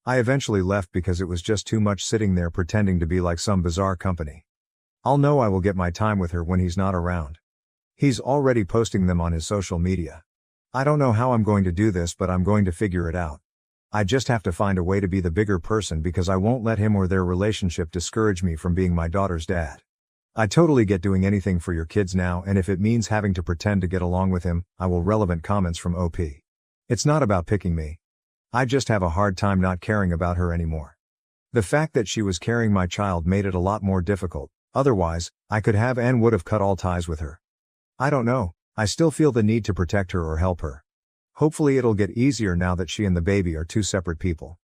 I eventually left because it was just too much sitting there pretending to be like some bizarre company. I'll know I will get my time with her when he's not around. He's already posting them on his social media. I don't know how I'm going to do this, but I'm going to figure it out. I just have to find a way to be the bigger person because I won't let him or their relationship discourage me from being my daughter's dad. I totally get doing anything for your kids now, and if it means having to pretend to get along with him, I will. Relevant comments from OP. It's not about picking me. I just have a hard time not caring about her anymore. The fact that she was carrying my child made it a lot more difficult, otherwise, I could have and would have cut all ties with her. I don't know, I still feel the need to protect her or help her. Hopefully it'll get easier now that she and the baby are two separate people.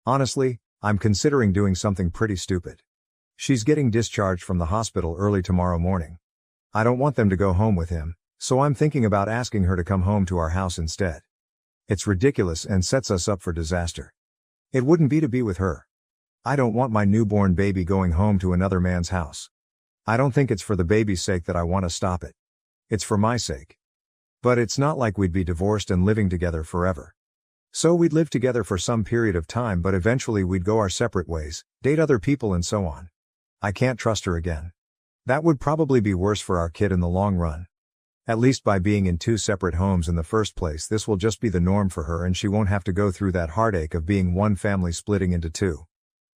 Honestly, I'm considering doing something pretty stupid. She's getting discharged from the hospital early tomorrow morning. I don't want them to go home with him, so I'm thinking about asking her to come home to our house instead. It's ridiculous and sets us up for disaster. It wouldn't be to be with her. I don't want my newborn baby going home to another man's house. I don't think it's for the baby's sake that I want to stop it. It's for my sake. But it's not like we'd be divorced and living together forever. So we'd live together for some period of time, but eventually we'd go our separate ways, date other people and so on. I can't trust her again. That would probably be worse for our kid in the long run. At least by being in two separate homes in the first place, this will just be the norm for her and she won't have to go through that heartache of being one family splitting into two.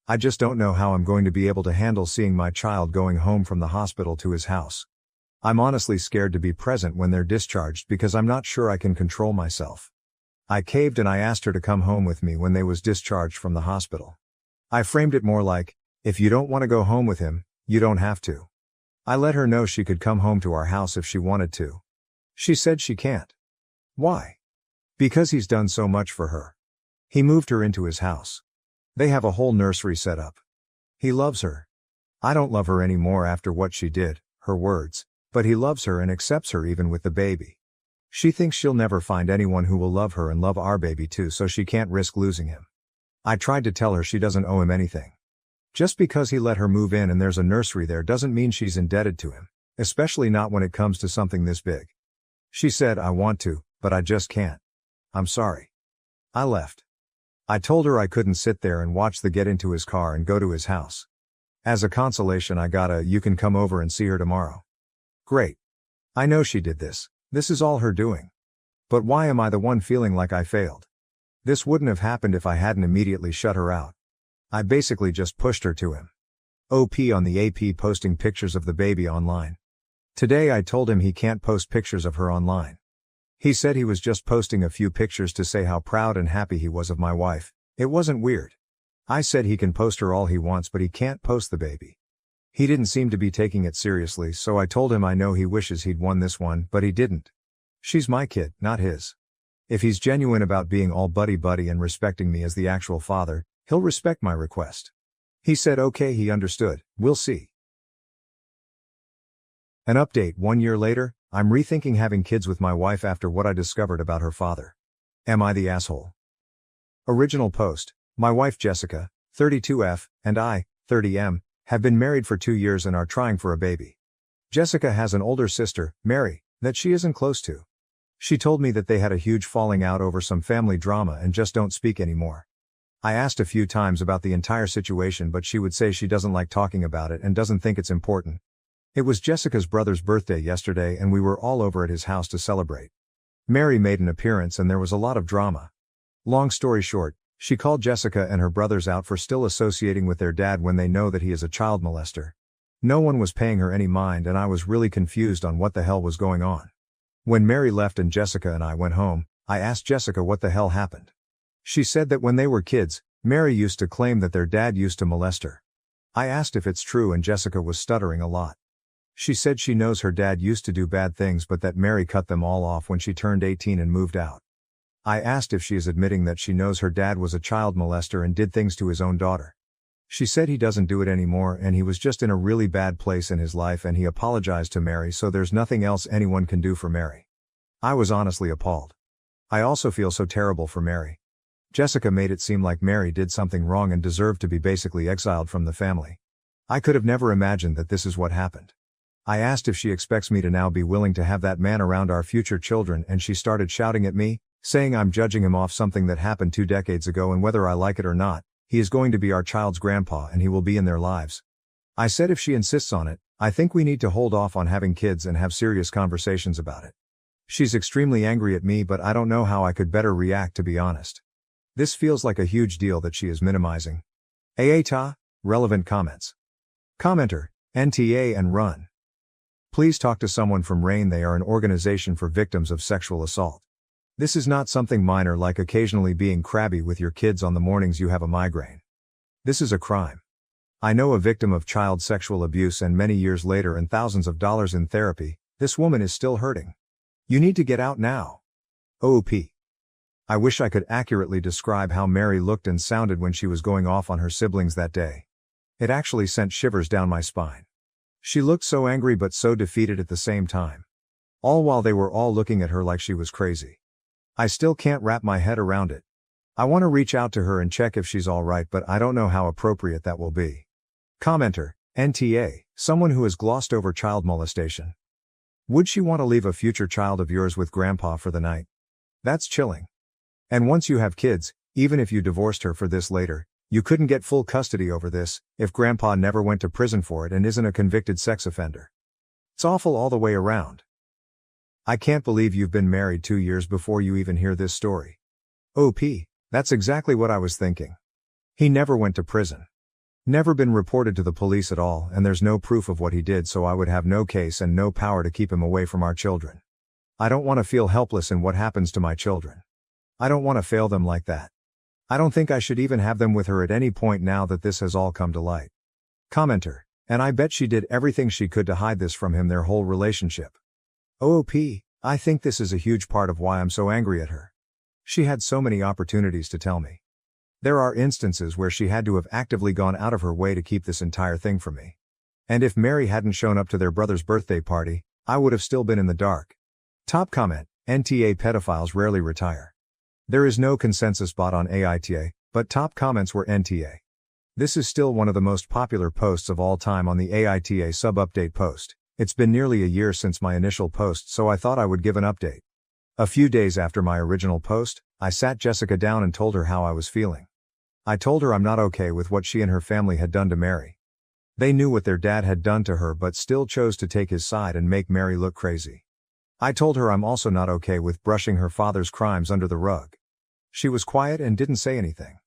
I just don't know how I'm going to be able to handle seeing my child going home from the hospital to his house. I'm honestly scared to be present when they're discharged because I'm not sure I can control myself. I caved and I asked her to come home with me when they was discharged from the hospital. I framed it more like, if you don't want to go home with him, you don't have to. I let her know she could come home to our house if she wanted to. She said she can't. Why? Because he's done so much for her. He moved her into his house. They have a whole nursery set up. He loves her. I don't love her anymore after what she did, her words. But he loves her and accepts her even with the baby. She thinks she'll never find anyone who will love her and love our baby too, so she can't risk losing him. I tried to tell her she doesn't owe him anything. Just because he let her move in and there's a nursery there doesn't mean she's indebted to him, especially not when it comes to something this big. She said, I want to, but I just can't. I'm sorry. I left. I told her I couldn't sit there and watch the get into his car and go to his house. As a consolation, I got a, you can come over and see her tomorrow. Great. I know she did this. This is all her doing. But why am I the one feeling like I failed? This wouldn't have happened if I hadn't immediately shut her out. I basically just pushed her to him. OP on the AP posting pictures of the baby online. Today I told him he can't post pictures of her online. He said he was just posting a few pictures to say how proud and happy he was of my wife. It wasn't weird. I said he can post her all he wants, but he can't post the baby. He didn't seem to be taking it seriously, so I told him I know he wishes he'd won this one, but he didn't. She's my kid, not his. If he's genuine about being all buddy-buddy and respecting me as the actual father, he'll respect my request. He said okay, he understood, we'll see. An update: 1 year later, I'm rethinking having kids with my wife after what I discovered about her father. Am I the asshole? Original post: my wife Jessica, 32F, and I, 30M, have been married for 2 years and are trying for a baby. Jessica has an older sister, Mary, that she isn't close to. She told me that they had a huge falling out over some family drama and just don't speak anymore. I asked a few times about the entire situation, but she would say she doesn't like talking about it and doesn't think it's important. It was Jessica's brother's birthday yesterday and we were all over at his house to celebrate. Mary made an appearance and there was a lot of drama. Long story short, she called Jessica and her brothers out for still associating with their dad when they know that he is a child molester. No one was paying her any mind and I was really confused on what the hell was going on. When Mary left and Jessica and I went home, I asked Jessica what the hell happened. She said that when they were kids, Mary used to claim that their dad used to molest her. I asked if it's true and Jessica was stuttering a lot. She said she knows her dad used to do bad things but that Mary cut them all off when she turned 18 and moved out. I asked if she is admitting that she knows her dad was a child molester and did things to his own daughter. She said he doesn't do it anymore and he was just in a really bad place in his life and he apologized to Mary, so there's nothing else anyone can do for Mary. I was honestly appalled. I also feel so terrible for Mary. Jessica made it seem like Mary did something wrong and deserved to be basically exiled from the family. I could have never imagined that this is what happened. I asked if she expects me to now be willing to have that man around our future children, and she started shouting at me, saying I'm judging him off something that happened 2 decades ago, and whether I like it or not, he is going to be our child's grandpa and he will be in their lives. I said if she insists on it, I think we need to hold off on having kids and have serious conversations about it. She's extremely angry at me, but I don't know how I could better react, to be honest. This feels like a huge deal that she is minimizing. AITA, relevant comments. Commenter, NTA and run. Please talk to someone from RAIN. They are an organization for victims of sexual assault. This is not something minor like occasionally being crabby with your kids on the mornings you have a migraine. This is a crime. I know a victim of child sexual abuse, and many years later and thousands of dollars in therapy, this woman is still hurting. You need to get out now. OP. I wish I could accurately describe how Mary looked and sounded when she was going off on her siblings that day. It actually sent shivers down my spine. She looked so angry but so defeated at the same time. All while they were all looking at her like she was crazy. I still can't wrap my head around it. I want to reach out to her and check if she's alright, but I don't know how appropriate that will be. Commenter, NTA, someone who has glossed over child molestation. Would she want to leave a future child of yours with grandpa for the night? That's chilling. And once you have kids, even if you divorced her for this later, you couldn't get full custody over this, if grandpa never went to prison for it and isn't a convicted sex offender. It's awful all the way around. I can't believe you've been married 2 years before you even hear this story. OP, that's exactly what I was thinking. He never went to prison. Never been reported to the police at all, and there's no proof of what he did, so I would have no case and no power to keep him away from our children. I don't want to feel helpless in what happens to my children. I don't want to fail them like that. I don't think I should even have them with her at any point now that this has all come to light. Commenter, and I bet she did everything she could to hide this from him their whole relationship. OP, I think this is a huge part of why I'm so angry at her. She had so many opportunities to tell me. There are instances where she had to have actively gone out of her way to keep this entire thing from me. And if Mary hadn't shown up to their brother's birthday party, I would have still been in the dark. Top comment, NTA pedophiles rarely retire. There is no consensus bot on AITA, but top comments were NTA. This is still one of the most popular posts of all time on the AITA sub-update post. It's been nearly a year since my initial post, so I thought I would give an update. A few days after my original post, I sat Jessica down and told her how I was feeling. I told her I'm not okay with what she and her family had done to Mary. They knew what their dad had done to her but still chose to take his side and make Mary look crazy. I told her I'm also not okay with brushing her father's crimes under the rug. She was quiet and didn't say anything.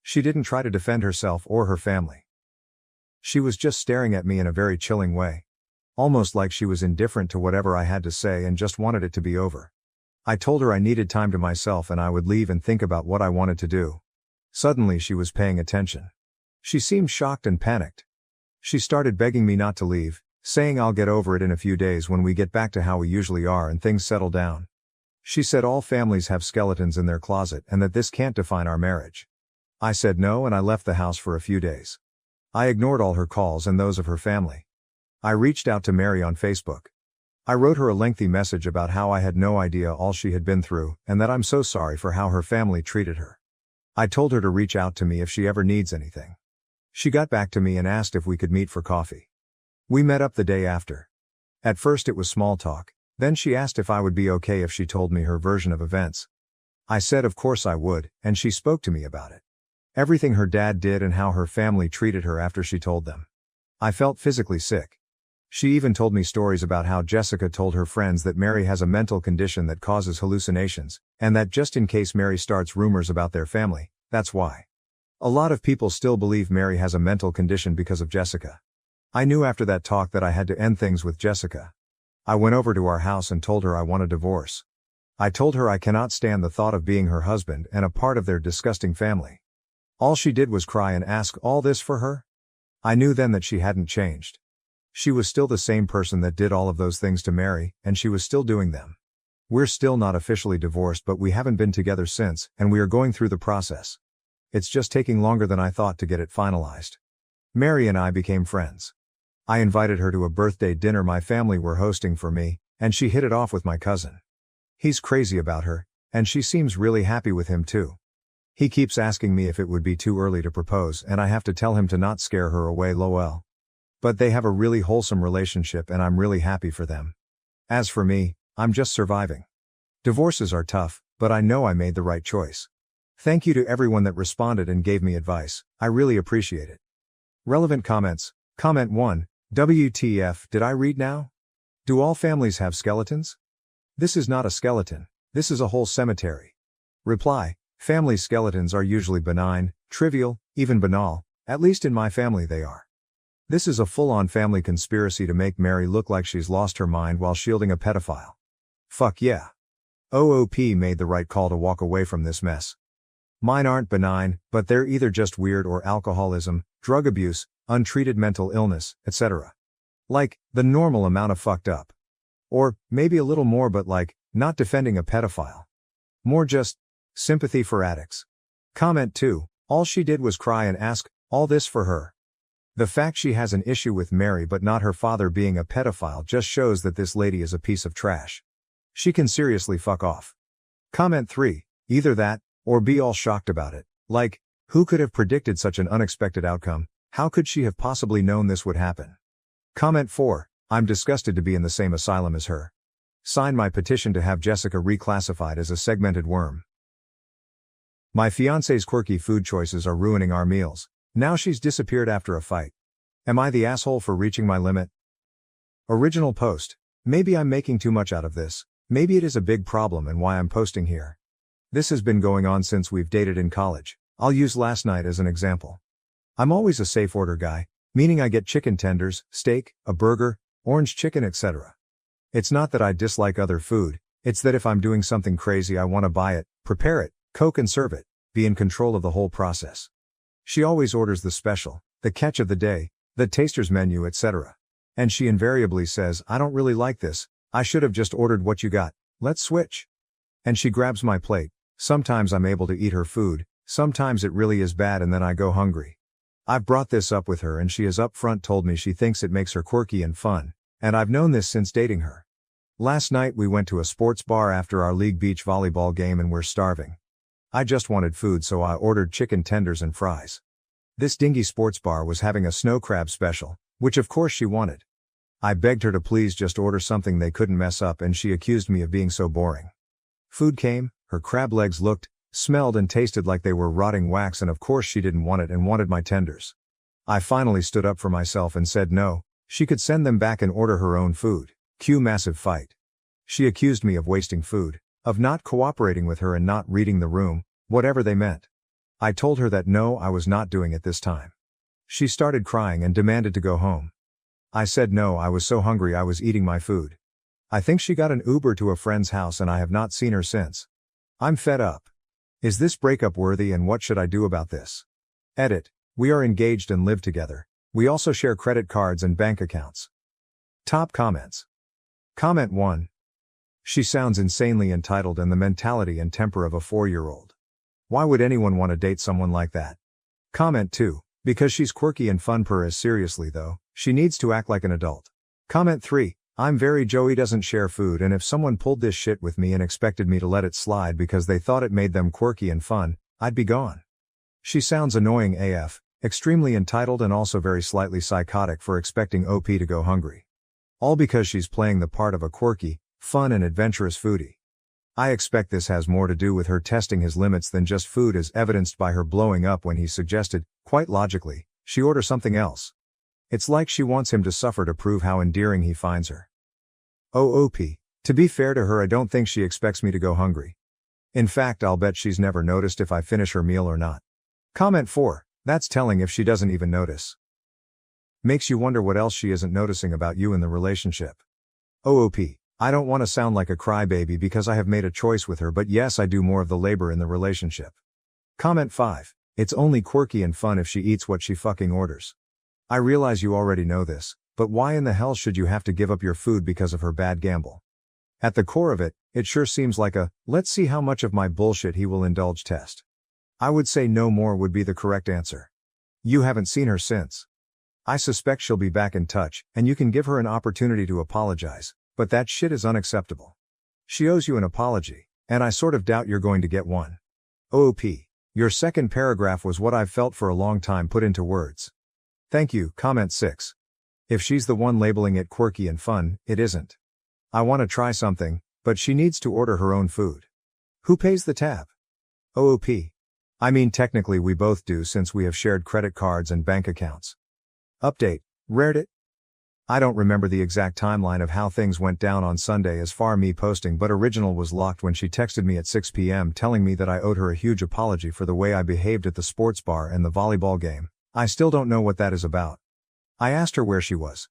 She didn't try to defend herself or her family. She was just staring at me in a very chilling way. Almost like she was indifferent to whatever I had to say and just wanted it to be over. I told her I needed time to myself and I would leave and think about what I wanted to do. Suddenly she was paying attention. She seemed shocked and panicked. She started begging me not to leave, saying I'll get over it in a few days when we get back to how we usually are and things settle down. She said all families have skeletons in their closet and that this can't define our marriage. I said no and I left the house for a few days. I ignored all her calls and those of her family. I reached out to Mary on Facebook. I wrote her a lengthy message about how I had no idea all she had been through and that I'm so sorry for how her family treated her. I told her to reach out to me if she ever needs anything. She got back to me and asked if we could meet for coffee. We met up the day after. At first it was small talk, then she asked if I would be okay if she told me her version of events. I said of course I would, and she spoke to me about it. Everything her dad did and how her family treated her after she told them. I felt physically sick. She even told me stories about how Jessica told her friends that Mary has a mental condition that causes hallucinations, and that just in case Mary starts rumors about their family, that's why. A lot of people still believe Mary has a mental condition because of Jessica. I knew after that talk that I had to end things with Jessica. I went over to our house and told her I want a divorce. I told her I cannot stand the thought of being her husband and a part of their disgusting family. All she did was cry and ask all this for her. I knew then that she hadn't changed. She was still the same person that did all of those things to Mary, and she was still doing them. We're still not officially divorced, but we haven't been together since, and we are going through the process. It's just taking longer than I thought to get it finalized. Mary and I became friends. I invited her to a birthday dinner my family were hosting for me, and she hit it off with my cousin. He's crazy about her, and she seems really happy with him too. He keeps asking me if it would be too early to propose, and I have to tell him to not scare her away. Lol. But they have a really wholesome relationship and I'm really happy for them. As for me, I'm just surviving. Divorces are tough, but I know I made the right choice. Thank you to everyone that responded and gave me advice, I really appreciate it. Relevant comments. Comment 1, WTF, did I read now? Do all families have skeletons? This is not a skeleton, this is a whole cemetery. Reply, family skeletons are usually benign, trivial, even banal, at least in my family they are. This is a full-on family conspiracy to make Mary look like she's lost her mind while shielding a pedophile. Fuck yeah. OOP made the right call to walk away from this mess. Mine aren't benign, but they're either just weird or alcoholism, drug abuse, untreated mental illness, etc. Like, the normal amount of fucked up. Or, maybe a little more but like, not defending a pedophile. More just, sympathy for addicts. Comment 2, all she did was cry and ask, all this for her. The fact she has an issue with Mary but not her father being a pedophile just shows that this lady is a piece of trash. She can seriously fuck off. Comment 3, either that, or be all shocked about it. Like, who could have predicted such an unexpected outcome? How could she have possibly known this would happen? Comment 4, I'm disgusted to be in the same asylum as her. Sign my petition to have Jessica reclassified as a segmented worm. My fiance's quirky food choices are ruining our meals. Now she's disappeared after a fight. Am I the asshole for reaching my limit? Original post. Maybe I'm making too much out of this. Maybe it is a big problem and why I'm posting here. This has been going on since we've dated in college. I'll use last night as an example. I'm always a safe order guy, meaning I get chicken tenders, steak, a burger, orange chicken, etc. It's not that I dislike other food, it's that if I'm doing something crazy I want to buy it, prepare it, cook and serve it, be in control of the whole process. She always orders the special, the catch of the day, the taster's menu, etc. And she invariably says, I don't really like this, I should have just ordered what you got, let's switch. And she grabs my plate. Sometimes I'm able to eat her food, sometimes it really is bad and then I go hungry. I've brought this up with her and she has upfront told me she thinks it makes her quirky and fun, and I've known this since dating her. Last night we went to a sports bar after our league beach volleyball game and we're starving. I just wanted food so I ordered chicken tenders and fries. This dingy sports bar was having a snow crab special, which of course she wanted. I begged her to please just order something they couldn't mess up and she accused me of being so boring. Food came, her crab legs looked, smelled and tasted like they were rotting wax and of course she didn't want it and wanted my tenders. I finally stood up for myself and said no, she could send them back and order her own food. Cue massive fight. She accused me of wasting food, of not cooperating with her and not reading the room, whatever they meant. I told her that no, I was not doing it this time. She started crying and demanded to go home. I said no, I was so hungry I was eating my food. I think she got an Uber to a friend's house and I have not seen her since. I'm fed up. Is this breakup worthy and what should I do about this? Edit. We are engaged and live together. We also share credit cards and bank accounts. Top comments. Comment 1. She sounds insanely entitled and the mentality and temper of a 4-year-old. Why would anyone want to date someone like that? Comment 2. Because she's quirky and fun. Seriously though, she needs to act like an adult. Comment 3. I'm very Joey doesn't share food and if someone pulled this shit with me and expected me to let it slide because they thought it made them quirky and fun, I'd be gone. She sounds annoying AF, extremely entitled and also very slightly psychotic for expecting OP to go hungry. All because she's playing the part of a quirky, fun and adventurous foodie. I expect this has more to do with her testing his limits than just food, as evidenced by her blowing up when he suggested, quite logically, she order something else. It's like she wants him to suffer to prove how endearing he finds her. OOP. To be fair to her, I don't think she expects me to go hungry. In fact, I'll bet she's never noticed if I finish her meal or not. Comment 4. That's telling if she doesn't even notice. Makes you wonder what else she isn't noticing about you in the relationship. OOP. I don't want to sound like a crybaby because I have made a choice with her, but yes, I do more of the labor in the relationship. Comment 5. It's only quirky and fun if she eats what she fucking orders. I realize you already know this, but why in the hell should you have to give up your food because of her bad gamble? At the core of it, it sure seems like a, let's see how much of my bullshit he will indulge test. I would say no more would be the correct answer. You haven't seen her since. I suspect she'll be back in touch, and you can give her an opportunity to apologize, but that shit is unacceptable. She owes you an apology, and I sort of doubt you're going to get one. OOP. Your second paragraph was what I've felt for a long time put into words. Thank you. Comment 6. If she's the one labeling it quirky and fun, it isn't. I want to try something, but she needs to order her own food. Who pays the tab? OOP. I mean, technically we both do since we have shared credit cards and bank accounts. Update. Reddit. I don't remember the exact timeline of how things went down on Sunday as far me posting, but original was locked when she texted me at 6 p.m. telling me that I owed her a huge apology for the way I behaved at the sports bar and the volleyball game. I still don't know what that is about. I asked her where she was.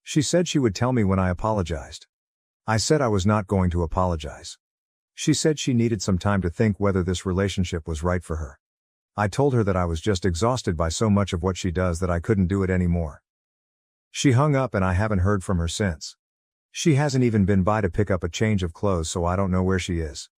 She said she would tell me when I apologized. I said I was not going to apologize. She said she needed some time to think whether this relationship was right for her. I told her that I was just exhausted by so much of what she does that I couldn't do it anymore. She hung up and I haven't heard from her since. She hasn't even been by to pick up a change of clothes, so I don't know where she is.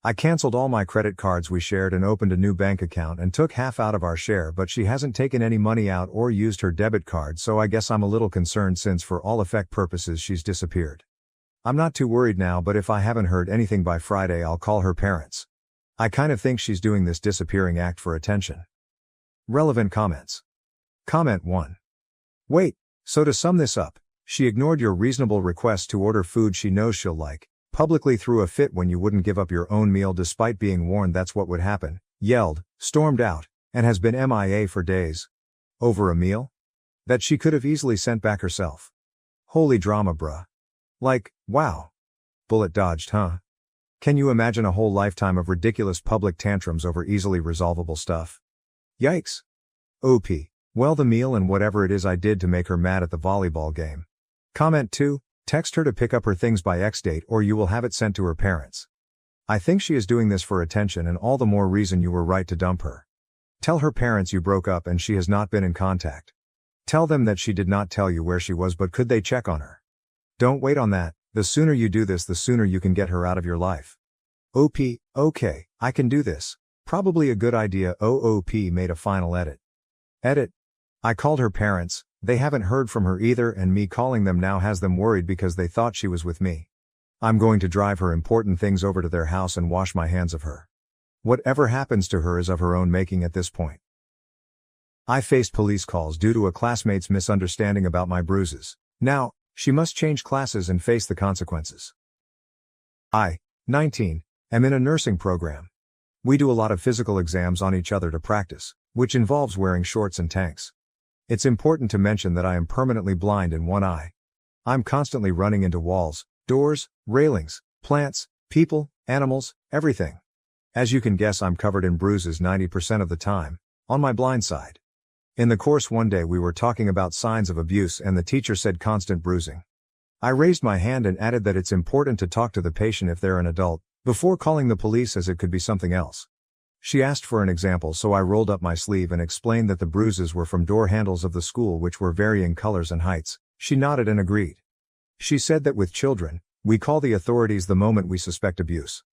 I canceled all my credit cards we shared and opened a new bank account and took half out of our share, but she hasn't taken any money out or used her debit card, so I guess I'm a little concerned since for all effect purposes she's disappeared. I'm not too worried now, but if I haven't heard anything by Friday I'll call her parents. I kind of think she's doing this disappearing act for attention. Relevant comments. Comment 1. Wait, so to sum this up, she ignored your reasonable request to order food she knows she'll like, publicly threw a fit when you wouldn't give up your own meal despite being warned that's what would happen, yelled, stormed out, and has been MIA for days. Over a meal? That she could have easily sent back herself. Holy drama, bruh. Like, wow. Bullet dodged, huh? Can you imagine a whole lifetime of ridiculous public tantrums over easily resolvable stuff? Yikes. OP. Well, the meal and whatever it is I did to make her mad at the volleyball game. Comment 2. Text her to pick up her things by X date or you will have it sent to her parents. I think she is doing this for attention, and all the more reason you were right to dump her. Tell her parents you broke up and she has not been in contact. Tell them that she did not tell you where she was, but could they check on her? Don't wait on that. The sooner you do this, the sooner you can get her out of your life. OP. Okay, I can do this. Probably a good idea. OOP made a final edit. Edit. I called her parents, they haven't heard from her either, and me calling them now has them worried because they thought she was with me. I'm going to drive her important things over to their house and wash my hands of her. Whatever happens to her is of her own making at this point. I faced police calls due to a classmate's misunderstanding about my bruises. Now, she must change classes and face the consequences. I, 19, am in a nursing program. We do a lot of physical exams on each other to practice, which involves wearing shorts and tanks. It's important to mention that I am permanently blind in one eye. I'm constantly running into walls, doors, railings, plants, people, animals, everything. As you can guess, I'm covered in bruises 90% of the time, on my blind side. In the course one day we were talking about signs of abuse and the teacher said constant bruising. I raised my hand and added that it's important to talk to the patient if they're an adult, before calling the police, as it could be something else. She asked for an example, so I rolled up my sleeve and explained that the bruises were from door handles of the school, which were varying colors and heights. She nodded and agreed. She said that with children, we call the authorities the moment we suspect abuse.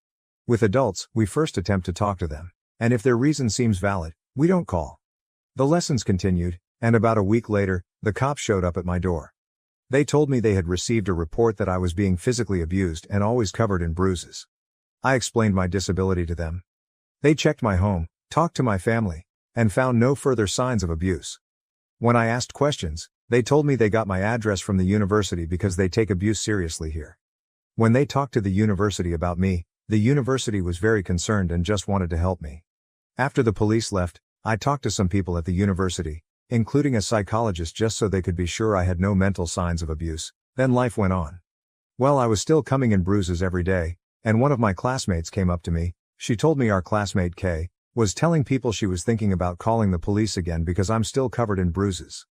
With adults, we first attempt to talk to them, and if their reason seems valid, we don't call. The lessons continued, and about a week later, the cops showed up at my door. They told me they had received a report that I was being physically abused and always covered in bruises. I explained my disability to them. They checked my home, talked to my family, and found no further signs of abuse. When I asked questions, they told me they got my address from the university because they take abuse seriously here. When they talked to the university about me, the university was very concerned and just wanted to help me. After the police left, I talked to some people at the university, including a psychologist, just so they could be sure I had no mental signs of abuse. Then life went on. Well, I was still coming in bruises every day, and one of my classmates came up to me. She told me our classmate Kay was telling people she was thinking about calling the police again because I'm still covered in bruises.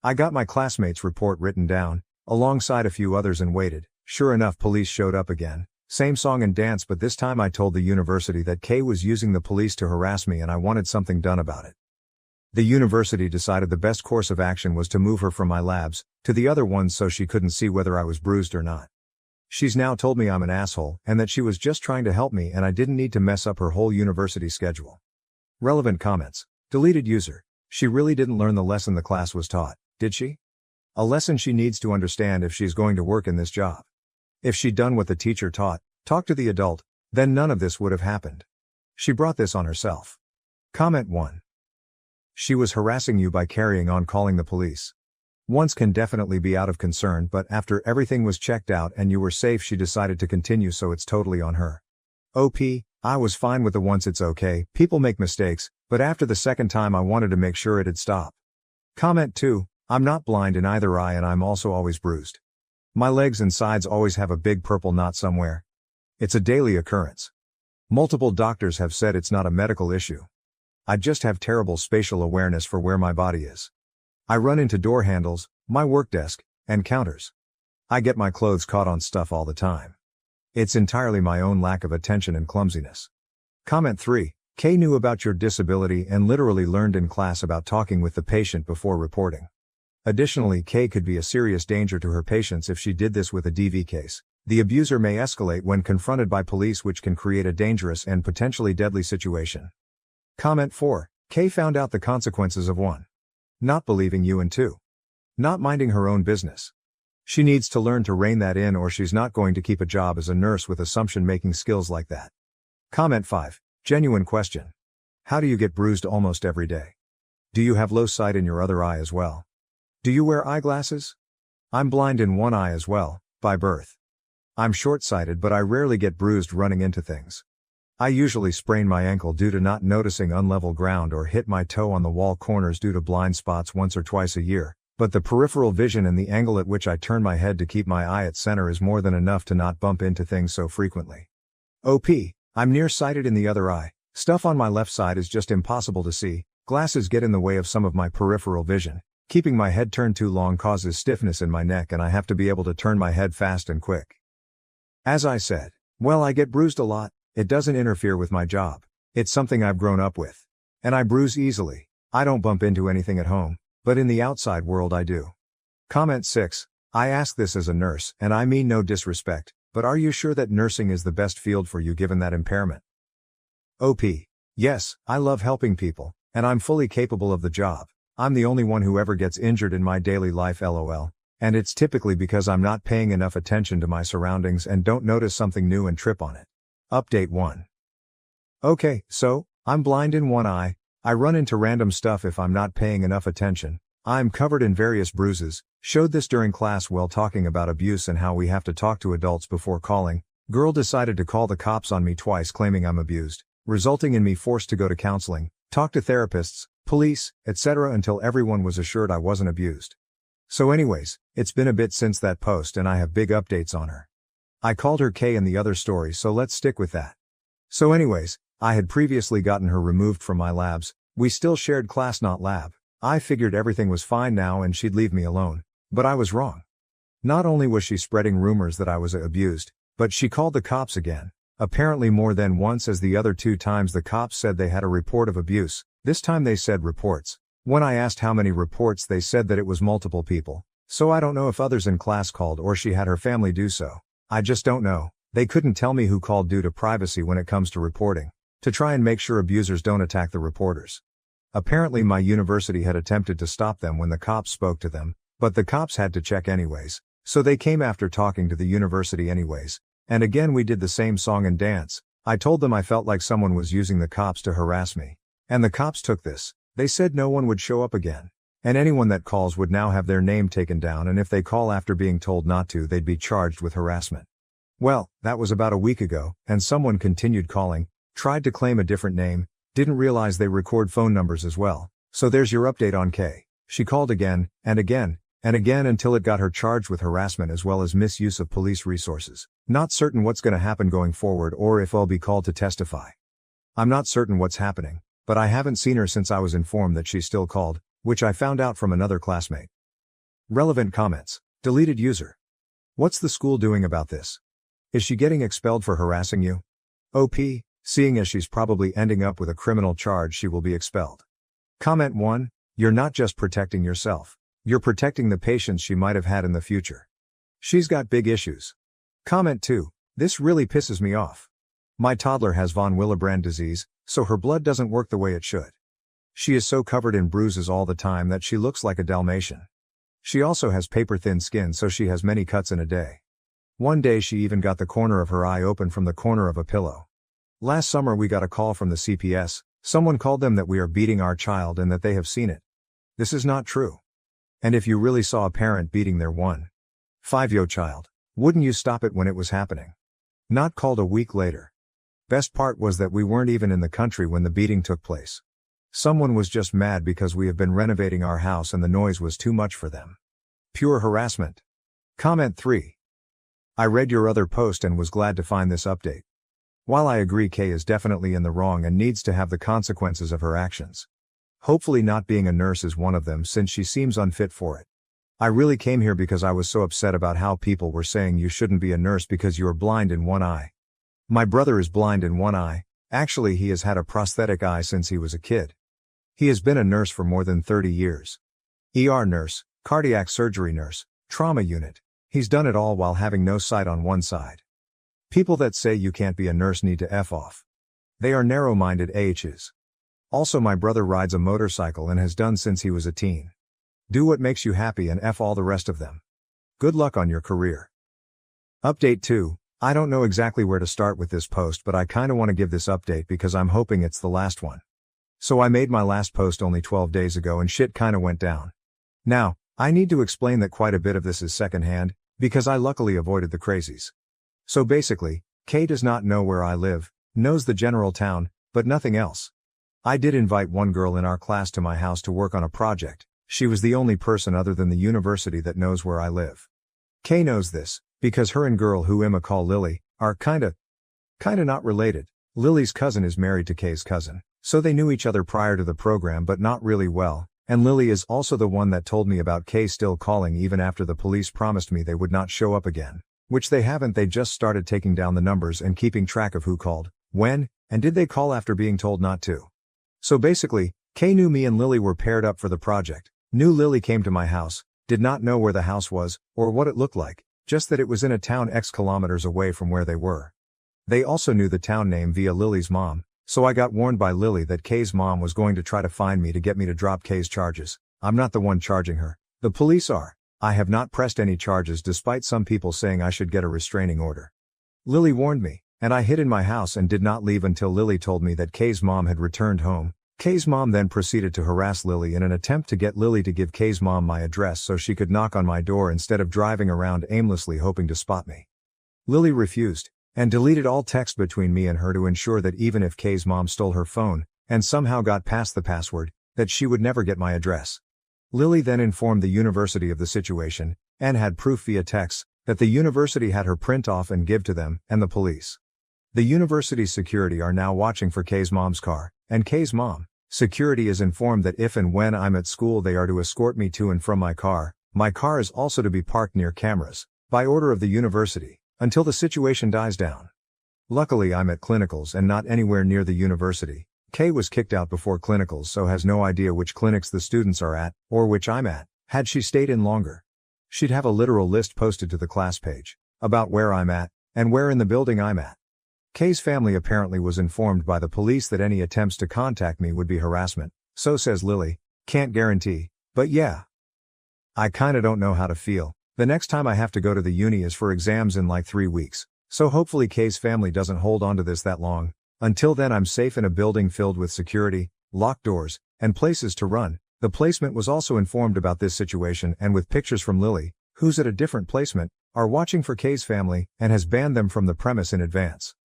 I got my classmate's report written down, alongside a few others, and waited. Sure enough, police showed up again. Same song and dance, but this time I told the university that Kay was using the police to harass me and I wanted something done about it. The university decided the best course of action was to move her from my labs to the other ones so she couldn't see whether I was bruised or not. She's now told me I'm an asshole and that she was just trying to help me and I didn't need to mess up her whole university schedule. Relevant comments. Deleted user. She really didn't learn the lesson the class was taught. did she? A lesson she needs to understand if she's going to work in this job. If she'd done what the teacher taught, talk to the adult, then none of this would have happened. She brought this on herself. Comment 1. She was harassing you by carrying on calling the police. Once can definitely be out of concern, but after everything was checked out and you were safe, she decided to continue, so it's totally on her. OP, I was fine with the once, it's okay, people make mistakes, but after the second time I wanted to make sure it'd stop. Comment 2, I'm not blind in either eye and I'm also always bruised. My legs and sides always have a big purple knot somewhere. It's a daily occurrence. Multiple doctors have said it's not a medical issue. I just have terrible spatial awareness for where my body is. I run into door handles, my work desk, and counters. I get my clothes caught on stuff all the time. It's entirely my own lack of attention and clumsiness. Comment 3, Kay knew about your disability and literally learned in class about talking with the patient before reporting. Additionally, Kay could be a serious danger to her patients if she did this with a DV case. The abuser may escalate when confronted by police, which can create a dangerous and potentially deadly situation. Comment 4, Kay found out the consequences of 1. Not believing you, and 2. Not minding her own business. She needs to learn to rein that in, or she's not going to keep a job as a nurse with assumption-making skills like that. Comment 5, genuine question. How do you get bruised almost every day? Do you have low sight in your other eye as well? Do you wear eyeglasses? I'm blind in one eye as well, by birth. I'm short-sighted, but I rarely get bruised running into things. I usually sprain my ankle due to not noticing unlevel ground or hit my toe on the wall corners due to blind spots once or twice a year, but the peripheral vision and the angle at which I turn my head to keep my eye at center is more than enough to not bump into things so frequently. OP, I'm nearsighted in the other eye. Stuff on my left side is just impossible to see. Glasses get in the way of some of my peripheral vision. Keeping my head turned too long causes stiffness in my neck, and I have to be able to turn my head fast and quick. As I said, well, I get bruised a lot. It doesn't interfere with my job. It's something I've grown up with. And I bruise easily. I don't bump into anything at home, but in the outside world I do. Comment 6, I ask this as a nurse, and I mean no disrespect, but are you sure that nursing is the best field for you given that impairment? OP, yes, I love helping people, and I'm fully capable of the job. I'm the only one who ever gets injured in my daily life, lol. And it's typically because I'm not paying enough attention to my surroundings and don't notice something new and trip on it. Update 1. Okay, so, I'm blind in one eye, I run into random stuff if I'm not paying enough attention, I'm covered in various bruises, showed this during class while talking about abuse and how we have to talk to adults before calling. Girl decided to call the cops on me twice claiming I'm abused, resulting in me forced to go to counseling, talk to therapists, police, etc. until everyone was assured I wasn't abused. So anyways, it's been a bit since that post and I have big updates on her. I called her Kay in the other story, so let's stick with that. So anyways, I had previously gotten her removed from my labs. We still shared class, not lab. I figured everything was fine now and she'd leave me alone. But I was wrong. Not only was she spreading rumors that I was abused, but she called the cops again. Apparently more than once, as the other 2 times the cops said they had a report of abuse. This time they said reports. When I asked how many reports, they said that it was multiple people. So I don't know if others in class called or she had her family do so. I just don't know. They couldn't tell me who called due to privacy when it comes to reporting, to try and make sure abusers don't attack the reporters. Apparently my university had attempted to stop them when the cops spoke to them, but the cops had to check anyways, so they came after talking to the university anyways. And again we did the same song and dance. I told them I felt like someone was using the cops to harass me. And the cops took this. They said no one would show up again. And anyone that calls would now have their name taken down, and if they call after being told not to, they'd be charged with harassment. Well, that was about a week ago, and someone continued calling, tried to claim a different name, didn't realize they record phone numbers as well. So there's your update on Kay. She called again, and again, and again until it got her charged with harassment as well as misuse of police resources. Not certain what's gonna happen going forward or if I'll be called to testify. I'm not certain what's happening, but I haven't seen her since I was informed that she's still called, which I found out from another classmate. Relevant comments. Deleted user. What's the school doing about this? Is she getting expelled for harassing you? OP, seeing as she's probably ending up with a criminal charge, she will be expelled. Comment 1, you're not just protecting yourself. You're protecting the patients she might have had in the future. She's got big issues. Comment 2, this really pisses me off. My toddler has von Willebrand disease, so her blood doesn't work the way it should. She is so covered in bruises all the time that she looks like a Dalmatian. She also has paper-thin skin, so she has many cuts in a day. One day she even got the corner of her eye open from the corner of a pillow. Last summer we got a call from the CPS, someone called them that we are beating our child and that they have seen it. This is not true. And if you really saw a parent beating their 1-5-year-old child, wouldn't you stop it when it was happening? Not called a week later. Best part was that we weren't even in the country when the beating took place. Someone was just mad because we have been renovating our house and the noise was too much for them. Pure harassment. Comment 3. I read your other post and was glad to find this update. While I agree Kay is definitely in the wrong and needs to have the consequences of her actions. Hopefully not being a nurse is one of them, since she seems unfit for it. I really came here because I was so upset about how people were saying you shouldn't be a nurse because you are blind in one eye. My brother is blind in one eye. Actually, he has had a prosthetic eye since he was a kid. He has been a nurse for more than 30 years. ER nurse, cardiac surgery nurse, trauma unit. He's done it all while having no sight on one side. People that say you can't be a nurse need to F off. They are narrow-minded AHs. Also, my brother rides a motorcycle and has done since he was a teen. Do what makes you happy and F all the rest of them. Good luck on your career. Update 2. I don't know exactly where to start with this post, but I kinda want to give this update because I'm hoping it's the last one. So I made my last post only 12 days ago and shit kinda went down. Now, I need to explain that quite a bit of this is secondhand, because I luckily avoided the crazies. So basically, Kay does not know where I live, knows the general town, but nothing else. I did invite one girl in our class to my house to work on a project. She was the only person other than the university that knows where I live. Kay knows this, because her and girl who Emma call Lily, are kinda not related. Lily's cousin is married to Kay's cousin, so they knew each other prior to the program but not really well, and Lily is also the one that told me about Kay still calling even after the police promised me they would not show up again. Which they haven't, they just started taking down the numbers and keeping track of who called, when, and did they call after being told not to. So basically, Kay knew me and Lily were paired up for the project, knew Lily came to my house, did not know where the house was, or what it looked like, just that it was in a town X kilometers away from where they were. They also knew the town name via Lily's mom, so I got warned by Lily that Kay's mom was going to try to find me to get me to drop Kay's charges. I'm not the one charging her. The police are. I have not pressed any charges despite some people saying I should get a restraining order. Lily warned me, and I hid in my house and did not leave until Lily told me that Kay's mom had returned home. Kay's mom then proceeded to harass Lily in an attempt to get Lily to give Kay's mom my address so she could knock on my door instead of driving around aimlessly hoping to spot me. Lily refused, and deleted all text between me and her to ensure that even if Kay's mom stole her phone, and somehow got past the password, that she would never get my address. Lily then informed the university of the situation, and had proof via text, that the university had her print off and give to them, and the police. The university's security are now watching for Kay's mom's car, and Kay's mom. Security is informed that if and when I'm at school they are to escort me to and from my car. My car is also to be parked near cameras, by order of the university, until the situation dies down. Luckily I'm at clinicals and not anywhere near the university. Kay was kicked out before clinicals, so has no idea which clinics the students are at, or which I'm at. Had she stayed in longer, she'd have a literal list posted to the class page, about where I'm at, and where in the building I'm at. Kay's family apparently was informed by the police that any attempts to contact me would be harassment, so says Lily. Can't guarantee, but yeah. I kinda don't know how to feel. The next time I have to go to the uni is for exams in like 3 weeks, so hopefully Kay's family doesn't hold on to this that long. Until then I'm safe in a building filled with security, locked doors, and places to run. The placement was also informed about this situation and with pictures from Lily, who's at a different placement, are watching for Kay's family, and has banned them from the premise in advance.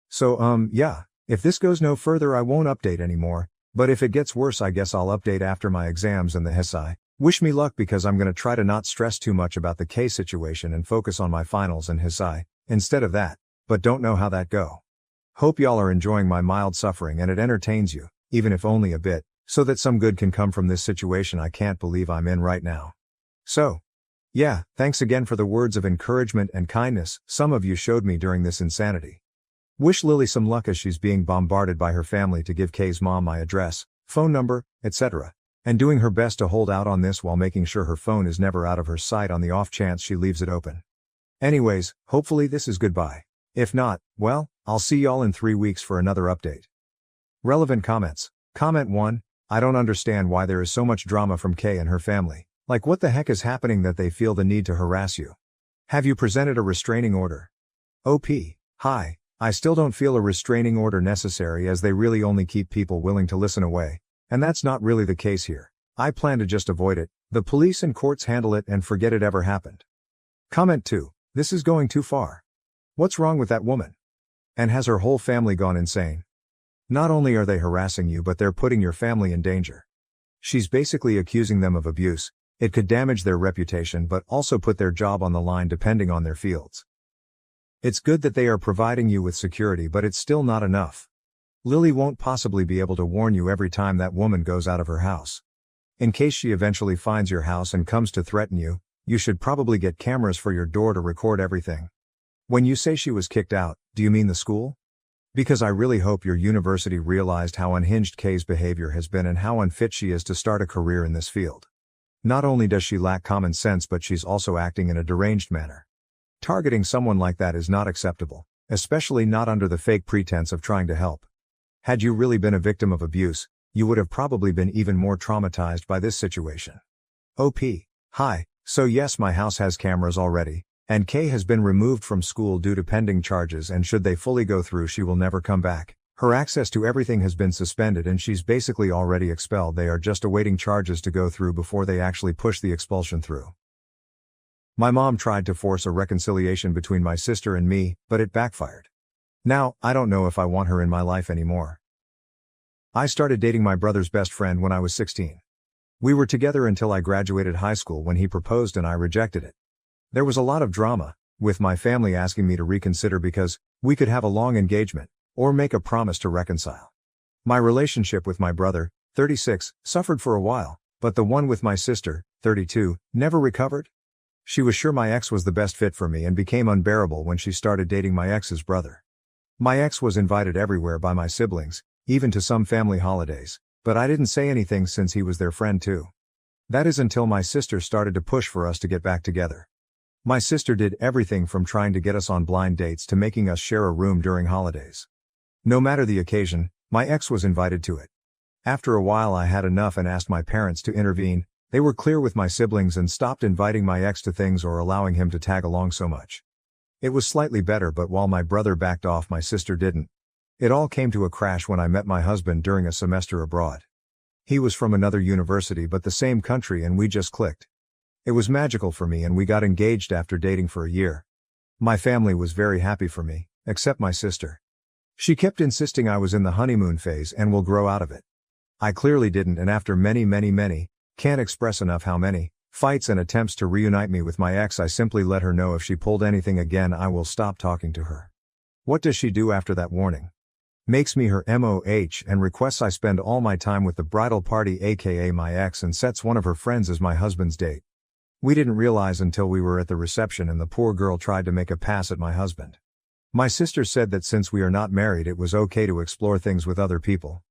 So yeah, if this goes no further I won't update anymore, but if it gets worse I guess I'll update after my exams and the HSI. Wish me luck because I'm gonna try to not stress too much about the K situation and focus on my finals and HSI, instead of that, but don't know how that go. Hope y'all are enjoying my mild suffering and it entertains you, even if only a bit, so that some good can come from this situation I can't believe I'm in right now. So, yeah, thanks again for the words of encouragement and kindness some of you showed me during this insanity. Wish Lily some luck as she's being bombarded by her family to give Kay's mom my address, phone number, etc. And doing her best to hold out on this while making sure her phone is never out of her sight on the off chance she leaves it open. Anyways, hopefully this is goodbye. If not, well, I'll see y'all in 3 weeks for another update. Relevant comments. Comment 1. I don't understand why there is so much drama from Kay and her family. Like what the heck is happening that they feel the need to harass you? Have you presented a restraining order? OP. Hi, I still don't feel a restraining order necessary as they really only keep people willing to listen away, and that's not really the case here. I plan to just avoid it, the police and courts handle it and forget it ever happened. Comment 2. This is going too far. What's wrong with that woman? And has her whole family gone insane? Not only are they harassing you but they're putting your family in danger. She's basically accusing them of abuse. It could damage their reputation but also put their job on the line depending on their fields. It's good that they are providing you with security but it's still not enough. Lily won't possibly be able to warn you every time that woman goes out of her house. In case she eventually finds your house and comes to threaten you, you should probably get cameras for your door to record everything. When you say she was kicked out, do you mean the school? Because I really hope your university realized how unhinged Kay's behavior has been and how unfit she is to start a career in this field. Not only does she lack common sense but she's also acting in a deranged manner. Targeting someone like that is not acceptable, especially not under the fake pretense of trying to help. Had you really been a victim of abuse, you would have probably been even more traumatized by this situation. OP. Hi, so yes, my house has cameras already, and Kay has been removed from school due to pending charges, and should they fully go through she will never come back. Her access to everything has been suspended and she's basically already expelled. They are just awaiting charges to go through before they actually push the expulsion through. My mom tried to force a reconciliation between my sister and me, but it backfired. Now, I don't know if I want her in my life anymore. I started dating my brother's best friend when I was 16. We were together until I graduated high school when he proposed and I rejected it. There was a lot of drama, with my family asking me to reconsider because we could have a long engagement, or make a promise to reconcile. My relationship with my brother, 36, suffered for a while, but the one with my sister, 32, never recovered. She was sure my ex was the best fit for me and became unbearable when she started dating my ex's brother. My ex was invited everywhere by my siblings, even to some family holidays, but I didn't say anything since he was their friend too. That is until my sister started to push for us to get back together. My sister did everything from trying to get us on blind dates to making us share a room during holidays. No matter the occasion, my ex was invited to it. After a while I had enough and asked my parents to intervene. They were clear with my siblings and stopped inviting my ex to things or allowing him to tag along so much. It was slightly better, but while my brother backed off, my sister didn't. It all came to a crash when I met my husband during a semester abroad. He was from another university but the same country and we just clicked. It was magical for me and we got engaged after dating for a year. My family was very happy for me, except my sister. She kept insisting I was in the honeymoon phase and will grow out of it. I clearly didn't, and after many, can't express enough how many, fights and attempts to reunite me with my ex, I simply let her know if she pulled anything again I will stop talking to her. What does she do after that warning? Makes me her MOH and requests I spend all my time with the bridal party, aka my ex, and sets one of her friends as my husband's date. We didn't realize until we were at the reception and the poor girl tried to make a pass at my husband. My sister said that since we are not married it was okay to explore things with other people.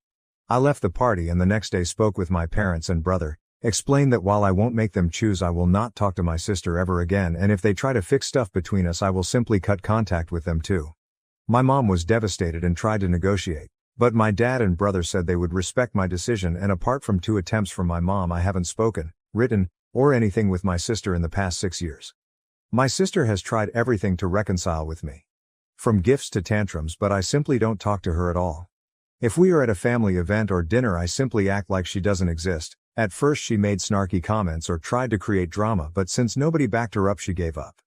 I left the party and the next day spoke with my parents and brother, explained that while I won't make them choose I will not talk to my sister ever again, and if they try to fix stuff between us I will simply cut contact with them too. My mom was devastated and tried to negotiate, but my dad and brother said they would respect my decision, and apart from 2 attempts from my mom I haven't spoken, written, or anything with my sister in the past 6 years. My sister has tried everything to reconcile with me. From gifts to tantrums, but I simply don't talk to her at all. If we are at a family event or dinner I simply act like she doesn't exist. At first she made snarky comments or tried to create drama, but since nobody backed her up she gave up.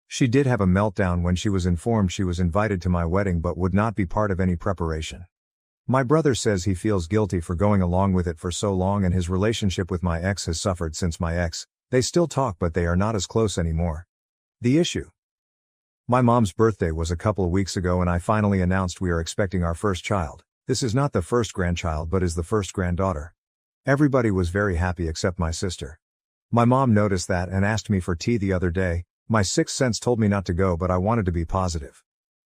She did have a meltdown when she was informed she was invited to my wedding but would not be part of any preparation. My brother says he feels guilty for going along with it for so long, and his relationship with my ex has suffered since my ex. They still talk but they are not as close anymore. The issue. My mom's birthday was a couple of weeks ago and I finally announced we are expecting our first child. This is not the first grandchild but is the first granddaughter. Everybody was very happy except my sister. My mom noticed that and asked me for tea the other day. My sixth sense told me not to go, but I wanted to be positive.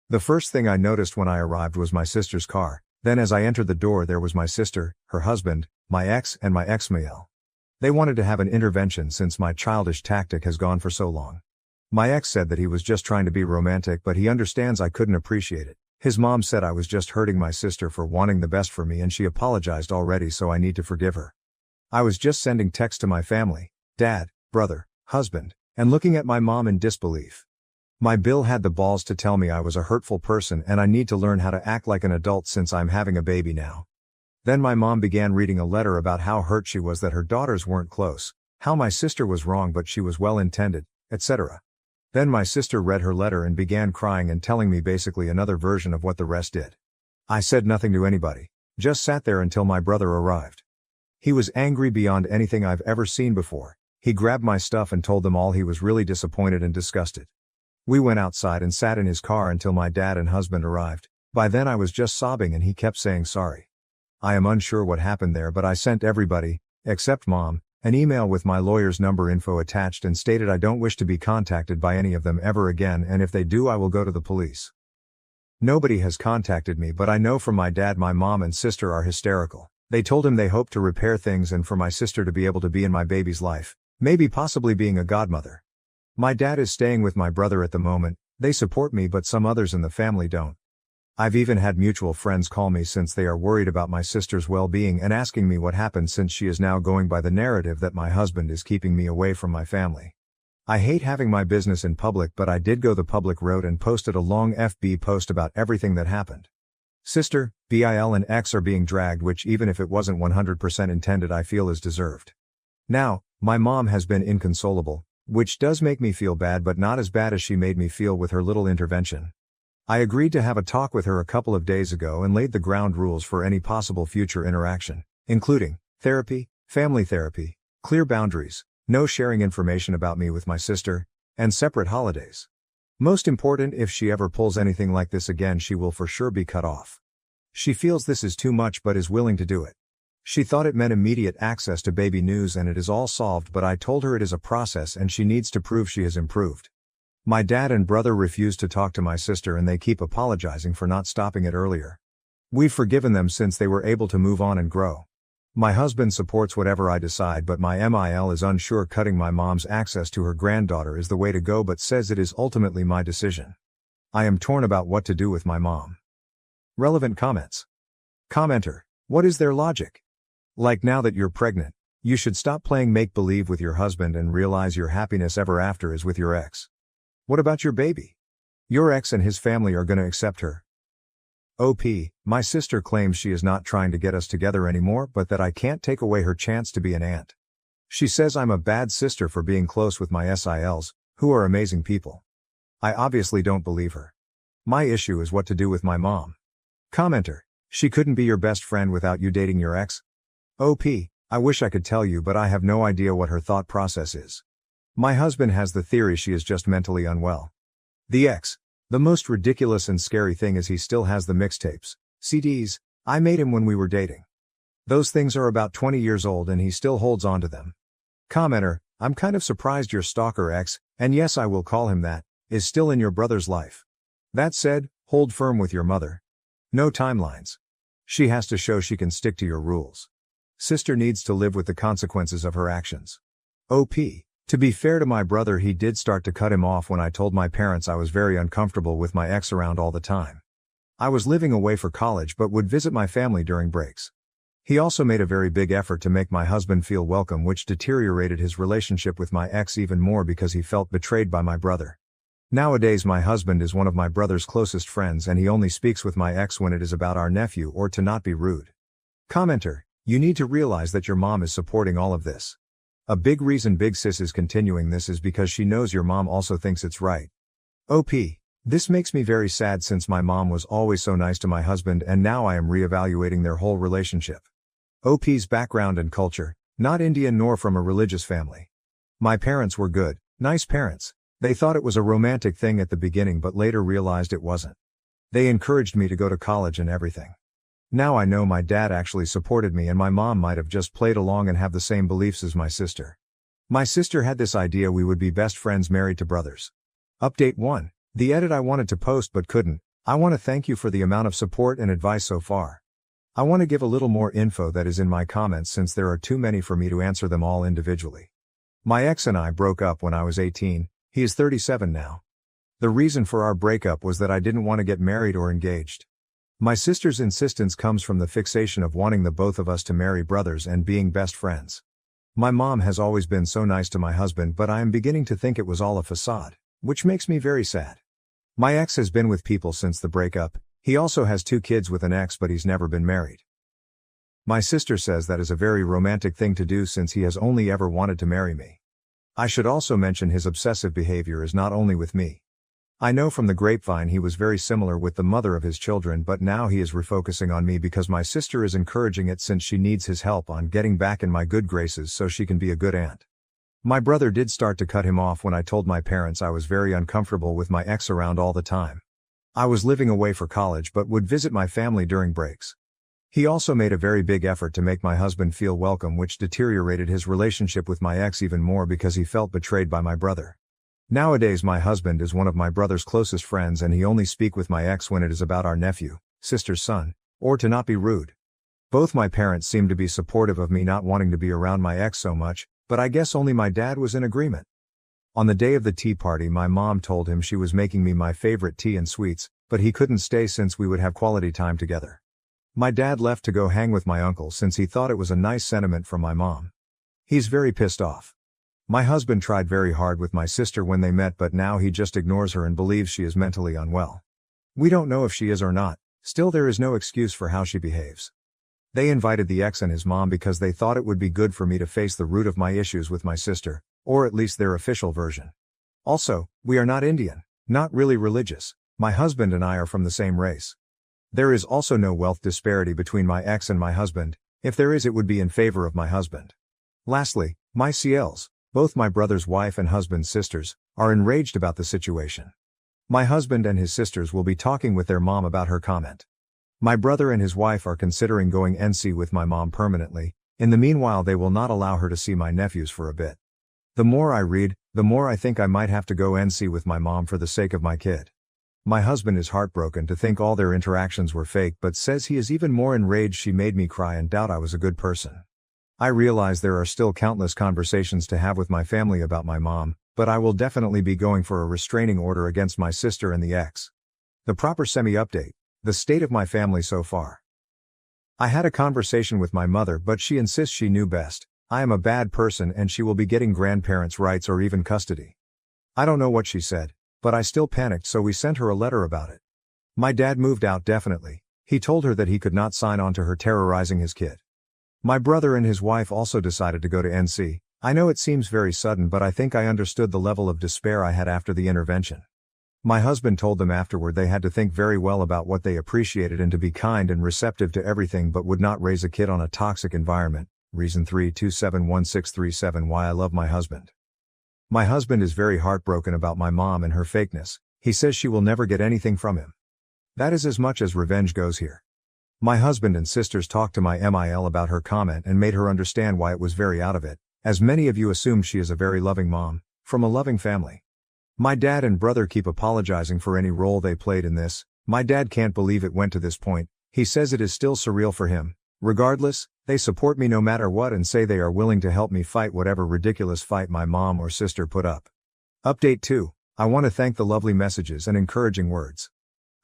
The first thing I noticed when I arrived was my sister's car. Then as I entered the door there was my sister, her husband, my ex and my ex-male. They wanted to have an intervention since my childish tactic has gone for so long. My ex said that he was just trying to be romantic but he understands I couldn't appreciate it. His mom said I was just hurting my sister for wanting the best for me and she apologized already, so I need to forgive her. I was just sending texts to my family. dad, brother, husband, and looking at my mom in disbelief. My Bill had the balls to tell me I was a hurtful person and I need to learn how to act like an adult since I'm having a baby now. Then my mom began reading a letter about how hurt she was that her daughters weren't close, how my sister was wrong but she was well intended, etc. Then my sister read her letter and began crying and telling me basically another version of what the rest did. I said nothing to anybody, just sat there until my brother arrived. He was angry beyond anything I've ever seen before. He grabbed my stuff and told them all he was really disappointed and disgusted. We went outside and sat in his car until my dad and husband arrived. By then I was just sobbing and he kept saying sorry. I am unsure what happened there, but I sent everybody, except mom, an email with my lawyer's number info attached and stated I don't wish to be contacted by any of them ever again, and if they do I will go to the police. Nobody has contacted me, but I know from my dad my mom and sister are hysterical. They told him they hope to repair things and for my sister to be able to be in my baby's life, maybe possibly being a godmother. My dad is staying with my brother at the moment. They support me but some others in the family don't. I've even had mutual friends call me since they are worried about my sister's well-being and asking me what happened since she is now going by the narrative that my husband is keeping me away from my family. I hate having my business in public, but I did go the public route and posted a long FB post about everything that happened. Sister, Bill and X are being dragged, which even if it wasn't 100% intended I feel is deserved. Now, my mom has been inconsolable, which does make me feel bad but not as bad as she made me feel with her little intervention. I agreed to have a talk with her a couple of days ago and laid the ground rules for any possible future interaction, including therapy, family therapy, clear boundaries, no sharing information about me with my sister, and separate holidays. Most important, if she ever pulls anything like this again she will for sure be cut off. She feels this is too much but is willing to do it. She thought it meant immediate access to baby news and it is all solved, but I told her it is a process and she needs to prove she has improved. My dad and brother refuse to talk to my sister and they keep apologizing for not stopping it earlier. We've forgiven them since they were able to move on and grow. My husband supports whatever I decide, but my MIL is unsure cutting my mom's access to her granddaughter is the way to go but says it is ultimately my decision. I am torn about what to do with my mom. Relevant comments. Commenter: what is their logic? Like, now that you're pregnant, you should stop playing make-believe with your husband and realize your happiness ever after is with your ex. What about your baby? Your ex and his family are gonna accept her. OP, my sister claims she is not trying to get us together anymore but that I can't take away her chance to be an aunt. She says I'm a bad sister for being close with my SILs, who are amazing people. I obviously don't believe her. My issue is what to do with my mom. Commenter: she couldn't be your best friend without you dating your ex? OP, I wish I could tell you but I have no idea what her thought process is. My husband has the theory she is just mentally unwell. The ex. The most ridiculous and scary thing is he still has the mixtapes, CDs, I made him when we were dating. Those things are about 20 years old and he still holds on to them. Commenter: I'm kind of surprised your stalker ex, and yes I will call him that, is still in your brother's life. That said, hold firm with your mother. No timelines. She has to show she can stick to your rules. Sister needs to live with the consequences of her actions. OP. To be fair to my brother, he did start to cut him off when I told my parents I was very uncomfortable with my ex around all the time. I was living away for college but would visit my family during breaks. He also made a very big effort to make my husband feel welcome, which deteriorated his relationship with my ex even more because he felt betrayed by my brother. Nowadays my husband is one of my brother's closest friends and he only speaks with my ex when it is about our nephew or to not be rude. Commenter: you need to realize that your mom is supporting all of this. A big reason Big Sis is continuing this is because she knows your mom also thinks it's right. OP. This makes me very sad since my mom was always so nice to my husband and now I am re-evaluating their whole relationship. OP's background and culture: not Indian nor from a religious family. My parents were good, nice parents. They thought it was a romantic thing at the beginning but later realized it wasn't. They encouraged me to go to college and everything. Now I know my dad actually supported me and my mom might have just played along and have the same beliefs as my sister. My sister had this idea we would be best friends married to brothers. Update 1. The edit I wanted to post but couldn't. I want to thank you for the amount of support and advice so far. I want to give a little more info that is in my comments since there are too many for me to answer them all individually. My ex and I broke up when I was 18, he is 37 now. The reason for our breakup was that I didn't want to get married or engaged. My sister's insistence comes from the fixation of wanting the both of us to marry brothers and being best friends. My mom has always been so nice to my husband, but I am beginning to think it was all a facade, which makes me very sad. My ex has been with people since the breakup. He also has 2 kids with an ex, but he's never been married. My sister says that is a very romantic thing to do since he has only ever wanted to marry me. I should also mention his obsessive behavior is not only with me. I know from the grapevine he was very similar with the mother of his children, but now he is refocusing on me because my sister is encouraging it since she needs his help on getting back in my good graces so she can be a good aunt. My brother did start to cut him off when I told my parents I was very uncomfortable with my ex around all the time. I was living away for college but would visit my family during breaks. He also made a very big effort to make my husband feel welcome, which deteriorated his relationship with my ex even more because he felt betrayed by my brother. Nowadays my husband is one of my brother's closest friends and he only speak with my ex when it is about our nephew, sister's son, or to not be rude. Both my parents seem to be supportive of me not wanting to be around my ex so much, but I guess only my dad was in agreement. On the day of the tea party my mom told him she was making me my favorite tea and sweets, but he couldn't stay since we would have quality time together. My dad left to go hang with my uncle since he thought it was a nice sentiment from my mom. He's very pissed off. My husband tried very hard with my sister when they met, but now he just ignores her and believes she is mentally unwell. We don't know if she is or not, still there is no excuse for how she behaves. They invited the ex and his mom because they thought it would be good for me to face the root of my issues with my sister, or at least their official version. Also, we are not Indian, not really religious. My husband and I are from the same race. There is also no wealth disparity between my ex and my husband. If there is, it would be in favor of my husband. Lastly, my CLs, both my brother's wife and husband's sisters, are enraged about the situation. My husband and his sisters will be talking with their mom about her comment. My brother and his wife are considering going NC with my mom permanently. In the meanwhile they will not allow her to see my nephews for a bit. The more I read, the more I think I might have to go NC with my mom for the sake of my kid. My husband is heartbroken to think all their interactions were fake, but says he is even more enraged she made me cry and doubt I was a good person. I realize there are still countless conversations to have with my family about my mom, but I will definitely be going for a restraining order against my sister and the ex. The proper semi-update, the state of my family so far. I had a conversation with my mother, but she insists she knew best. I am a bad person and she will be getting grandparents' rights or even custody. I don't know what she said, but I still panicked, so we sent her a letter about it. My dad moved out definitely. He told her that he could not sign on to her terrorizing his kid. My brother and his wife also decided to go to NC. I know it seems very sudden, but I think I understood the level of despair I had after the intervention. My husband told them afterward they had to think very well about what they appreciated and to be kind and receptive to everything, but would not raise a kid on a toxic environment. Reason 3271637 Why I love my husband. My husband is very heartbroken about my mom and her fakeness. He says she will never get anything from him. That is as much as revenge goes here. My husband and sisters talked to my MIL about her comment and made her understand why it was very out of it, as many of you assumed she is a very loving mom, from a loving family. My dad and brother keep apologizing for any role they played in this. My dad can't believe it went to this point. He says it is still surreal for him. Regardless, they support me no matter what and say they are willing to help me fight whatever ridiculous fight my mom or sister put up. Update 2. I want to thank the lovely messages and encouraging words.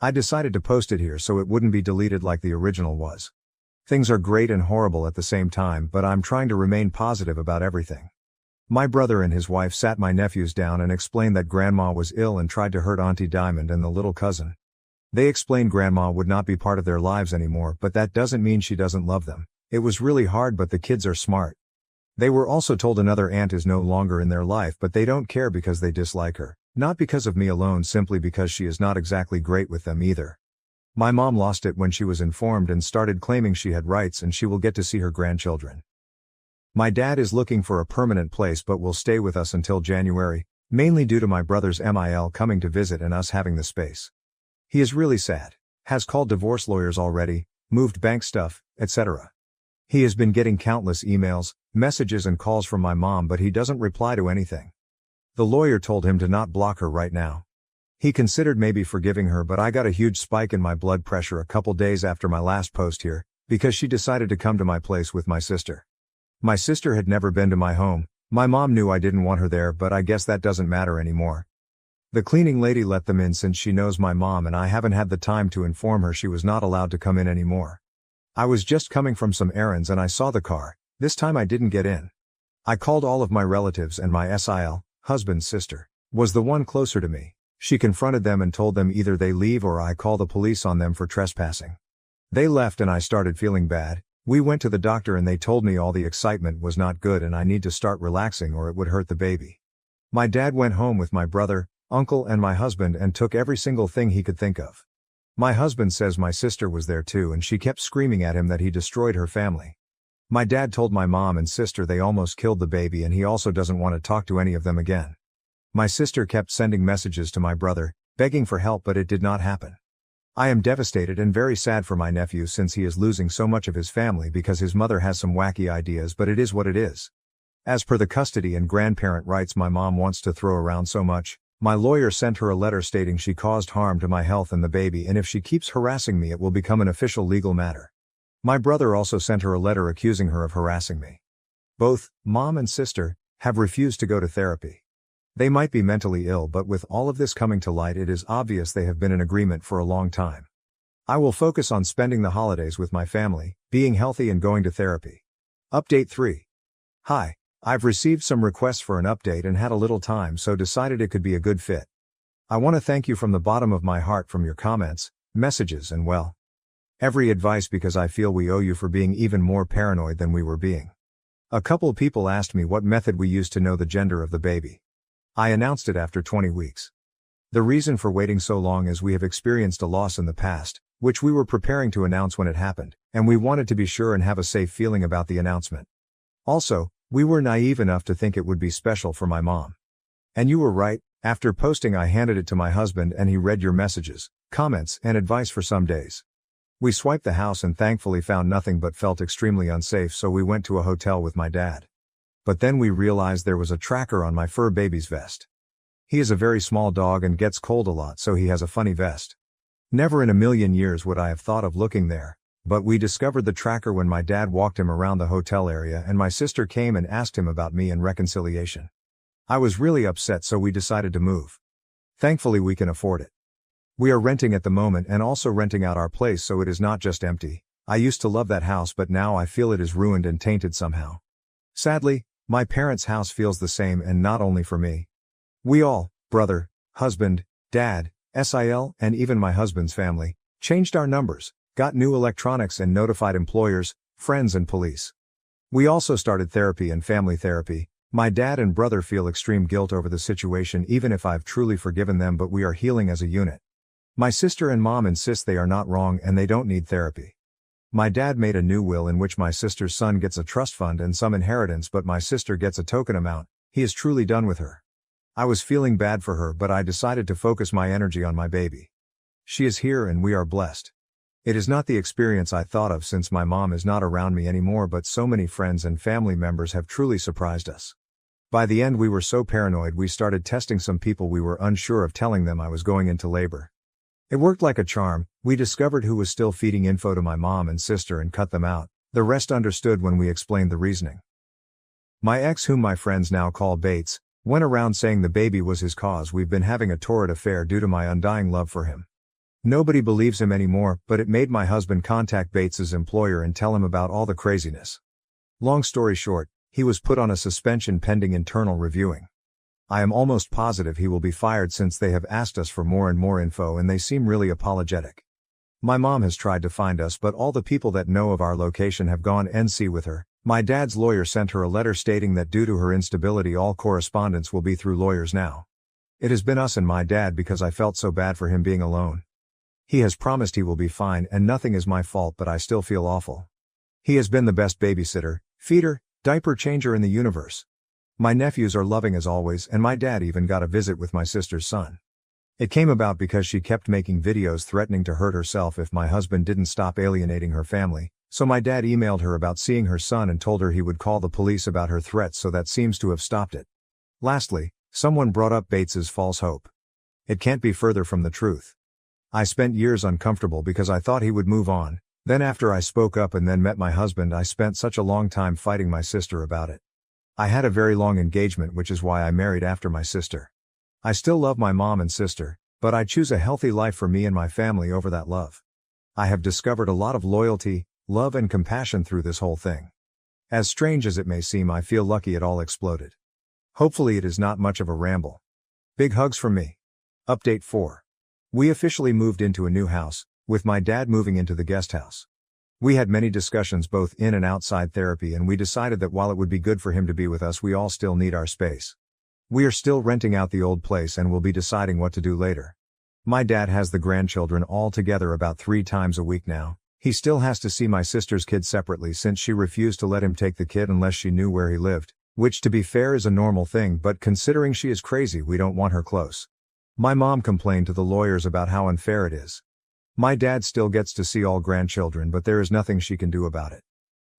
I decided to post it here so it wouldn't be deleted like the original was. Things are great and horrible at the same time, but I'm trying to remain positive about everything. My brother and his wife sat my nephews down and explained that grandma was ill and tried to hurt Auntie Diamond and the little cousin. They explained grandma would not be part of their lives anymore, but that doesn't mean she doesn't love them. It was really hard, but the kids are smart. They were also told another aunt is no longer in their life, but they don't care because they dislike her. Not because of me alone, simply because she is not exactly great with them either. My mom lost it when she was informed and started claiming she had rights and she will get to see her grandchildren. My dad is looking for a permanent place but will stay with us until January, mainly due to my brother's MIL coming to visit and us having the space. He is really sad. Has called divorce lawyers already, moved bank stuff, etc. He has been getting countless emails, messages and calls from my mom, but he doesn't reply to anything. The lawyer told him to not block her right now. He considered maybe forgiving her, but I got a huge spike in my blood pressure a couple days after my last post here, because she decided to come to my place with my sister. My sister had never been to my home. My mom knew I didn't want her there, but I guess that doesn't matter anymore. The cleaning lady let them in since she knows my mom and I haven't had the time to inform her she was not allowed to come in anymore. I was just coming from some errands and I saw the car. This time I didn't get in. I called all of my relatives and my husband's sister, was the one closer to me. She confronted them and told them either they leave or I call the police on them for trespassing. They left and I started feeling bad. We went to the doctor and they told me all the excitement was not good and I need to start relaxing or it would hurt the baby. My dad went home with my brother, uncle and my husband and took every single thing he could think of. My husband says my sister was there too and she kept screaming at him that he destroyed her family. My dad told my mom and sister they almost killed the baby and he also doesn't want to talk to any of them again. My sister kept sending messages to my brother, begging for help but it did not happen. I am devastated and very sad for my nephew since he is losing so much of his family because his mother has some wacky ideas but it is what it is. As per the custody and grandparent rights my mom wants to throw around so much, my lawyer sent her a letter stating she caused harm to my health and the baby and if she keeps harassing me it will become an official legal matter. My brother also sent her a letter accusing her of harassing me. Both, mom and sister, have refused to go to therapy. They might be mentally ill but with all of this coming to light it is obvious they have been in agreement for a long time. I will focus on spending the holidays with my family, being healthy and going to therapy. Update 3. Hi, I've received some requests for an update and had a little time so decided it could be a good fit. I want to thank you from the bottom of my heart from your comments, messages and every advice because I feel we owe you for being even more paranoid than we were being. A couple people asked me what method we used to know the gender of the baby. I announced it after 20 weeks. The reason for waiting so long is we have experienced a loss in the past, which we were preparing to announce when it happened, and we wanted to be sure and have a safe feeling about the announcement. Also, we were naive enough to think it would be special for my mom. And you were right, after posting I handed it to my husband and he read your messages, comments and advice for some days. We swiped the house and thankfully found nothing but felt extremely unsafe so we went to a hotel with my dad. But then we realized there was a tracker on my fur baby's vest. He is a very small dog and gets cold a lot so he has a funny vest. Never in a million years would I have thought of looking there, but we discovered the tracker when my dad walked him around the hotel area and my sister came and asked him about me and reconciliation. I was really upset so we decided to move. Thankfully we can afford it. We are renting at the moment and also renting out our place so it is not just empty. I used to love that house but now I feel it is ruined and tainted somehow. Sadly, my parents' house feels the same and not only for me. We all, brother, husband, dad, and even my husband's family, changed our numbers, got new electronics and notified employers, friends and police. We also started therapy and family therapy. My dad and brother feel extreme guilt over the situation even if I've truly forgiven them but we are healing as a unit. My sister and mom insist they are not wrong and they don't need therapy. My dad made a new will in which my sister's son gets a trust fund and some inheritance but my sister gets a token amount. He is truly done with her. I was feeling bad for her but I decided to focus my energy on my baby. She is here and we are blessed. It is not the experience I thought of since my mom is not around me anymore but so many friends and family members have truly surprised us. By the end we were so paranoid we started testing some people we were unsure of telling them I was going into labor. It worked like a charm. We discovered who was still feeding info to my mom and sister and cut them out. The rest understood when we explained the reasoning. My ex, whom my friends now call Bates, went around saying the baby was his cause. We've been having a torrid affair due to my undying love for him. Nobody believes him anymore, but it made my husband contact Bates's employer and tell him about all the craziness. Long story short, he was put on a suspension pending internal reviewing. I am almost positive he will be fired since they have asked us for more and more info and they seem really apologetic. My mom has tried to find us but all the people that know of our location have gone NC with her. My dad's lawyer sent her a letter stating that due to her instability all correspondence will be through lawyers now. It has been us and my dad because I felt so bad for him being alone. He has promised he will be fine and nothing is my fault but I still feel awful. He has been the best babysitter, feeder, diaper changer in the universe. My nephews are loving as always and my dad even got a visit with my sister's son. It came about because she kept making videos threatening to hurt herself if my husband didn't stop alienating her family, so my dad emailed her about seeing her son and told her he would call the police about her threats so that seems to have stopped it. Lastly, someone brought up Bates's false hope. It can't be further from the truth. I spent years uncomfortable because I thought he would move on, then after I spoke up and then met my husband I spent such a long time fighting my sister about it. I had a very long engagement which is why I married after my sister. I still love my mom and sister, but I choose a healthy life for me and my family over that love. I have discovered a lot of loyalty, love and compassion through this whole thing. As strange as it may seem, I feel lucky it all exploded. Hopefully it is not much of a ramble. Big hugs from me. Update 4. We officially moved into a new house, with my dad moving into the guest house. We had many discussions both in and outside therapy, and we decided that while it would be good for him to be with us, we all still need our space. We are still renting out the old place and will be deciding what to do later. My dad has the grandchildren all together about 3 times a week now. He still has to see my sister's kid separately since she refused to let him take the kid unless she knew where he lived, which to be fair is a normal thing, but considering she is crazy, we don't want her close. My mom complained to the lawyers about how unfair it is. My dad still gets to see all grandchildren, but there is nothing she can do about it.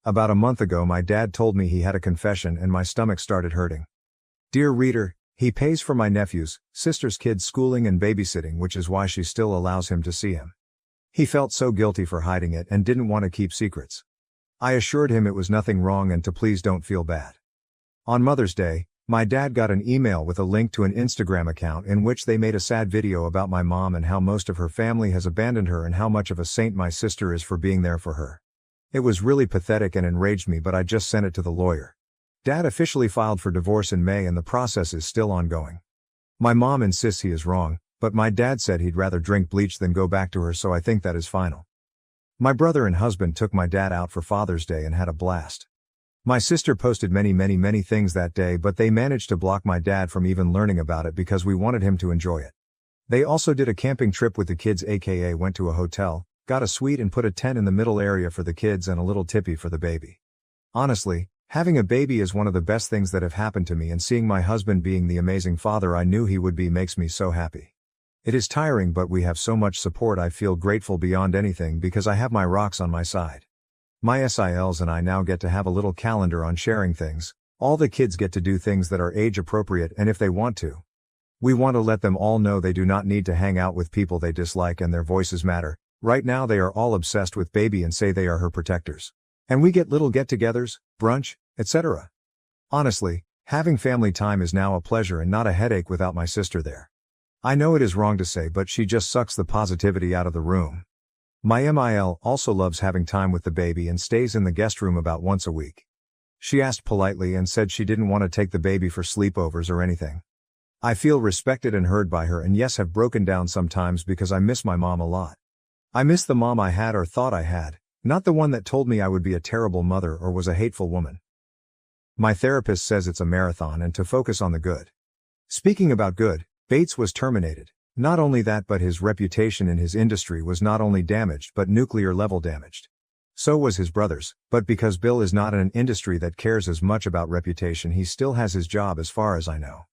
About a month ago my dad told me he had a confession and my stomach started hurting. Dear reader, he pays for my nephew's, sister's kids' schooling and babysitting, which is why she still allows him to see him. He felt so guilty for hiding it and didn't want to keep secrets. I assured him it was nothing wrong and to please don't feel bad. On Mother's Day, my dad got an email with a link to an Instagram account in which they made a sad video about my mom and how most of her family has abandoned her and how much of a saint my sister is for being there for her. It was really pathetic and enraged me, but I just sent it to the lawyer. Dad officially filed for divorce in May and the process is still ongoing. My mom insists he is wrong, but my dad said he'd rather drink bleach than go back to her, so I think that is final. My brother and husband took my dad out for Father's Day and had a blast. My sister posted many things that day, but they managed to block my dad from even learning about it because we wanted him to enjoy it. They also did a camping trip with the kids, aka went to a hotel, got a suite and put a tent in the middle area for the kids and a little tippy for the baby. Honestly, having a baby is one of the best things that have happened to me, and seeing my husband being the amazing father I knew he would be makes me so happy. It is tiring, but we have so much support. I feel grateful beyond anything because I have my rocks on my side. My SILs and I now get to have a little calendar on sharing things. All the kids get to do things that are age appropriate, and if they want to. We want to let them all know they do not need to hang out with people they dislike and their voices matter. Right now they are all obsessed with baby and say they are her protectors. And we get little get-togethers, brunch, etc. Honestly, having family time is now a pleasure and not a headache without my sister there. I know it is wrong to say, but she just sucks the positivity out of the room. My MIL also loves having time with the baby and stays in the guest room about once a week. She asked politely and said she didn't want to take the baby for sleepovers or anything. I feel respected and heard by her, and yes, have broken down sometimes because I miss my mom a lot. I miss the mom I had or thought I had, not the one that told me I would be a terrible mother or was a hateful woman. My therapist says it's a marathon and to focus on the good. Speaking about good, Bates was terminated. Not only that, but his reputation in his industry was not only damaged but nuclear level damaged. So was his brother's, but because Bill is not in an industry that cares as much about reputation, he still has his job as far as I know.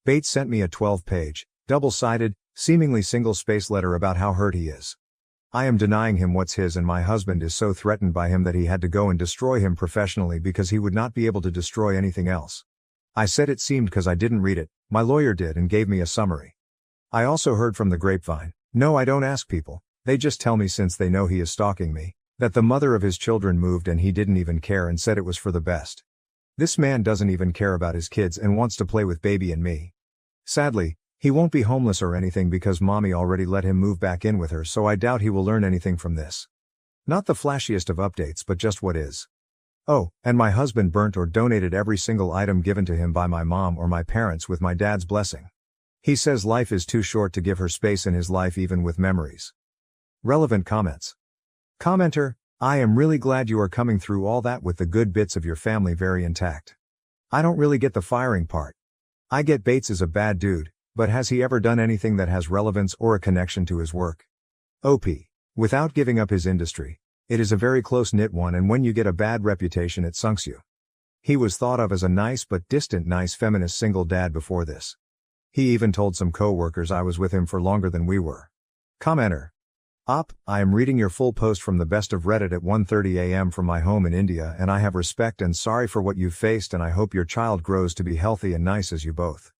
Bates sent me a 12-page, double-sided, seemingly single-space letter about how hurt he is. I am denying him what's his, and my husband is so threatened by him that he had to go and destroy him professionally because he would not be able to destroy anything else. I said it seemed because I didn't read it, my lawyer did and gave me a summary. I also heard from the grapevine, no, I don't ask people, they just tell me since they know he is stalking me, that the mother of his children moved and he didn't even care and said it was for the best. This man doesn't even care about his kids and wants to play with baby and me. Sadly, he won't be homeless or anything because mommy already let him move back in with her, so I doubt he will learn anything from this. Not the flashiest of updates, but just what is. Oh, and my husband burnt or donated every single item given to him by my mom or my parents with my dad's blessing. He says life is too short to give her space in his life even with memories. Relevant comments. Commenter, I am really glad you are coming through all that with the good bits of your family very intact. I don't really get the firing part. I get Bates is a bad dude, but has he ever done anything that has relevance or a connection to his work? OP. Without giving up his industry, it is a very close-knit one, and when you get a bad reputation it sunks you. He was thought of as a nice but distant nice feminist single dad before this. He even told some co-workers I was with him for longer than we were. Commenter. I am reading your full post from the best of Reddit at 1:30 a.m. from my home in India, and I have respect and sorry for what you've faced, and I hope your child grows to be healthy and nice as you both.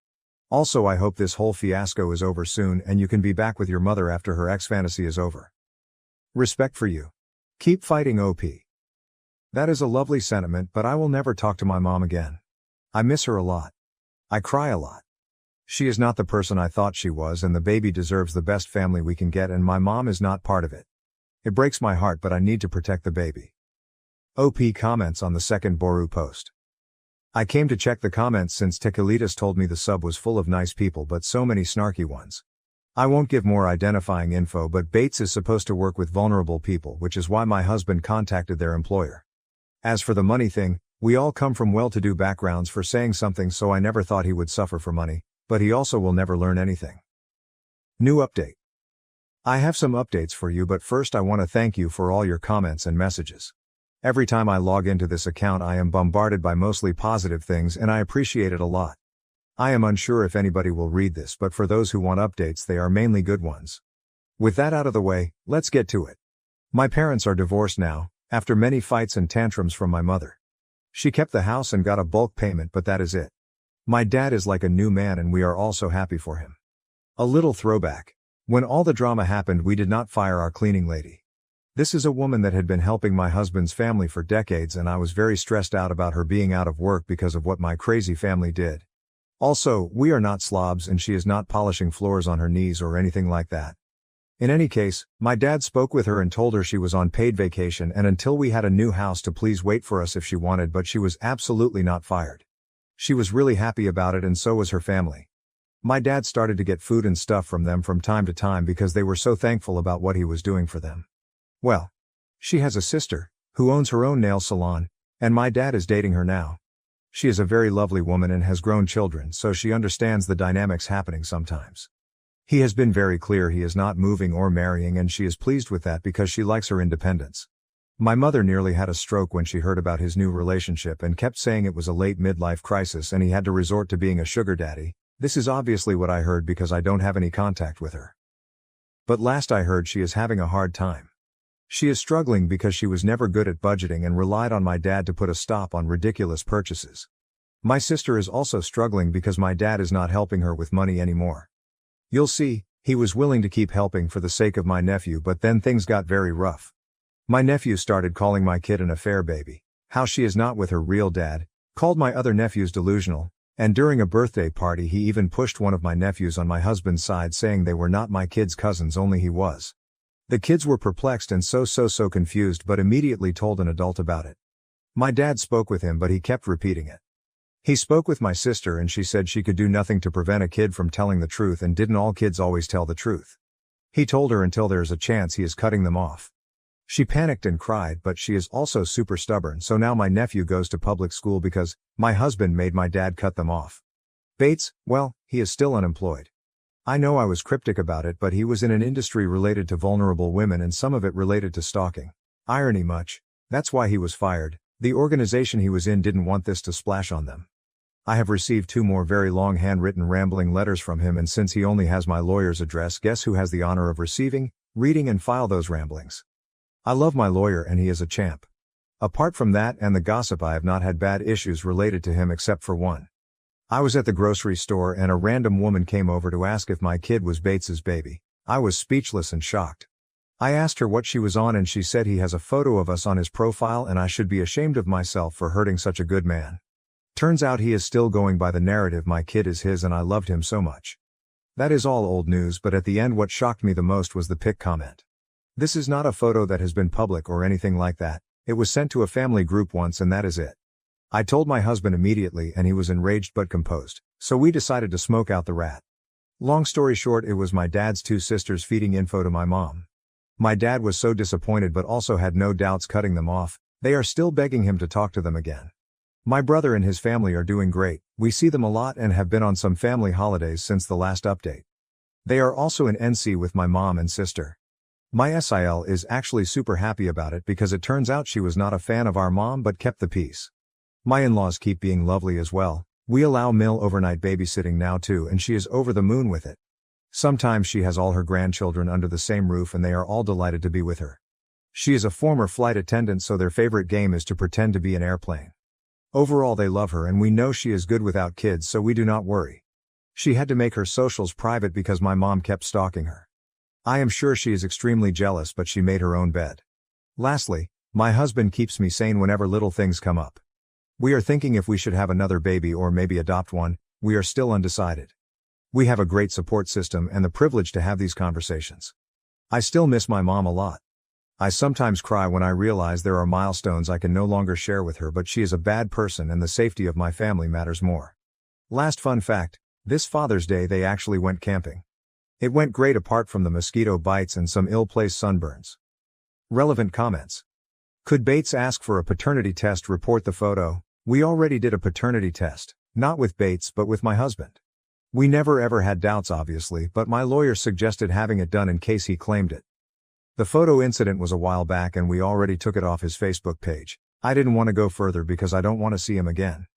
Also, I hope this whole fiasco is over soon and you can be back with your mother after her ex-fantasy is over. Respect for you. Keep fighting, OP. That is a lovely sentiment, but I will never talk to my mom again. I miss her a lot. I cry a lot. She is not the person I thought she was, and the baby deserves the best family we can get, and my mom is not part of it. It breaks my heart, but I need to protect the baby. OP comments on the second Boru post. I came to check the comments since Tequilitas told me the sub was full of nice people but so many snarky ones. I won't give more identifying info, but Bates is supposed to work with vulnerable people, which is why my husband contacted their employer. As for the money thing, we all come from well-to-do backgrounds for saying something, so I never thought he would suffer for money, but he also will never learn anything. New update. I have some updates for you, but first I want to thank you for all your comments and messages. Every time I log into this account I am bombarded by mostly positive things and I appreciate it a lot. I am unsure if anybody will read this, but for those who want updates they are mainly good ones. With that out of the way, let's get to it. My parents are divorced now, after many fights and tantrums from my mother. She kept the house and got a bulk payment, but that is it. My dad is like a new man and we are all so happy for him. A little throwback. When all the drama happened we did not fire our cleaning lady. This is a woman that had been helping my husband's family for decades and I was very stressed out about her being out of work because of what my crazy family did. Also, we are not slobs and she is not polishing floors on her knees or anything like that. In any case, my dad spoke with her and told her she was on paid vacation and until we had a new house to please wait for us if she wanted, but she was absolutely not fired. She was really happy about it and so was her family. My dad started to get food and stuff from them from time to time because they were so thankful about what he was doing for them. Well, she has a sister, who owns her own nail salon, and my dad is dating her now. She is a very lovely woman and has grown children, so she understands the dynamics happening sometimes. He has been very clear he is not moving or marrying and she is pleased with that because she likes her independence. My mother nearly had a stroke when she heard about his new relationship and kept saying it was a late midlife crisis and he had to resort to being a sugar daddy. This is obviously what I heard because I don't have any contact with her. But last I heard she is having a hard time. She is struggling because she was never good at budgeting and relied on my dad to put a stop on ridiculous purchases. My sister is also struggling because my dad is not helping her with money anymore. You'll see, he was willing to keep helping for the sake of my nephew, but then things got very rough. My nephew started calling my kid an affair baby, how she is not with her real dad, called my other nephews delusional, and during a birthday party he even pushed one of my nephews on my husband's side saying they were not my kid's cousins, only he was. The kids were perplexed and so confused but immediately told an adult about it. My dad spoke with him but he kept repeating it. He spoke with my sister and she said she could do nothing to prevent a kid from telling the truth, and didn't all kids always tell the truth? He told her until there is a chance he is cutting them off. She panicked and cried, but she is also super stubborn, so now my nephew goes to public school because my husband made my dad cut them off. Bates, well, he is still unemployed. I know I was cryptic about it, but he was in an industry related to vulnerable women and some of it related to stalking. Irony much, that's why he was fired. The organization he was in didn't want this to splash on them. I have received 2 more very long handwritten rambling letters from him, and since he only has my lawyer's address, guess who has the honor of receiving, reading and file those ramblings? I love my lawyer and he is a champ. Apart from that and the gossip, I have not had bad issues related to him except for one. I was at the grocery store and a random woman came over to ask if my kid was Bates's baby. I was speechless and shocked. I asked her what she was on and she said he has a photo of us on his profile and I should be ashamed of myself for hurting such a good man. Turns out he is still going by the narrative my kid is his and I loved him so much. That is all old news, but at the end what shocked me the most was the pic comment. This is not a photo that has been public or anything like that. It was sent to a family group once and that is it. I told my husband immediately and he was enraged but composed, so we decided to smoke out the rat. Long story short, it was my dad's 2 sisters feeding info to my mom. My dad was so disappointed but also had no doubts cutting them off. They are still begging him to talk to them again. My brother and his family are doing great. We see them a lot and have been on some family holidays since the last update. They are also in NC with my mom and sister. My SIL is actually super happy about it because it turns out she was not a fan of our mom but kept the peace. My in-laws keep being lovely as well. We allow Mill overnight babysitting now too and she is over the moon with it. Sometimes she has all her grandchildren under the same roof and they are all delighted to be with her. She is a former flight attendant, so their favorite game is to pretend to be an airplane. Overall they love her and we know she is good without kids, so we do not worry. She had to make her socials private because my mom kept stalking her. I am sure she is extremely jealous, but she made her own bed. Lastly, my husband keeps me sane whenever little things come up. We are thinking if we should have another baby or maybe adopt one. We are still undecided. We have a great support system and the privilege to have these conversations. I still miss my mom a lot. I sometimes cry when I realize there are milestones I can no longer share with her, but she is a bad person and the safety of my family matters more. Last fun fact, this Father's Day they actually went camping. It went great apart from the mosquito bites and some ill-placed sunburns. Relevant comments. Could Bates ask for a paternity test? Report the photo. We already did a paternity test, not with Bates but with my husband. We never ever had doubts obviously, but my lawyer suggested having it done in case he claimed it. The photo incident was a while back and we already took it off his Facebook page. I didn't want to go further because I don't want to see him again.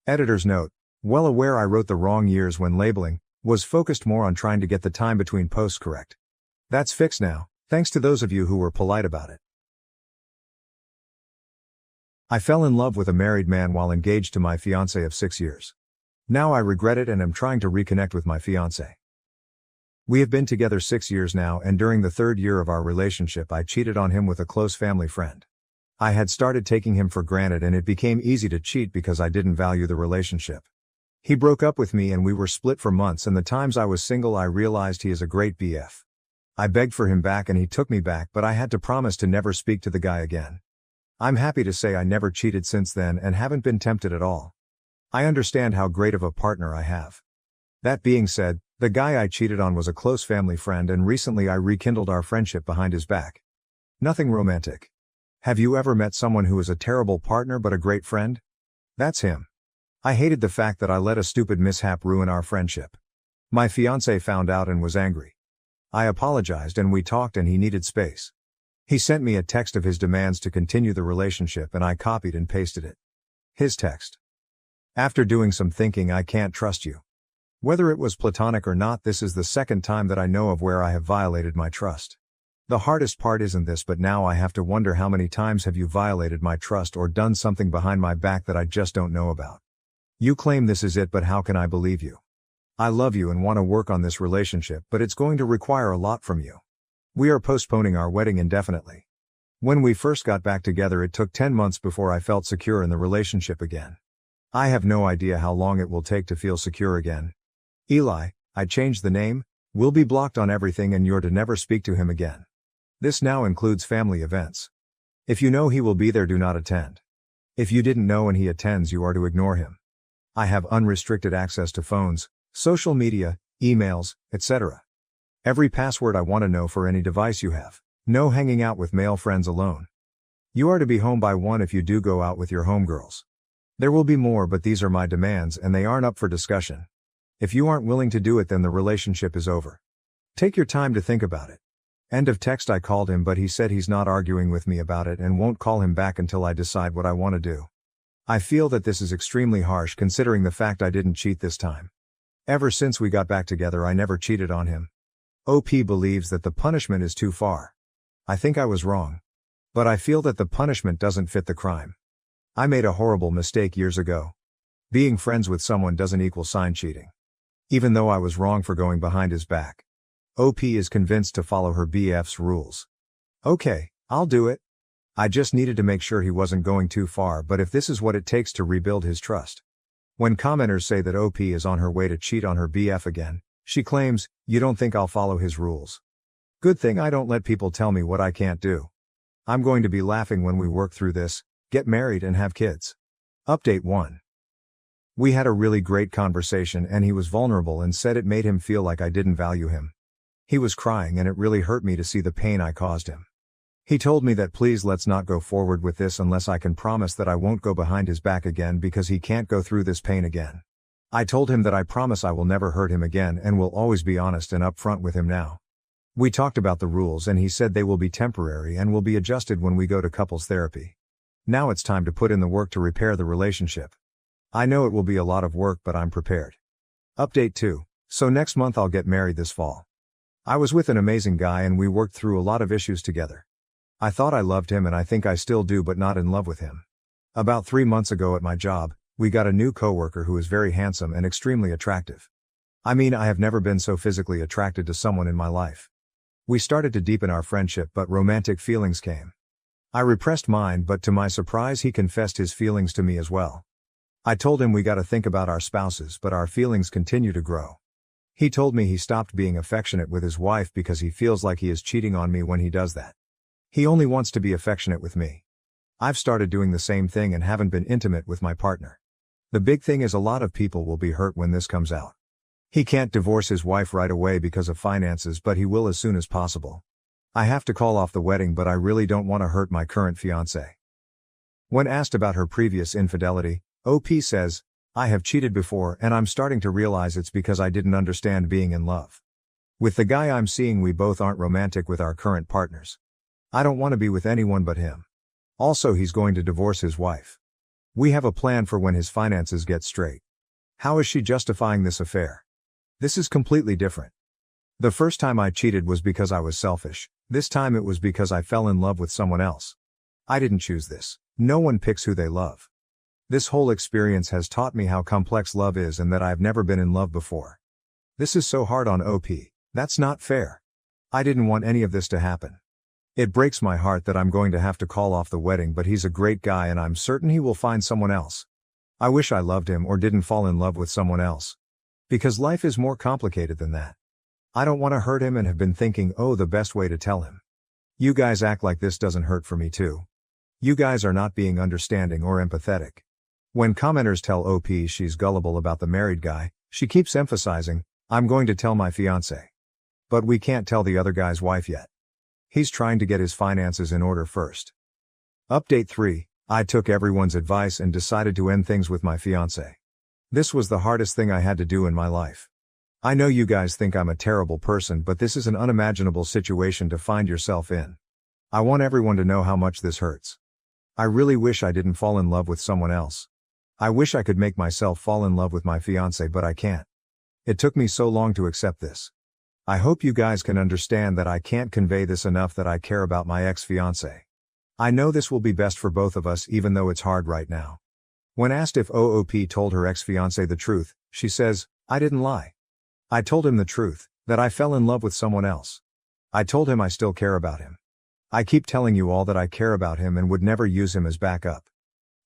Editor's note. Well aware I wrote the wrong years when labeling, was focused more on trying to get the time between posts correct. That's fixed now, thanks to those of you who were polite about it. I fell in love with a married man while engaged to my fiancé of 6 years. Now I regret it and am trying to reconnect with my fiancé. We have been together 6 years now, and during the 3rd year of our relationship I cheated on him with a close family friend. I had started taking him for granted and it became easy to cheat because I didn't value the relationship. He broke up with me and we were split for months, and the times I was single I realized he is a great BF. I begged for him back and he took me back, but I had to promise to never speak to the guy again. I'm happy to say I never cheated since then and haven't been tempted at all. I understand how great of a partner I have. That being said, the guy I cheated on was a close family friend and recently I rekindled our friendship behind his back. Nothing romantic. Have you ever met someone who is a terrible partner but a great friend? That's him. I hated the fact that I let a stupid mishap ruin our friendship. My fiancé found out and was angry. I apologized and we talked and he needed space. He sent me a text of his demands to continue the relationship and I copied and pasted it. His text. After doing some thinking, I can't trust you. Whether it was platonic or not, this is the 2nd time that I know of where I have violated my trust. The hardest part isn't this, but now I have to wonder how many times have you violated my trust or done something behind my back that I just don't know about. You claim this is it, but how can I believe you? I love you and want to work on this relationship, but it's going to require a lot from you. We are postponing our wedding indefinitely. When we first got back together it took 10 months before I felt secure in the relationship again. I have no idea how long it will take to feel secure again. Eli, I changed the name, will be blocked on everything and you're to never speak to him again. This now includes family events. If you know he will be there, do not attend. If you didn't know and he attends, you are to ignore him. I have unrestricted access to phones, social media, emails, etc. Every password I want to know for any device you have. No hanging out with male friends alone. You are to be home by 1 if you do go out with your homegirls. There will be more, but these are my demands and they aren't up for discussion. If you aren't willing to do it, then the relationship is over. Take your time to think about it. End of text. I called him but he said he's not arguing with me about it and won't call him back until I decide what I want to do. I feel that this is extremely harsh considering the fact I didn't cheat this time. Ever since we got back together I never cheated on him. OP believes that the punishment is too far. I think I was wrong. But I feel that the punishment doesn't fit the crime. I made a horrible mistake years ago. Being friends with someone doesn't equal sign cheating. Even though I was wrong for going behind his back. OP is convinced to follow her BF's rules. Okay, I'll do it. I just needed to make sure he wasn't going too far, but if this is what it takes to rebuild his trust. When commenters say that OP is on her way to cheat on her BF again, she claims, "You don't think I'll follow his rules? Good thing I don't let people tell me what I can't do. I'm going to be laughing when we work through this, get married and have kids." Update 1. We had a really great conversation and he was vulnerable and said it made him feel like I didn't value him. He was crying and it really hurt me to see the pain I caused him. He told me that please let's not go forward with this unless I can promise that I won't go behind his back again because he can't go through this pain again. I told him that I promise I will never hurt him again and will always be honest and upfront with him now. We talked about the rules and he said they will be temporary and will be adjusted when we go to couples therapy. Now it's time to put in the work to repair the relationship. I know it will be a lot of work, but I'm prepared. Update 2. So next month I'll get married this fall. I was with an amazing guy and we worked through a lot of issues together. I thought I loved him and I think I still do, but not in love with him. About 3 months ago at my job, we got a new coworker who is very handsome and extremely attractive. I mean, I have never been so physically attracted to someone in my life. We started to deepen our friendship, but romantic feelings came. I repressed mine, but to my surprise he confessed his feelings to me as well. I told him we gotta think about our spouses, but our feelings continue to grow. He told me he stopped being affectionate with his wife because he feels like he is cheating on me when he does that. He only wants to be affectionate with me. I've started doing the same thing and haven't been intimate with my partner. The big thing is a lot of people will be hurt when this comes out. He can't divorce his wife right away because of finances, but he will as soon as possible. I have to call off the wedding, but I really don't want to hurt my current fiancé. When asked about her previous infidelity, OP says, I have cheated before and I'm starting to realize it's because I didn't understand being in love. With the guy I'm seeing, we both aren't romantic with our current partners. I don't want to be with anyone but him. Also, he's going to divorce his wife. We have a plan for when his finances get straight. How is she justifying this affair? This is completely different. The first time I cheated was because I was selfish. This time it was because I fell in love with someone else. I didn't choose this. No one picks who they love. This whole experience has taught me how complex love is and that I've never been in love before. This is so hard on OP. That's not fair. I didn't want any of this to happen. It breaks my heart that I'm going to have to call off the wedding, but he's a great guy and I'm certain he will find someone else. I wish I loved him or didn't fall in love with someone else. Because life is more complicated than that. I don't want to hurt him and have been thinking, the best way to tell him. You guys act like this doesn't hurt for me too. You guys are not being understanding or empathetic. When commenters tell OP she's gullible about the married guy, she keeps emphasizing, I'm going to tell my fiancé. But we can't tell the other guy's wife yet. He's trying to get his finances in order first. Update 3. I took everyone's advice and decided to end things with my fiancé. This was the hardest thing I had to do in my life. I know you guys think I'm a terrible person, but this is an unimaginable situation to find yourself in. I want everyone to know how much this hurts. I really wish I didn't fall in love with someone else. I wish I could make myself fall in love with my fiancé, but I can't. It took me so long to accept this. I hope you guys can understand that I can't convey this enough, that I care about my ex-fiancé. I know this will be best for both of us, even though it's hard right now. When asked if OOP told her ex-fiancé the truth, she says, I didn't lie. I told him the truth, that I fell in love with someone else. I told him I still care about him. I keep telling you all that I care about him and would never use him as backup.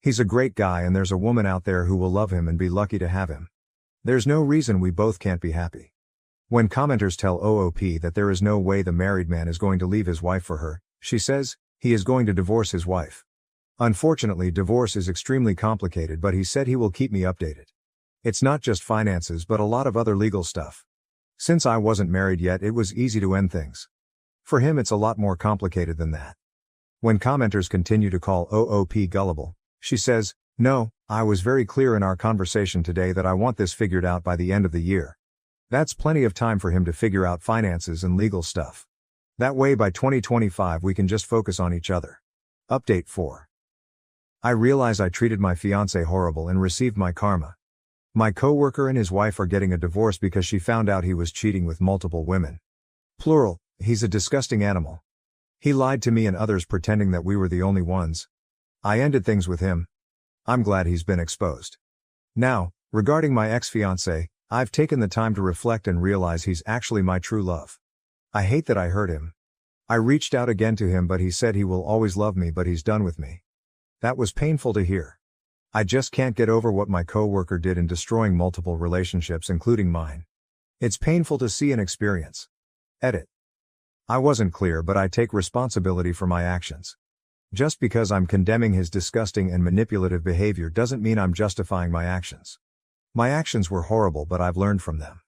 He's a great guy and there's a woman out there who will love him and be lucky to have him. There's no reason we both can't be happy. When commenters tell OOP that there is no way the married man is going to leave his wife for her, she says, he is going to divorce his wife. Unfortunately, divorce is extremely complicated, but he said he will keep me updated. It's not just finances but a lot of other legal stuff. Since I wasn't married yet, it was easy to end things. For him it's a lot more complicated than that. When commenters continue to call OOP gullible, she says, no, I was very clear in our conversation today that I want this figured out by the end of the year. That's plenty of time for him to figure out finances and legal stuff. That way by 2025 we can just focus on each other. Update 4. I realize I treated my fiancé horrible and received my karma. My coworker and his wife are getting a divorce because she found out he was cheating with multiple women. Plural, he's a disgusting animal. He lied to me and others pretending that we were the only ones. I ended things with him. I'm glad he's been exposed. Now, regarding my ex-fiancé, I've taken the time to reflect and realize he's actually my true love. I hate that I hurt him. I reached out again to him, but he said he will always love me, but he's done with me. That was painful to hear. I just can't get over what my coworker did in destroying multiple relationships, including mine. It's painful to see and experience. Edit. I wasn't clear, but I take responsibility for my actions. Just because I'm condemning his disgusting and manipulative behavior doesn't mean I'm justifying my actions. My actions were horrible, but I've learned from them.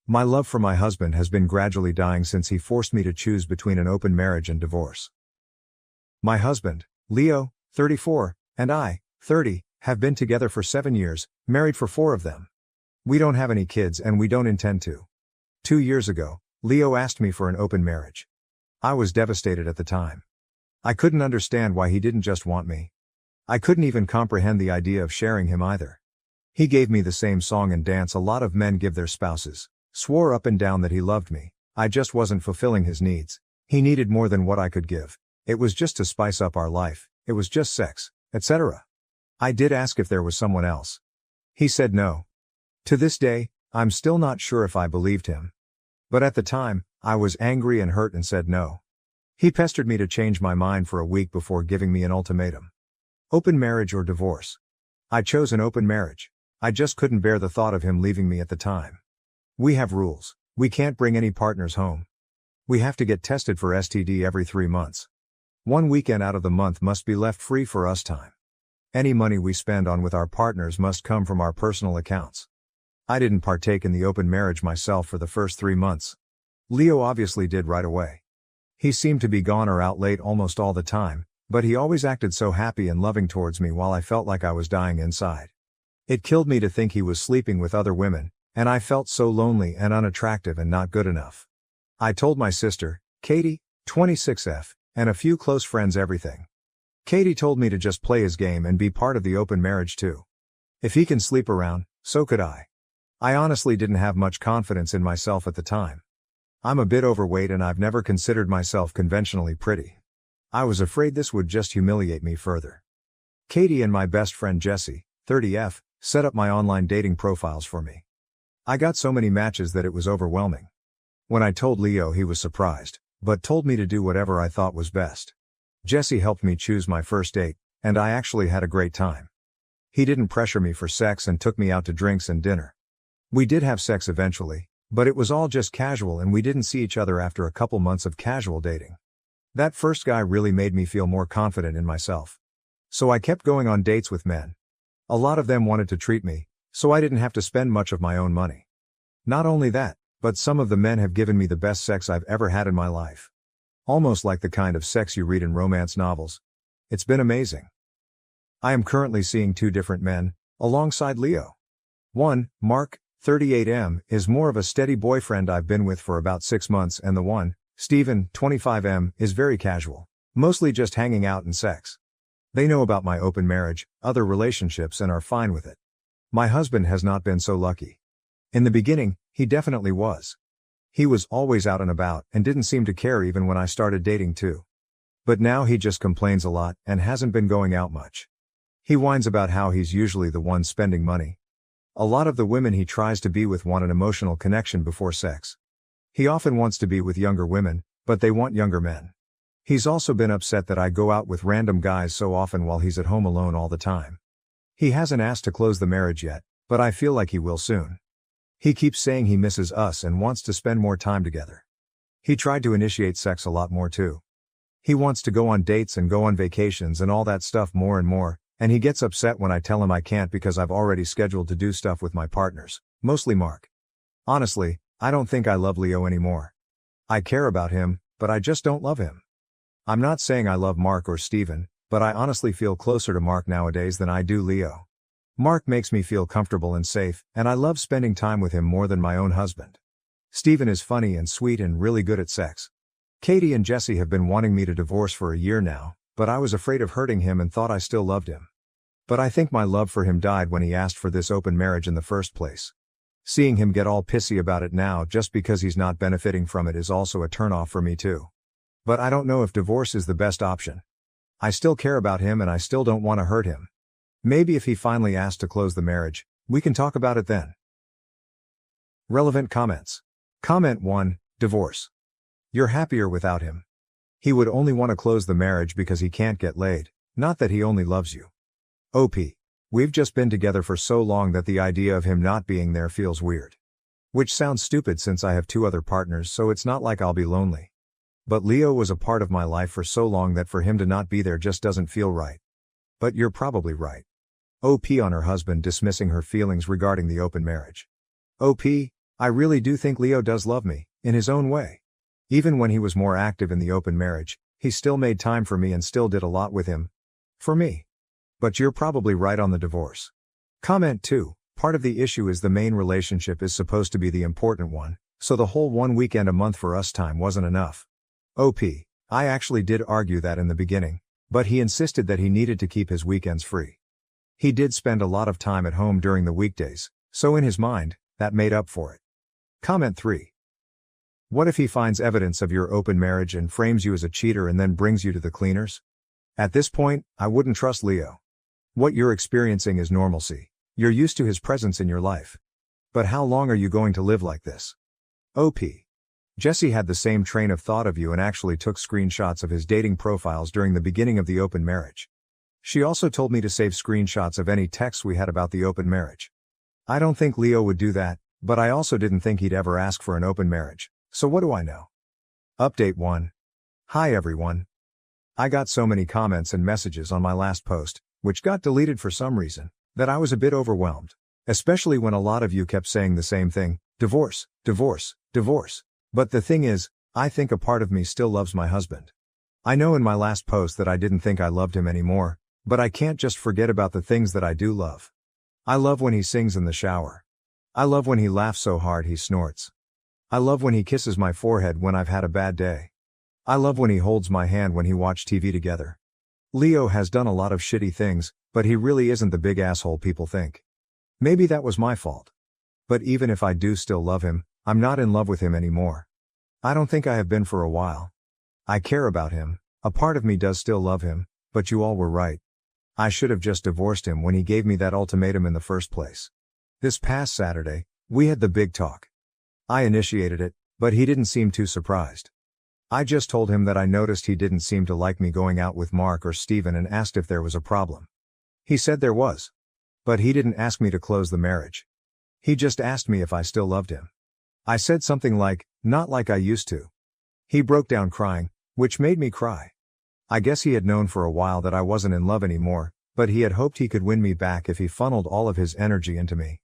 My love for my husband has been gradually dying since he forced me to choose between an open marriage and divorce. My husband, Leo, 34, and I, 30, have been together for 7 years, married for 4 of them. We don't have any kids and we don't intend to. 2 years ago, Leo asked me for an open marriage. I was devastated at the time. I couldn't understand why he didn't just want me. I couldn't even comprehend the idea of sharing him either. He gave me the same song and dance a lot of men give their spouses, swore up and down that he loved me. I just wasn't fulfilling his needs. He needed more than what I could give. It was just to spice up our life, it was just sex, etc. I did ask if there was someone else. He said no. To this day, I'm still not sure if I believed him. But at the time, I was angry and hurt and said no. He pestered me to change my mind for a week before giving me an ultimatum. Open marriage or divorce? I chose an open marriage. I just couldn't bear the thought of him leaving me at the time. We have rules. We can't bring any partners home. We have to get tested for STD every 3 months. One weekend out of the month must be left free for us time. Any money we spend on with our partners must come from our personal accounts. I didn't partake in the open marriage myself for the first 3 months. Leo obviously did right away. He seemed to be gone or out late almost all the time, but he always acted so happy and loving towards me while I felt like I was dying inside. It killed me to think he was sleeping with other women, and I felt so lonely and unattractive and not good enough. I told my sister, Katie, 26F, and a few close friends everything. Katie told me to just play his game and be part of the open marriage too. If he can sleep around, so could I. I honestly didn't have much confidence in myself at the time. I'm a bit overweight and I've never considered myself conventionally pretty. I was afraid this would just humiliate me further. Katie and my best friend Jessie, 30F, set up my online dating profiles for me. I got so many matches that it was overwhelming. When I told Leo, he was surprised, but told me to do whatever I thought was best. Jessie helped me choose my first date, and I actually had a great time. He didn't pressure me for sex and took me out to drinks and dinner. We did have sex eventually, but it was all just casual and we didn't see each other after a couple months of casual dating. That first guy really made me feel more confident in myself. So I kept going on dates with men. A lot of them wanted to treat me, so I didn't have to spend much of my own money. Not only that, but some of the men have given me the best sex I've ever had in my life. Almost like the kind of sex you read in romance novels. It's been amazing. I am currently seeing 2 different men, alongside Leo. One, Mark, 38M, is more of a steady boyfriend I've been with for about 6 months, and the one, Steven, 25M, is very casual, mostly just hanging out and sex. They know about my open marriage, other relationships, and are fine with it. My husband has not been so lucky. In the beginning, he definitely was. He was always out and about and didn't seem to care even when I started dating too. But now he just complains a lot and hasn't been going out much. He whines about how he's usually the one spending money. A lot of the women he tries to be with want an emotional connection before sex. He often wants to be with younger women, but they want younger men. He's also been upset that I go out with random guys so often while he's at home alone all the time. He hasn't asked to close the marriage yet, but I feel like he will soon. He keeps saying he misses us and wants to spend more time together. He tried to initiate sex a lot more too. He wants to go on dates and go on vacations and all that stuff more and more, and he gets upset when I tell him I can't because I've already scheduled to do stuff with my partners, mostly Mark. Honestly, I don't think I love Leo anymore. I care about him, but I just don't love him. I'm not saying I love Mark or Steven, but I honestly feel closer to Mark nowadays than I do Leo. Mark makes me feel comfortable and safe, and I love spending time with him more than my own husband. Steven is funny and sweet and really good at sex. Katie and Jessie have been wanting me to divorce for a year now, but I was afraid of hurting him and thought I still loved him. But I think my love for him died when he asked for this open marriage in the first place. Seeing him get all pissy about it now just because he's not benefiting from it is also a turnoff for me too. But I don't know if divorce is the best option. I still care about him and I still don't want to hurt him. Maybe if he finally asks to close the marriage, we can talk about it then. Relevant comments. Comment 1, divorce. You're happier without him. He would only want to close the marriage because he can't get laid, not that he only loves you. OP. We've just been together for so long that the idea of him not being there feels weird. Which sounds stupid since I have 2 other partners, so it's not like I'll be lonely. But Leo was a part of my life for so long that for him to not be there just doesn't feel right. But you're probably right. OP on her husband dismissing her feelings regarding the open marriage. OP, I really do think Leo does love me, in his own way. Even when he was more active in the open marriage, he still made time for me and still did a lot with him. For me. But you're probably right on the divorce. Comment 2, part of the issue is the main relationship is supposed to be the important one, so the whole 1 weekend a month for us time wasn't enough. OP, I actually did argue that in the beginning, but he insisted that he needed to keep his weekends free. He did spend a lot of time at home during the weekdays, so in his mind, that made up for it. Comment 3. What if he finds evidence of your open marriage and frames you as a cheater and then brings you to the cleaners? At this point, I wouldn't trust Leo. What you're experiencing is normalcy. You're used to his presence in your life. But how long are you going to live like this? OP. Jessie had the same train of thought of you and actually took screenshots of his dating profiles during the beginning of the open marriage. She also told me to save screenshots of any texts we had about the open marriage. I don't think Leo would do that, but I also didn't think he'd ever ask for an open marriage, so what do I know? Update 1. Hi everyone. I got so many comments and messages on my last post, which got deleted for some reason, that I was a bit overwhelmed. Especially when a lot of you kept saying the same thing, divorce, divorce, divorce. But the thing is, I think a part of me still loves my husband. I know in my last post that I didn't think I loved him anymore, but I can't just forget about the things that I do love. I love when he sings in the shower. I love when he laughs so hard he snorts. I love when he kisses my forehead when I've had a bad day. I love when he holds my hand when he watch TV together. Leo has done a lot of shitty things, but he really isn't the big asshole people think. Maybe that was my fault. But even if I do still love him, I'm not in love with him anymore. I don't think I have been for a while. I care about him, a part of me does still love him, but you all were right. I should have just divorced him when he gave me that ultimatum in the first place. This past Saturday, we had the big talk. I initiated it, but he didn't seem too surprised. I just told him that I noticed he didn't seem to like me going out with Mark or Steven and asked if there was a problem. He said there was. But he didn't ask me to close the marriage. He just asked me if I still loved him. I said something like, not like I used to. He broke down crying, which made me cry. I guess he had known for a while that I wasn't in love anymore, but he had hoped he could win me back if he funneled all of his energy into me.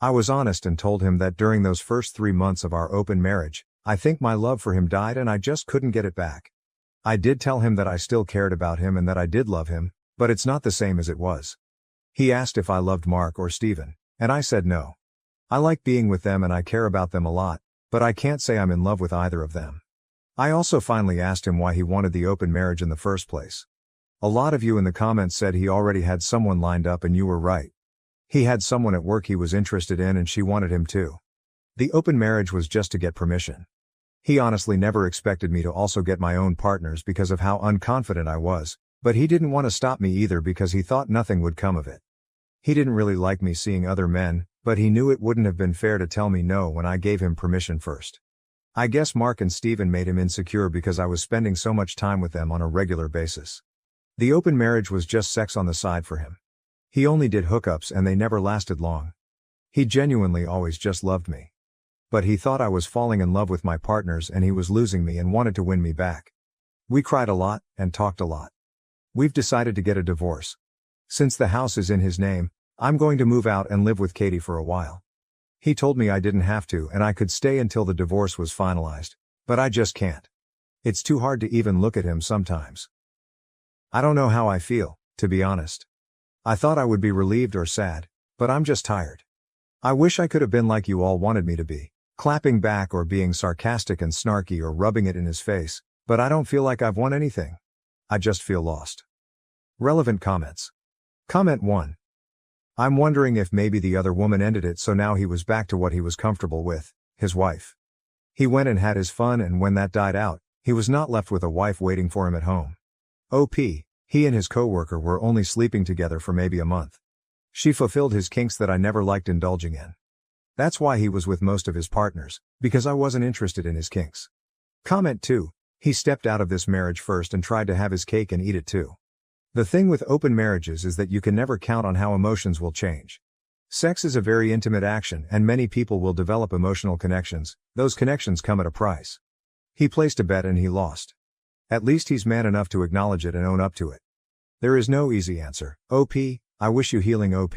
I was honest and told him that during those first 3 months of our open marriage, I think my love for him died and I just couldn't get it back. I did tell him that I still cared about him and that I did love him, but it's not the same as it was. He asked if I loved Mark or Steven, and I said no. I like being with them and I care about them a lot, but I can't say I'm in love with either of them. I also finally asked him why he wanted the open marriage in the first place. A lot of you in the comments said he already had someone lined up and you were right. He had someone at work he was interested in and she wanted him too. The open marriage was just to get permission. He honestly never expected me to also get my own partners because of how unconfident I was, but he didn't want to stop me either because he thought nothing would come of it. He didn't really like me seeing other men, but he knew it wouldn't have been fair to tell me no when I gave him permission first. I guess Mark and Steven made him insecure because I was spending so much time with them on a regular basis. The open marriage was just sex on the side for him. He only did hookups and they never lasted long. He genuinely always just loved me. But he thought I was falling in love with my partners and he was losing me and wanted to win me back. We cried a lot and talked a lot. We've decided to get a divorce. Since the house is in his name, I'm going to move out and live with Katie for a while. He told me I didn't have to and I could stay until the divorce was finalized, but I just can't. It's too hard to even look at him sometimes. I don't know how I feel, to be honest. I thought I would be relieved or sad, but I'm just tired. I wish I could have been like you all wanted me to be, clapping back or being sarcastic and snarky or rubbing it in his face, but I don't feel like I've won anything. I just feel lost. Relevant comments. Comment 1. I'm wondering if maybe the other woman ended it so now he was back to what he was comfortable with, his wife. He went and had his fun and when that died out, he was not left with a wife waiting for him at home. OP. He and his coworker were only sleeping together for maybe a month. She fulfilled his kinks that I never liked indulging in. That's why he was with most of his partners, because I wasn't interested in his kinks. Comment 2. He stepped out of this marriage first and tried to have his cake and eat it too. The thing with open marriages is that you can never count on how emotions will change. Sex is a very intimate action and many people will develop emotional connections, those connections come at a price. He placed a bet and he lost. At least he's man enough to acknowledge it and own up to it. There is no easy answer. OP, I wish you healing OP.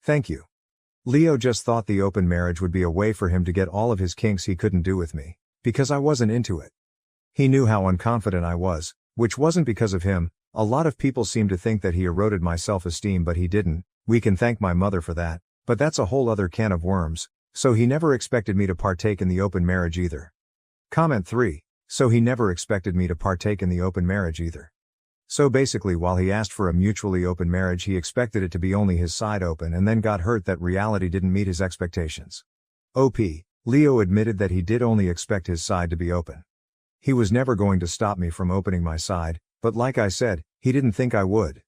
Thank you. Leo just thought the open marriage would be a way for him to get all of his kinks he couldn't do with me, because I wasn't into it. He knew how unconfident I was, which wasn't because of him. A lot of people seem to think that he eroded my self-esteem but he didn't. We can thank my mother for that, but that's a whole other can of worms, so he never expected me to partake in the open marriage either. Comment 3. So he never expected me to partake in the open marriage either. So basically while he asked for a mutually open marriage he expected it to be only his side open and then got hurt that reality didn't meet his expectations. OP, Leo admitted that he did only expect his side to be open. He was never going to stop me from opening my side, but like I said, he didn't think I would.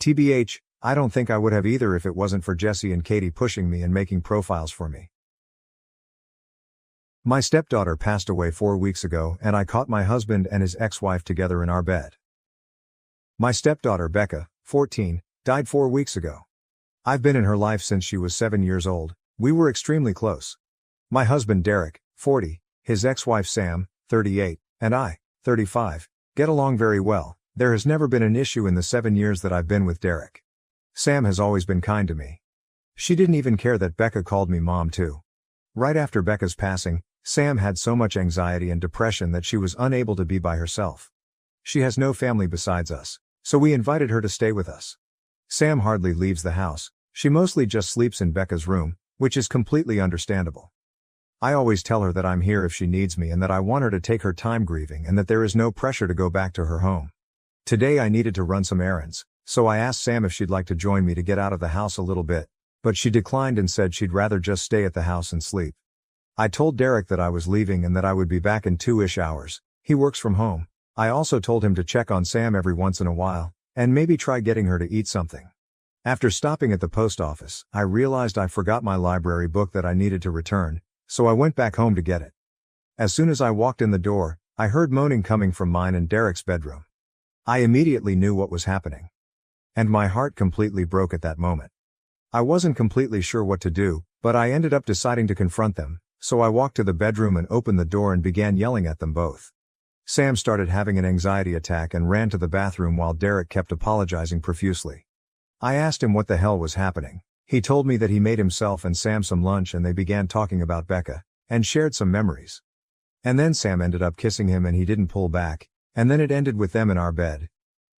TBH, I don't think I would have either if it wasn't for Jesse and Katie pushing me and making profiles for me. My stepdaughter passed away 4 weeks ago and I caught my husband and his ex-wife together in our bed. My stepdaughter Becca, 14, died 4 weeks ago. I've been in her life since she was 7 years old. We were extremely close. My husband Derek, 40, his ex-wife Sam, 38, and I, 35, get along very well. There has never been an issue in the 7 years that I've been with Derek. Sam has always been kind to me. She didn't even care that Becca called me mom too. Right after Becca's passing, Sam had so much anxiety and depression that she was unable to be by herself. She has no family besides us, so we invited her to stay with us. Sam hardly leaves the house. She mostly just sleeps in Becca's room, which is completely understandable. I always tell her that I'm here if she needs me and that I want her to take her time grieving and that there is no pressure to go back to her home. Today I needed to run some errands, so I asked Sam if she'd like to join me to get out of the house a little bit, but she declined and said she'd rather just stay at the house and sleep. I told Derek that I was leaving and that I would be back in 2-ish hours. He works from home. I also told him to check on Sam every once in a while, and maybe try getting her to eat something. After stopping at the post office, I realized I forgot my library book that I needed to return, so I went back home to get it. As soon as I walked in the door, I heard moaning coming from mine and Derek's bedroom. I immediately knew what was happening. And my heart completely broke at that moment. I wasn't completely sure what to do, but I ended up deciding to confront them, so I walked to the bedroom and opened the door and began yelling at them both. Sam started having an anxiety attack and ran to the bathroom while Derek kept apologizing profusely. I asked him what the hell was happening. He told me that he made himself and Sam some lunch and they began talking about Becca, and shared some memories. And then Sam ended up kissing him and he didn't pull back, and then it ended with them in our bed.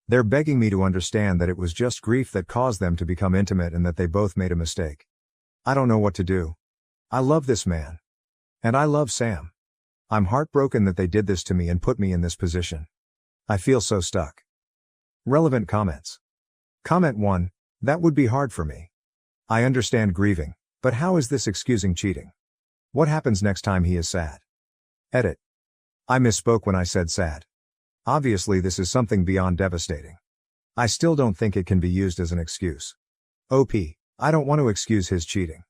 They're begging me to understand that it was just grief that caused them to become intimate and that they both made a mistake. I don't know what to do. I love this man. And I love Sam. I'm heartbroken that they did this to me and put me in this position. I feel so stuck. Relevant comments. Comment 1. That would be hard for me. I understand grieving, but how is this excusing cheating? What happens next time he is sad? Edit. I misspoke when I said sad. Obviously this is something beyond devastating. I still don't think it can be used as an excuse. OP. I don't want to excuse his cheating.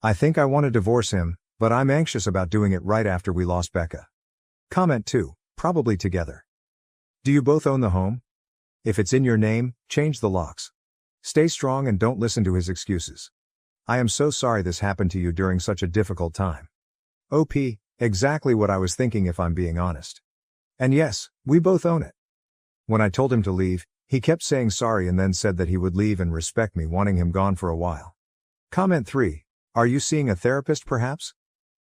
I think I want to divorce him, but I'm anxious about doing it right after we lost Becca. Comment 2. Probably together. Do you both own the home? If it's in your name, change the locks. Stay strong and don't listen to his excuses. I am so sorry this happened to you during such a difficult time. OP. Exactly what I was thinking if I'm being honest. And yes, we both own it. When I told him to leave, he kept saying sorry and then said that he would leave and respect me wanting him gone for a while. Comment 3. Are you seeing a therapist perhaps?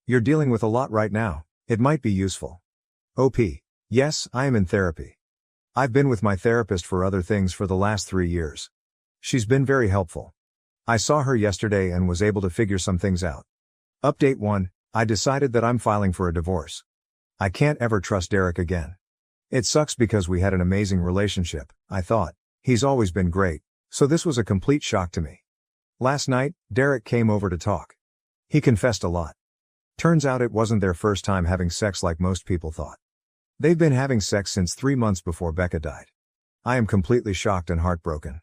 You're dealing with a lot right now, it might be useful. OP. Yes, I am in therapy. I've been with my therapist for other things for the last 3 years. She's been very helpful. I saw her yesterday and was able to figure some things out. Update 1. I decided that I'm filing for a divorce. I can't ever trust Derek again. It sucks because we had an amazing relationship, I thought. He's always been great, so this was a complete shock to me. Last night, Derek came over to talk. He confessed a lot. Turns out it wasn't their first time having sex like most people thought. They've been having sex since 3 months before Becca died. I am completely shocked and heartbroken.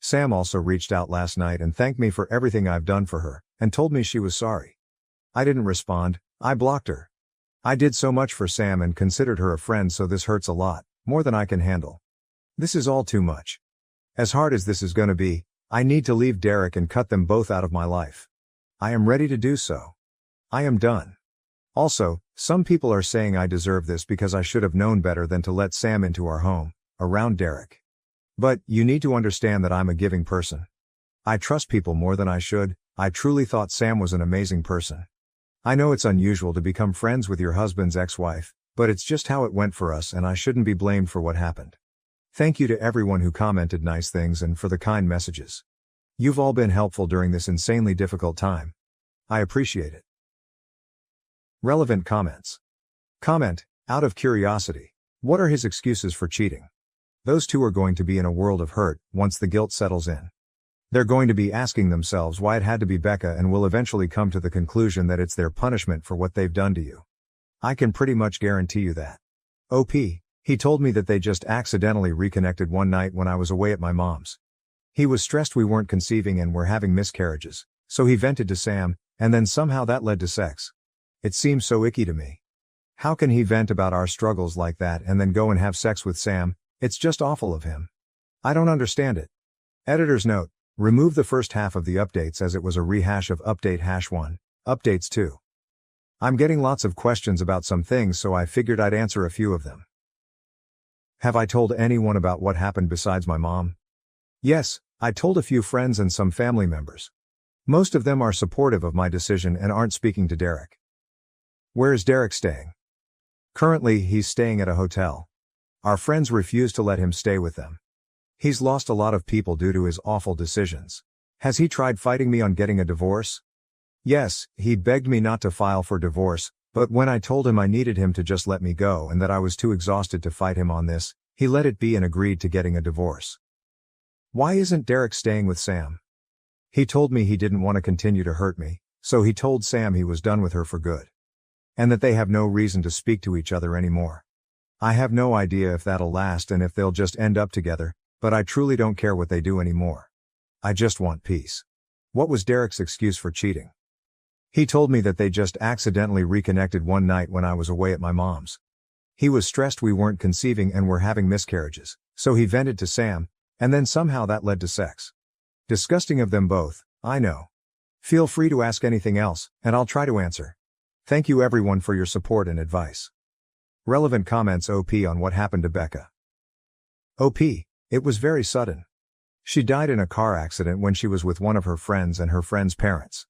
Sam also reached out last night and thanked me for everything I've done for her, and told me she was sorry. I didn't respond, I blocked her. I did so much for Sam and considered her a friend, so this hurts a lot, more than I can handle. This is all too much. As hard as this is gonna be, I need to leave Derek and cut them both out of my life. I am ready to do so. I am done. Also, some people are saying I deserve this because I should have known better than to let Sam into our home, around Derek. But, you need to understand that I'm a giving person. I trust people more than I should. I truly thought Sam was an amazing person. I know it's unusual to become friends with your husband's ex-wife, but it's just how it went for us and I shouldn't be blamed for what happened. Thank you to everyone who commented nice things and for the kind messages. You've all been helpful during this insanely difficult time. I appreciate it. Relevant comments. Comment, out of curiosity, what are his excuses for cheating? Those two are going to be in a world of hurt once the guilt settles in. They're going to be asking themselves why it had to be Becca and will eventually come to the conclusion that it's their punishment for what they've done to you. I can pretty much guarantee you that. OP, he told me that they just accidentally reconnected one night when I was away at my mom's. He was stressed we weren't conceiving and were having miscarriages, so he vented to Sam, and then somehow that led to sex. It seems so icky to me. How can he vent about our struggles like that and then go and have sex with Sam? It's just awful of him. I don't understand it. Editor's note, remove the first half of the updates as it was a rehash of update #1, updates 2. I'm getting lots of questions about some things, so I figured I'd answer a few of them. Have I told anyone about what happened besides my mom? Yes, I told a few friends and some family members. Most of them are supportive of my decision and aren't speaking to Derek. Where is Derek staying? Currently, he's staying at a hotel. Our friends refuse to let him stay with them. He's lost a lot of people due to his awful decisions. Has he tried fighting me on getting a divorce? Yes, he begged me not to file for divorce, but when I told him I needed him to just let me go and that I was too exhausted to fight him on this, he let it be and agreed to getting a divorce. Why isn't Derek staying with Sam? He told me he didn't want to continue to hurt me, so he told Sam he was done with her for good. And that they have no reason to speak to each other anymore. I have no idea if that'll last and if they'll just end up together, but I truly don't care what they do anymore. I just want peace. What was Derek's excuse for cheating? He told me that they just accidentally reconnected one night when I was away at my mom's. He was stressed we weren't conceiving and were having miscarriages, so he vented to Sam, and then somehow that led to sex. Disgusting of them both, I know. Feel free to ask anything else, and I'll try to answer. Thank you everyone for your support and advice. Relevant comments OP on what happened to Becca. OP, it was very sudden. She died in a car accident when she was with one of her friends and her friend's parents.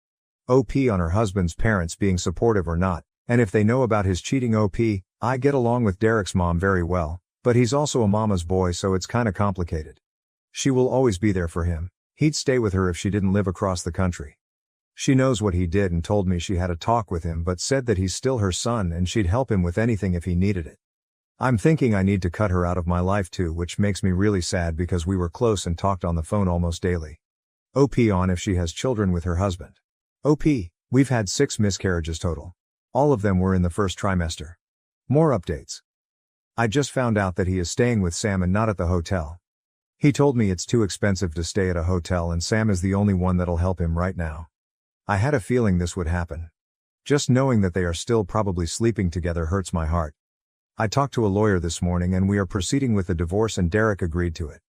OP on her husband's parents being supportive or not, and if they know about his cheating. OP, I get along with Derek's mom very well, but he's also a mama's boy, so it's kinda complicated. She will always be there for him. He'd stay with her if she didn't live across the country. She knows what he did and told me she had a talk with him but said that he's still her son and she'd help him with anything if he needed it. I'm thinking I need to cut her out of my life too, which makes me really sad because we were close and talked on the phone almost daily. OP on if she has children with her husband. OP, we've had 6 miscarriages total. All of them were in the first trimester. More updates. I just found out that he is staying with Sam and not at the hotel. He told me it's too expensive to stay at a hotel and Sam is the only one that'll help him right now. I had a feeling this would happen. Just knowing that they are still probably sleeping together hurts my heart. I talked to a lawyer this morning and we are proceeding with the divorce and Derek agreed to it.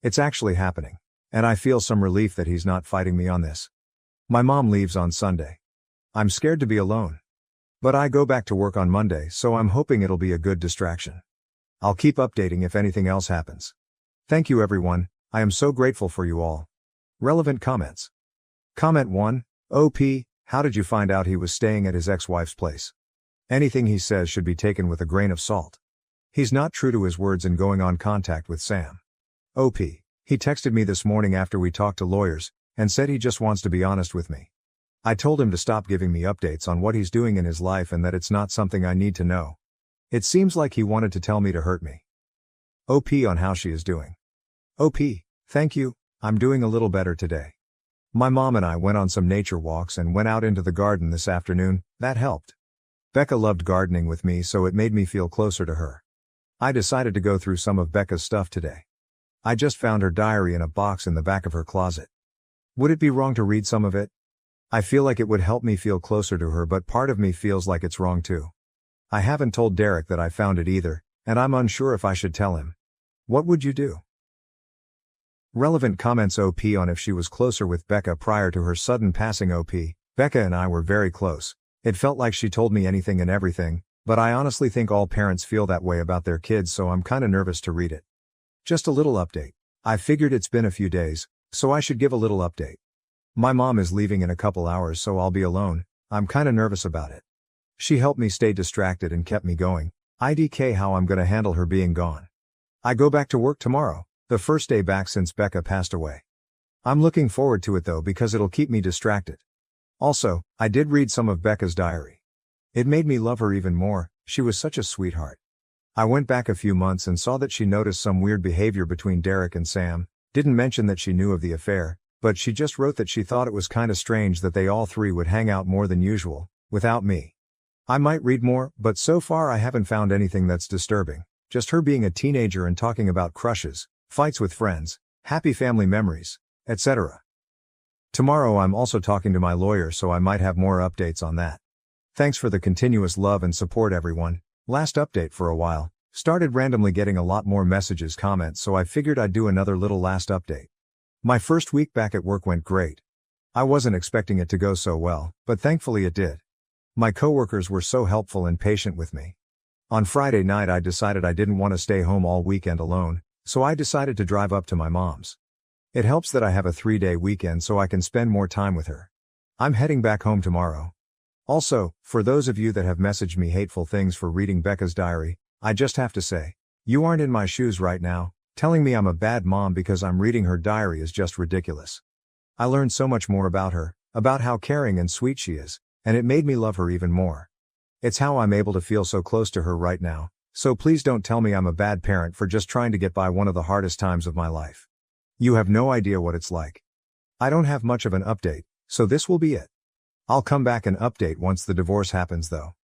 It's actually happening. And I feel some relief that he's not fighting me on this. My mom leaves on Sunday. I'm scared to be alone. But I go back to work on Monday, so I'm hoping it'll be a good distraction. I'll keep updating if anything else happens. Thank you everyone, I am so grateful for you all. Relevant comments. Comment 1, OP, how did you find out he was staying at his ex-wife's place? Anything he says should be taken with a grain of salt. He's not true to his words in going on contact with Sam. OP, he texted me this morning after we talked to lawyers, and said he just wants to be honest with me. I told him to stop giving me updates on what he's doing in his life and that it's not something I need to know. It seems like he wanted to tell me to hurt me. OP on how she is doing. OP, thank you, I'm doing a little better today. My mom and I went on some nature walks and went out into the garden this afternoon, that helped. Becca loved gardening with me, so it made me feel closer to her. I decided to go through some of Becca's stuff today. I just found her diary in a box in the back of her closet. Would it be wrong to read some of it? I feel like it would help me feel closer to her, but part of me feels like it's wrong too. I haven't told Derek that I found it either, and I'm unsure if I should tell him. What would you do? Relevant comments OP on if she was closer with Becca prior to her sudden passing. OP, Becca and I were very close. It felt like she told me anything and everything, but I honestly think all parents feel that way about their kids, so I'm kinda nervous to read it. Just a little update. I figured it's been a few days, so I should give a little update. My mom is leaving in a couple hours, so I'll be alone. I'm kinda nervous about it. She helped me stay distracted and kept me going. IDK how I'm gonna handle her being gone. I go back to work tomorrow, the first day back since Becca passed away. I'm looking forward to it though because it'll keep me distracted. Also, I did read some of Becca's diary. It made me love her even more, she was such a sweetheart. I went back a few months and saw that she noticed some weird behavior between Derek and Sam, didn't mention that she knew of the affair, but she just wrote that she thought it was kinda strange that they all 3 would hang out more than usual, without me. I might read more, but so far I haven't found anything that's disturbing, just her being a teenager and talking about crushes, fights with friends, happy family memories, etc. Tomorrow I'm also talking to my lawyer, so I might have more updates on that. Thanks for the continuous love and support everyone. Last update for a while, started randomly getting a lot more messages, comments, so I figured I'd do another little last update. My first week back at work went great. I wasn't expecting it to go so well, but thankfully it did. My coworkers were so helpful and patient with me. On Friday night I decided I didn't want to stay home all weekend alone, so I decided to drive up to my mom's. It helps that I have a 3-day weekend so I can spend more time with her. I'm heading back home tomorrow. Also, for those of you that have messaged me hateful things for reading Becca's diary, I just have to say, you aren't in my shoes right now. Telling me I'm a bad mom because I'm reading her diary is just ridiculous. I learned so much more about her, about how caring and sweet she is, and it made me love her even more. It's how I'm able to feel so close to her right now, so please don't tell me I'm a bad parent for just trying to get by one of the hardest times of my life. You have no idea what it's like. I don't have much of an update, so this will be it. I'll come back and update once the divorce happens though.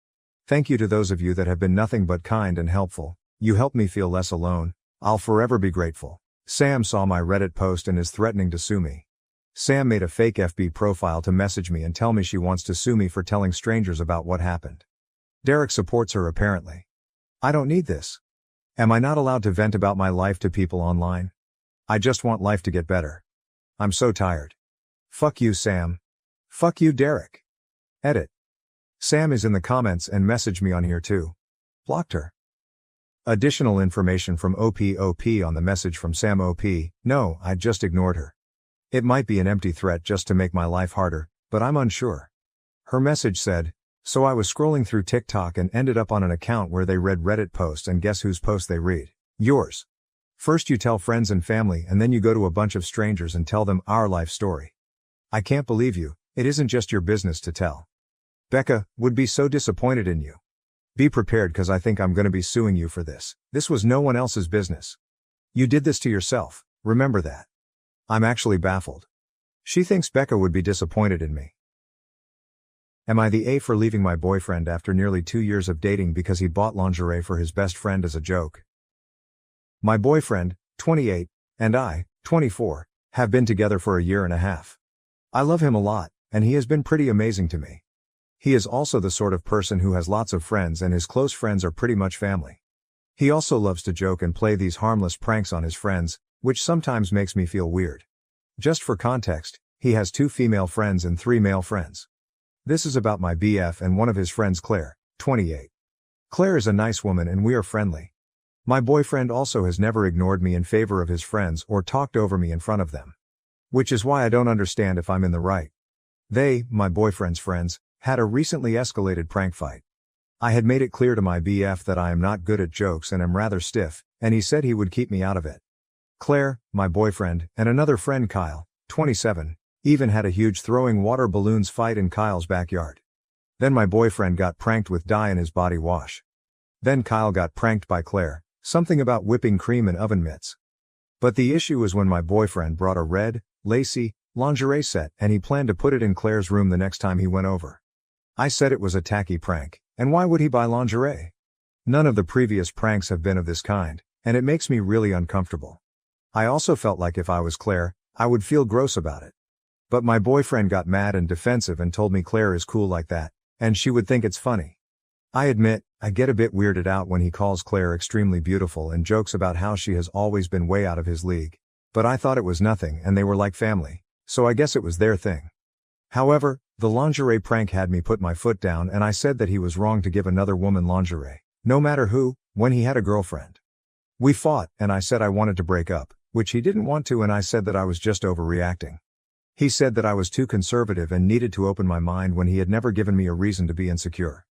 Thank you to those of you that have been nothing but kind and helpful. You helped me feel less alone. I'll forever be grateful. Sam saw my Reddit post and is threatening to sue me. Sam made a fake FB profile to message me and tell me she wants to sue me for telling strangers about what happened. Derek supports her apparently. I don't need this. Am I not allowed to vent about my life to people online? I just want life to get better. I'm so tired. Fuck you, Sam. Fuck you, Derek. Edit. Sam is in the comments and messaged me on here too. Blocked her. Additional information from OP on the message from Sam OP. No, I just ignored her. It might be an empty threat just to make my life harder, but I'm unsure. Her message said, so I was scrolling through TikTok and ended up on an account where they read Reddit posts and guess whose post they read? Yours. First you tell friends and family and then you go to a bunch of strangers and tell them our life story. I can't believe you, it isn't just your business to tell. Becca, would be so disappointed in you. Be prepared cause I think I'm gonna be suing you for this. This was no one else's business. You did this to yourself, remember that. I'm actually baffled. She thinks Becca would be disappointed in me. Am I the A for leaving my boyfriend after nearly 2 years of dating because he bought lingerie for his best friend as a joke? My boyfriend, 28, and I, 24, have been together for a year and a half. I love him a lot, and he has been pretty amazing to me. He is also the sort of person who has lots of friends and his close friends are pretty much family. He also loves to joke and play these harmless pranks on his friends, which sometimes makes me feel weird. Just for context, he has 2 female friends and 3 male friends. This is about my BF and one of his friends Claire, 28. Claire is a nice woman and we are friendly. My boyfriend also has never ignored me in favor of his friends or talked over me in front of them. Which is why I don't understand if I'm in the right. They, my boyfriend's friends, had a recently escalated prank fight. I had made it clear to my BF that I am not good at jokes and am rather stiff, and he said he would keep me out of it. Claire, my boyfriend, and another friend Kyle, 27, even had a huge throwing water balloons fight in Kyle's backyard. Then my boyfriend got pranked with dye in his body wash. Then Kyle got pranked by Claire, something about whipping cream and oven mitts. But the issue was when my boyfriend brought a red, lacy, lingerie set and he planned to put it in Claire's room the next time he went over. I said it was a tacky prank, and why would he buy lingerie? None of the previous pranks have been of this kind, and it makes me really uncomfortable. I also felt like if I was Claire, I would feel gross about it. But my boyfriend got mad and defensive and told me Claire is cool like that, and she would think it's funny. I admit, I get a bit weirded out when he calls Claire extremely beautiful and jokes about how she has always been way out of his league. But I thought it was nothing and they were like family, so I guess it was their thing. However, the lingerie prank had me put my foot down and I said that he was wrong to give another woman lingerie, no matter who, when he had a girlfriend. We fought and I said I wanted to break up, which he didn't want to and I said that I was just overreacting. He said that I was too conservative and needed to open my mind when he had never given me a reason to be insecure.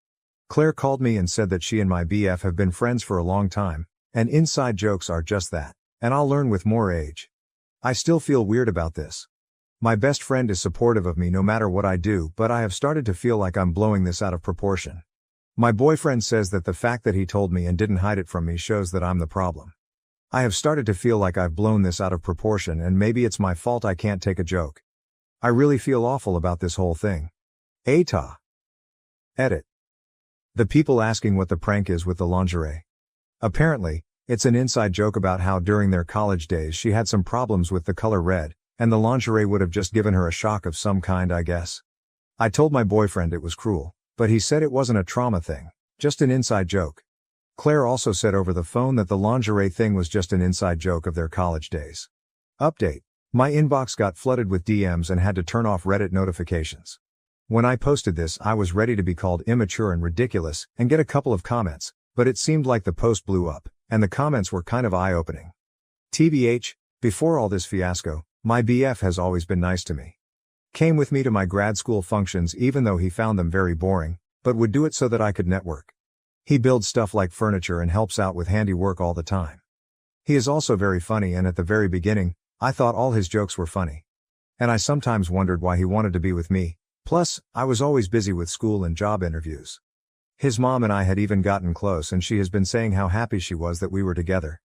Claire called me and said that she and my BF have been friends for a long time, and inside jokes are just that, and I'll learn with more age. I still feel weird about this. My best friend is supportive of me no matter what I do, but I have started to feel like I'm blowing this out of proportion. My boyfriend says that the fact that he told me and didn't hide it from me shows that I'm the problem. I have started to feel like I've blown this out of proportion and maybe it's my fault I can't take a joke. I really feel awful about this whole thing. AITA. Edit. The people asking what the prank is with the lingerie. Apparently, it's an inside joke about how during their college days she had some problems with the color red, and the lingerie would have just given her a shock of some kind, I guess. I told my boyfriend it was cruel, but he said it wasn't a trauma thing, just an inside joke. Claire also said over the phone that the lingerie thing was just an inside joke of their college days. Update. My inbox got flooded with DMs and had to turn off Reddit notifications. When I posted this, I was ready to be called immature and ridiculous, and get a couple of comments, but it seemed like the post blew up, and the comments were kind of eye-opening. TBH, before all this fiasco, my BF has always been nice to me. Came with me to my grad school functions even though he found them very boring, but would do it so that I could network. He builds stuff like furniture and helps out with handiwork all the time. He is also very funny, and at the very beginning, I thought all his jokes were funny. And I sometimes wondered why he wanted to be with me. Plus, I was always busy with school and job interviews. His mom and I had even gotten close, and she has been saying how happy she was that we were together.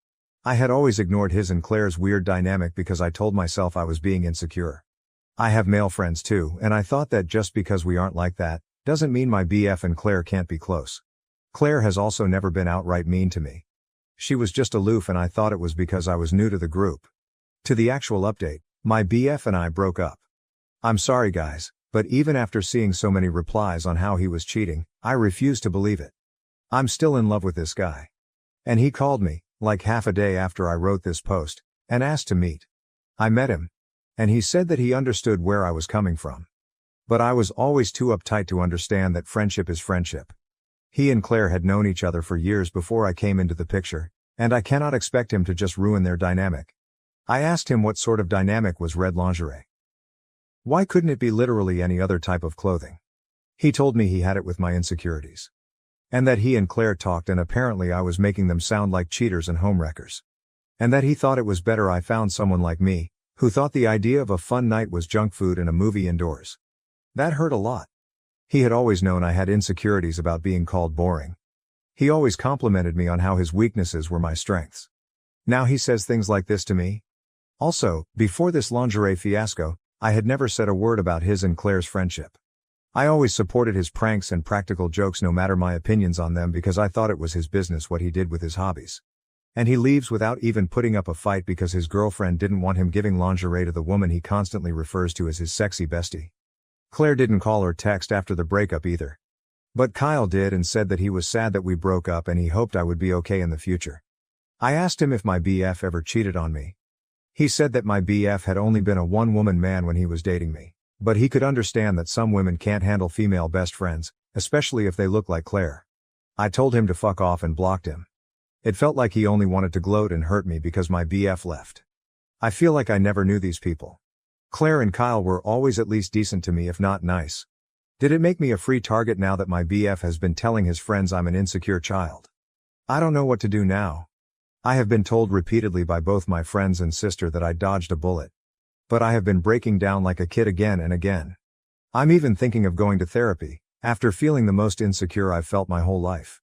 I had always ignored his and Claire's weird dynamic because I told myself I was being insecure. I have male friends too, and I thought that just because we aren't like that, doesn't mean my BF and Claire can't be close. Claire has also never been outright mean to me. She was just aloof, and I thought it was because I was new to the group. To the actual update, my BF and I broke up. I'm sorry guys, but even after seeing so many replies on how he was cheating, I refuse to believe it. I'm still in love with this guy. And he called me, like half a day after I wrote this post, and asked to meet. I met him. And he said that he understood where I was coming from. But I was always too uptight to understand that friendship is friendship. He and Claire had known each other for years before I came into the picture, and I cannot expect him to just ruin their dynamic. I asked him what sort of dynamic was red lingerie. Why couldn't it be literally any other type of clothing? He told me he had it with my insecurities. And that he and Claire talked, and apparently I was making them sound like cheaters and homewreckers. And that he thought it was better I found someone like me, who thought the idea of a fun night was junk food and a movie indoors. That hurt a lot. He had always known I had insecurities about being called boring. He always complimented me on how his weaknesses were my strengths. Now he says things like this to me? Also, before this lingerie fiasco, I had never said a word about his and Claire's friendship. I always supported his pranks and practical jokes no matter my opinions on them because I thought it was his business what he did with his hobbies. And he leaves without even putting up a fight because his girlfriend didn't want him giving lingerie to the woman he constantly refers to as his sexy bestie. Claire didn't call or text after the breakup either. But Kyle did and said that he was sad that we broke up and he hoped I would be okay in the future. I asked him if my BF ever cheated on me. He said that my BF had only been a one-woman man when he was dating me, but he could understand that some women can't handle female best friends, especially if they look like Claire. I told him to fuck off and blocked him. It felt like he only wanted to gloat and hurt me because my BF left. I feel like I never knew these people. Claire and Kyle were always at least decent to me, if not nice. Did it make me a free target now that my BF has been telling his friends I'm an insecure child? I don't know what to do now. I have been told repeatedly by both my friends and sister that I dodged a bullet. But I have been breaking down like a kid again and again. I'm even thinking of going to therapy, after feeling the most insecure I've felt my whole life.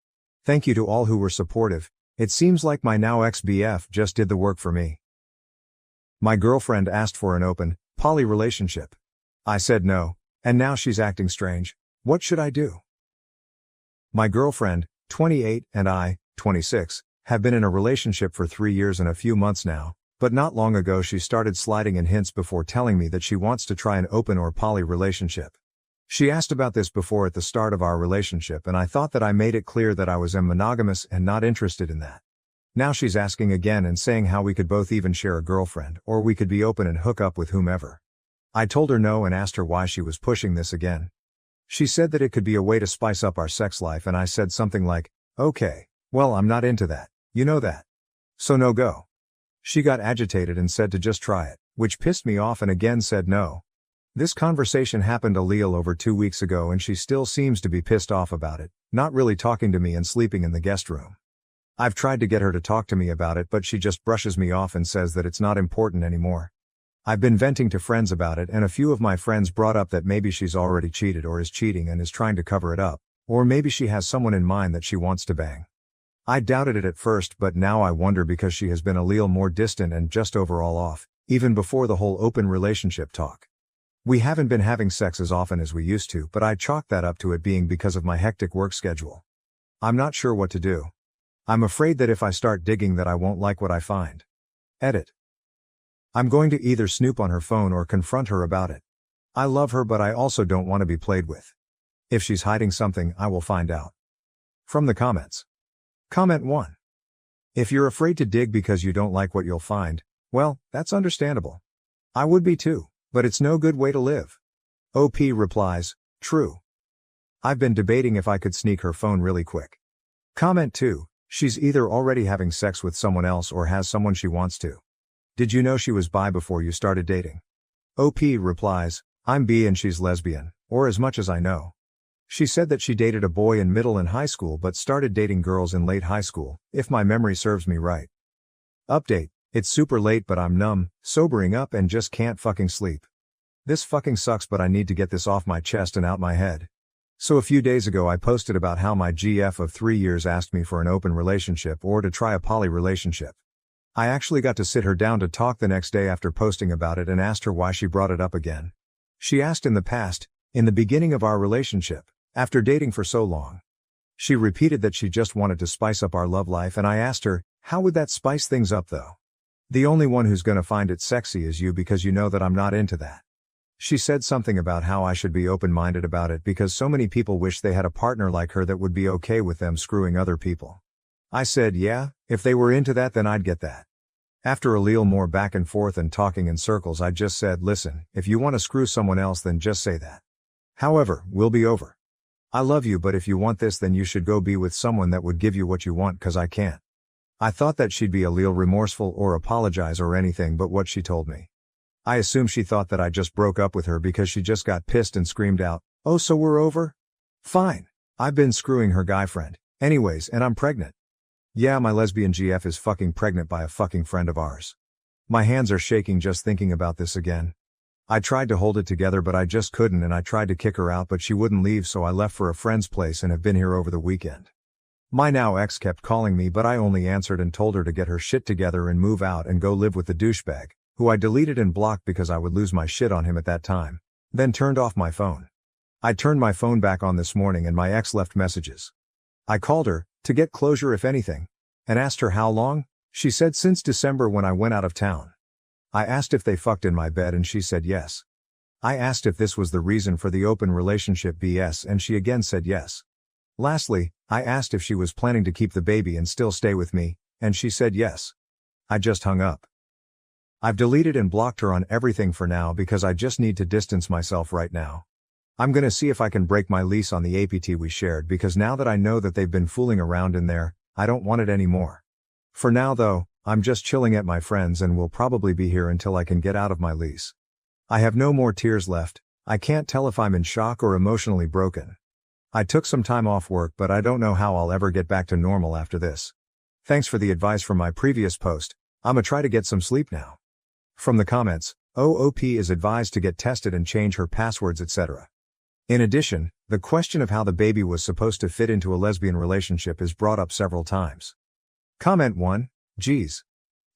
Thank you to all who were supportive. It seems like my now ex-BF just did the work for me. My girlfriend asked for an open, poly relationship. I said no, and now she's acting strange. What should I do? My girlfriend, 28, and I, 26, have been in a relationship for 3 years and a few months now, but not long ago she started sliding in hints before telling me that she wants to try an open or poly relationship. She asked about this before at the start of our relationship, and I thought that I made it clear that I was monogamous and not interested in that. Now she's asking again and saying how we could both even share a girlfriend, or we could be open and hook up with whomever. I told her no and asked her why she was pushing this again. She said that it could be a way to spice up our sex life, and I said something like, okay, well, I'm not into that, you know that. So no go. She got agitated and said to just try it, which pissed me off, and again said no. This conversation happened a little over 2 weeks ago and she still seems to be pissed off about it, not really talking to me and sleeping in the guest room. I've tried to get her to talk to me about it, but she just brushes me off and says that it's not important anymore. I've been venting to friends about it, and a few of my friends brought up that maybe she's already cheated or is cheating and is trying to cover it up, or maybe she has someone in mind that she wants to bang. I doubted it at first, but now I wonder because she has been a little more distant and just overall off, even before the whole open relationship talk. We haven't been having sex as often as we used to, but I chalked that up to it being because of my hectic work schedule. I'm not sure what to do. I'm afraid that if I start digging that I won't like what I find. Edit. I'm going to either snoop on her phone or confront her about it. I love her, but I also don't want to be played with. If she's hiding something, I will find out. From the comments. Comment 1. If you're afraid to dig because you don't like what you'll find, well, that's understandable. I would be too, but it's no good way to live. OP replies, True. I've been debating if I could sneak her phone really quick. Comment 2. She's either already having sex with someone else or has someone she wants to. Did you know she was bi before you started dating? OP replies, I'm bi and she's lesbian, or as much as I know. She said that she dated a boy in middle and high school but started dating girls in late high school, if my memory serves me right. Update. It's super late but I'm numb, sobering up and just can't fucking sleep. This fucking sucks but I need to get this off my chest and out my head. So a few days ago I posted about how my GF of 3 years asked me for an open relationship or to try a poly relationship. I actually got to sit her down to talk the next day after posting about it and asked her why she brought it up again. She asked in the past, in the beginning of our relationship, after dating for so long. She repeated that she just wanted to spice up our love life and I asked her, how would that spice things up though? The only one who's gonna find it sexy is you because you know that I'm not into that. She said something about how I should be open-minded about it because so many people wish they had a partner like her that would be okay with them screwing other people. I said yeah, if they were into that then I'd get that. After a little more back and forth and talking in circles I just said listen, if you want to screw someone else then just say that. However, we'll be over. I love you but if you want this then you should go be with someone that would give you what you want cause I can't. I thought that she'd be a little remorseful or apologize or anything but what she told me. I assume she thought that I just broke up with her because she just got pissed and screamed out, oh so we're over? Fine. I've been screwing her guy friend, anyways and I'm pregnant. Yeah my lesbian GF is fucking pregnant by a fucking friend of ours. My hands are shaking just thinking about this again. I tried to hold it together but I just couldn't and I tried to kick her out but she wouldn't leave so I left for a friend's place and have been here over the weekend. My now ex kept calling me but I only answered and told her to get her shit together and move out and go live with the douchebag, who I deleted and blocked because I would lose my shit on him at that time, then turned off my phone. I turned my phone back on this morning and my ex left messages. I called her, to get closure if anything, and asked her how long. She said since December when I went out of town. I asked if they fucked in my bed and she said yes. I asked if this was the reason for the open relationship BS and she again said yes. Lastly, I asked if she was planning to keep the baby and still stay with me, and she said yes. I just hung up. I've deleted and blocked her on everything for now because I just need to distance myself right now. I'm gonna see if I can break my lease on the APT we shared because now that I know that they've been fooling around in there, I don't want it anymore. For now though, I'm just chilling at my friend's and will probably be here until I can get out of my lease. I have no more tears left, I can't tell if I'm in shock or emotionally broken. I took some time off work but I don't know how I'll ever get back to normal after this. Thanks for the advice from my previous post, I'ma try to get some sleep now. From the comments, OOP is advised to get tested and change her passwords etc. In addition, the question of how the baby was supposed to fit into a lesbian relationship is brought up several times. Comment 1, geez.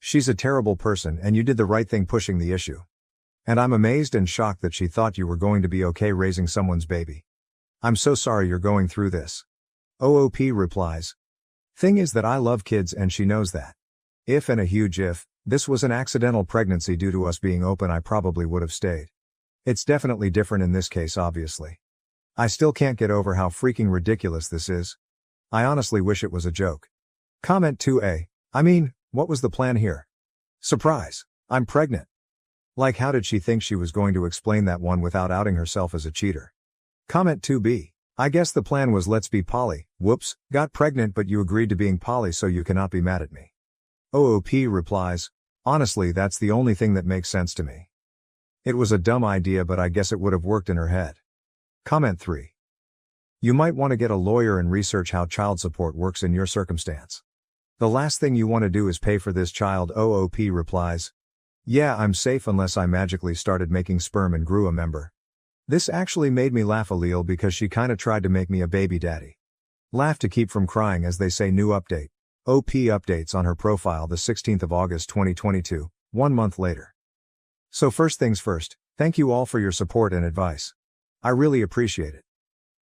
She's a terrible person and you did the right thing pushing the issue. And I'm amazed and shocked that she thought you were going to be okay raising someone's baby. I'm so sorry you're going through this. OOP replies. Thing is that I love kids and she knows that. If and a huge if, this was an accidental pregnancy due to us being open I probably would have stayed. It's definitely different in this case obviously. I still can't get over how freaking ridiculous this is. I honestly wish it was a joke. Comment 2a, I mean, what was the plan here? Surprise, I'm pregnant. Like how did she think she was going to explain that one without outing herself as a cheater? Comment 2b, I guess the plan was let's be poly, whoops, got pregnant but you agreed to being poly so you cannot be mad at me. OOP replies, honestly that's the only thing that makes sense to me. It was a dumb idea but I guess it would have worked in her head. Comment 3. You might want to get a lawyer and research how child support works in your circumstance. The last thing you want to do is pay for this child. OOP replies, yeah I'm safe unless I magically started making sperm and grew a member. This actually made me laugh a little because she kinda tried to make me a baby daddy. Laugh to keep from crying as they say new update. OP updates on her profile the 16th of August 2022, 1 month later. So first things first, thank you all for your support and advice. I really appreciate it.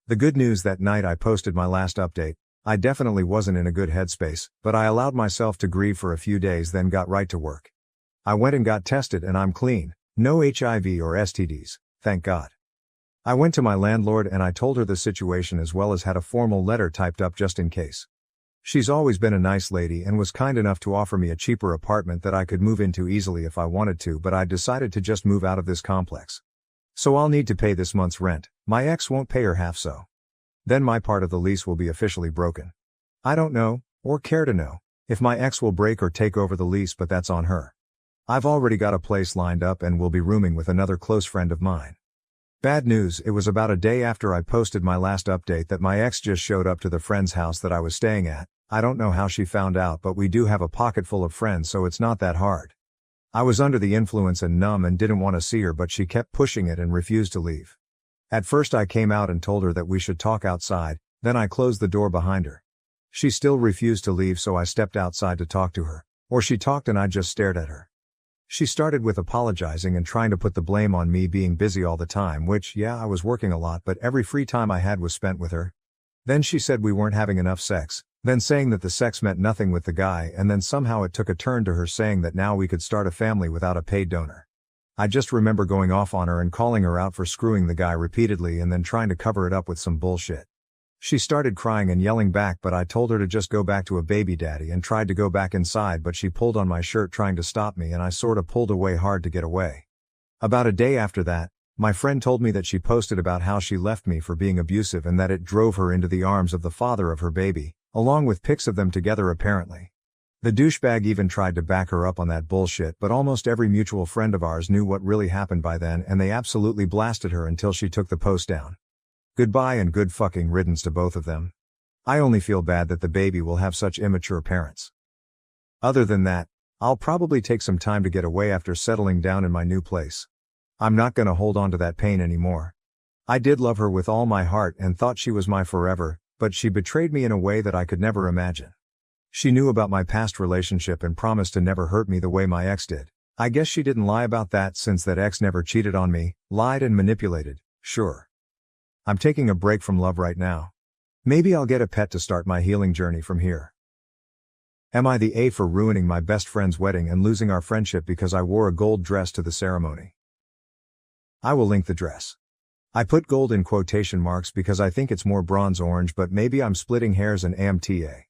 The good news that night I posted my last update, I definitely wasn't in a good headspace, but I allowed myself to grieve for a few days then got right to work. I went and got tested and I'm clean, no HIV or STDs, thank God. I went to my landlord and I told her the situation as well as had a formal letter typed up just in case. She's always been a nice lady and was kind enough to offer me a cheaper apartment that I could move into easily if I wanted to but I decided to just move out of this complex. So I'll need to pay this month's rent. My ex won't pay her half, so then my part of the lease will be officially broken. I don't know, or care to know, if my ex will break or take over the lease, but that's on her. I've already got a place lined up and will be rooming with another close friend of mine. Bad news, it was about a day after I posted my last update that my ex just showed up to the friend's house that I was staying at. I don't know how she found out, but we do have a pocket full of friends, so it's not that hard. I was under the influence and numb and didn't want to see her, but she kept pushing it and refused to leave. At first I came out and told her that we should talk outside, then I closed the door behind her. She still refused to leave, so I stepped outside to talk to her, or she talked and I just stared at her. She started with apologizing and trying to put the blame on me being busy all the time, which, yeah, I was working a lot, but every free time I had was spent with her. Then she said we weren't having enough sex, then saying that the sex meant nothing with the guy, and then somehow it took a turn to her saying that now we could start a family without a paid donor. I just remember going off on her and calling her out for screwing the guy repeatedly and then trying to cover it up with some bullshit. She started crying and yelling back, but I told her to just go back to a baby daddy and tried to go back inside, but she pulled on my shirt trying to stop me and I sorta pulled away hard to get away. About a day after that, my friend told me that she posted about how she left me for being abusive and that it drove her into the arms of the father of her baby, along with pics of them together apparently. The douchebag even tried to back her up on that bullshit, but almost every mutual friend of ours knew what really happened by then and they absolutely blasted her until she took the post down. Goodbye and good fucking riddance to both of them. I only feel bad that the baby will have such immature parents. Other than that, I'll probably take some time to get away after settling down in my new place. I'm not gonna hold on to that pain anymore. I did love her with all my heart and thought she was my forever, but she betrayed me in a way that I could never imagine. She knew about my past relationship and promised to never hurt me the way my ex did. I guess she didn't lie about that since that ex never cheated on me, lied and manipulated, sure. I'm taking a break from love right now. Maybe I'll get a pet to start my healing journey from here. Am I the A for ruining my best friend's wedding and losing our friendship because I wore a gold dress to the ceremony? I will link the dress. I put gold in quotation marks because I think it's more bronze orange, but maybe I'm splitting hairs and AMTA.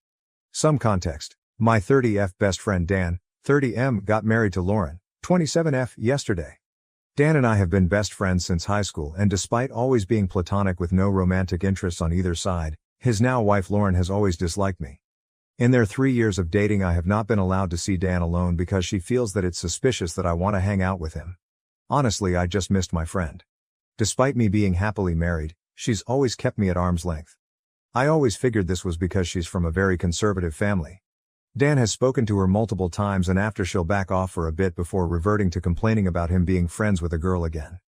Some context. My 30F best friend Dan, 30M, got married to Lauren, 27F, yesterday. Dan and I have been best friends since high school, and despite always being platonic with no romantic interests on either side, his now wife Lauren has always disliked me. In their 3 years of dating I have not been allowed to see Dan alone because she feels that it's suspicious that I want to hang out with him. Honestly, I just missed my friend. Despite me being happily married, she's always kept me at arm's length. I always figured this was because she's from a very conservative family. Dan has spoken to her multiple times and after she'll back off for a bit before reverting to complaining about him being friends with a girl again.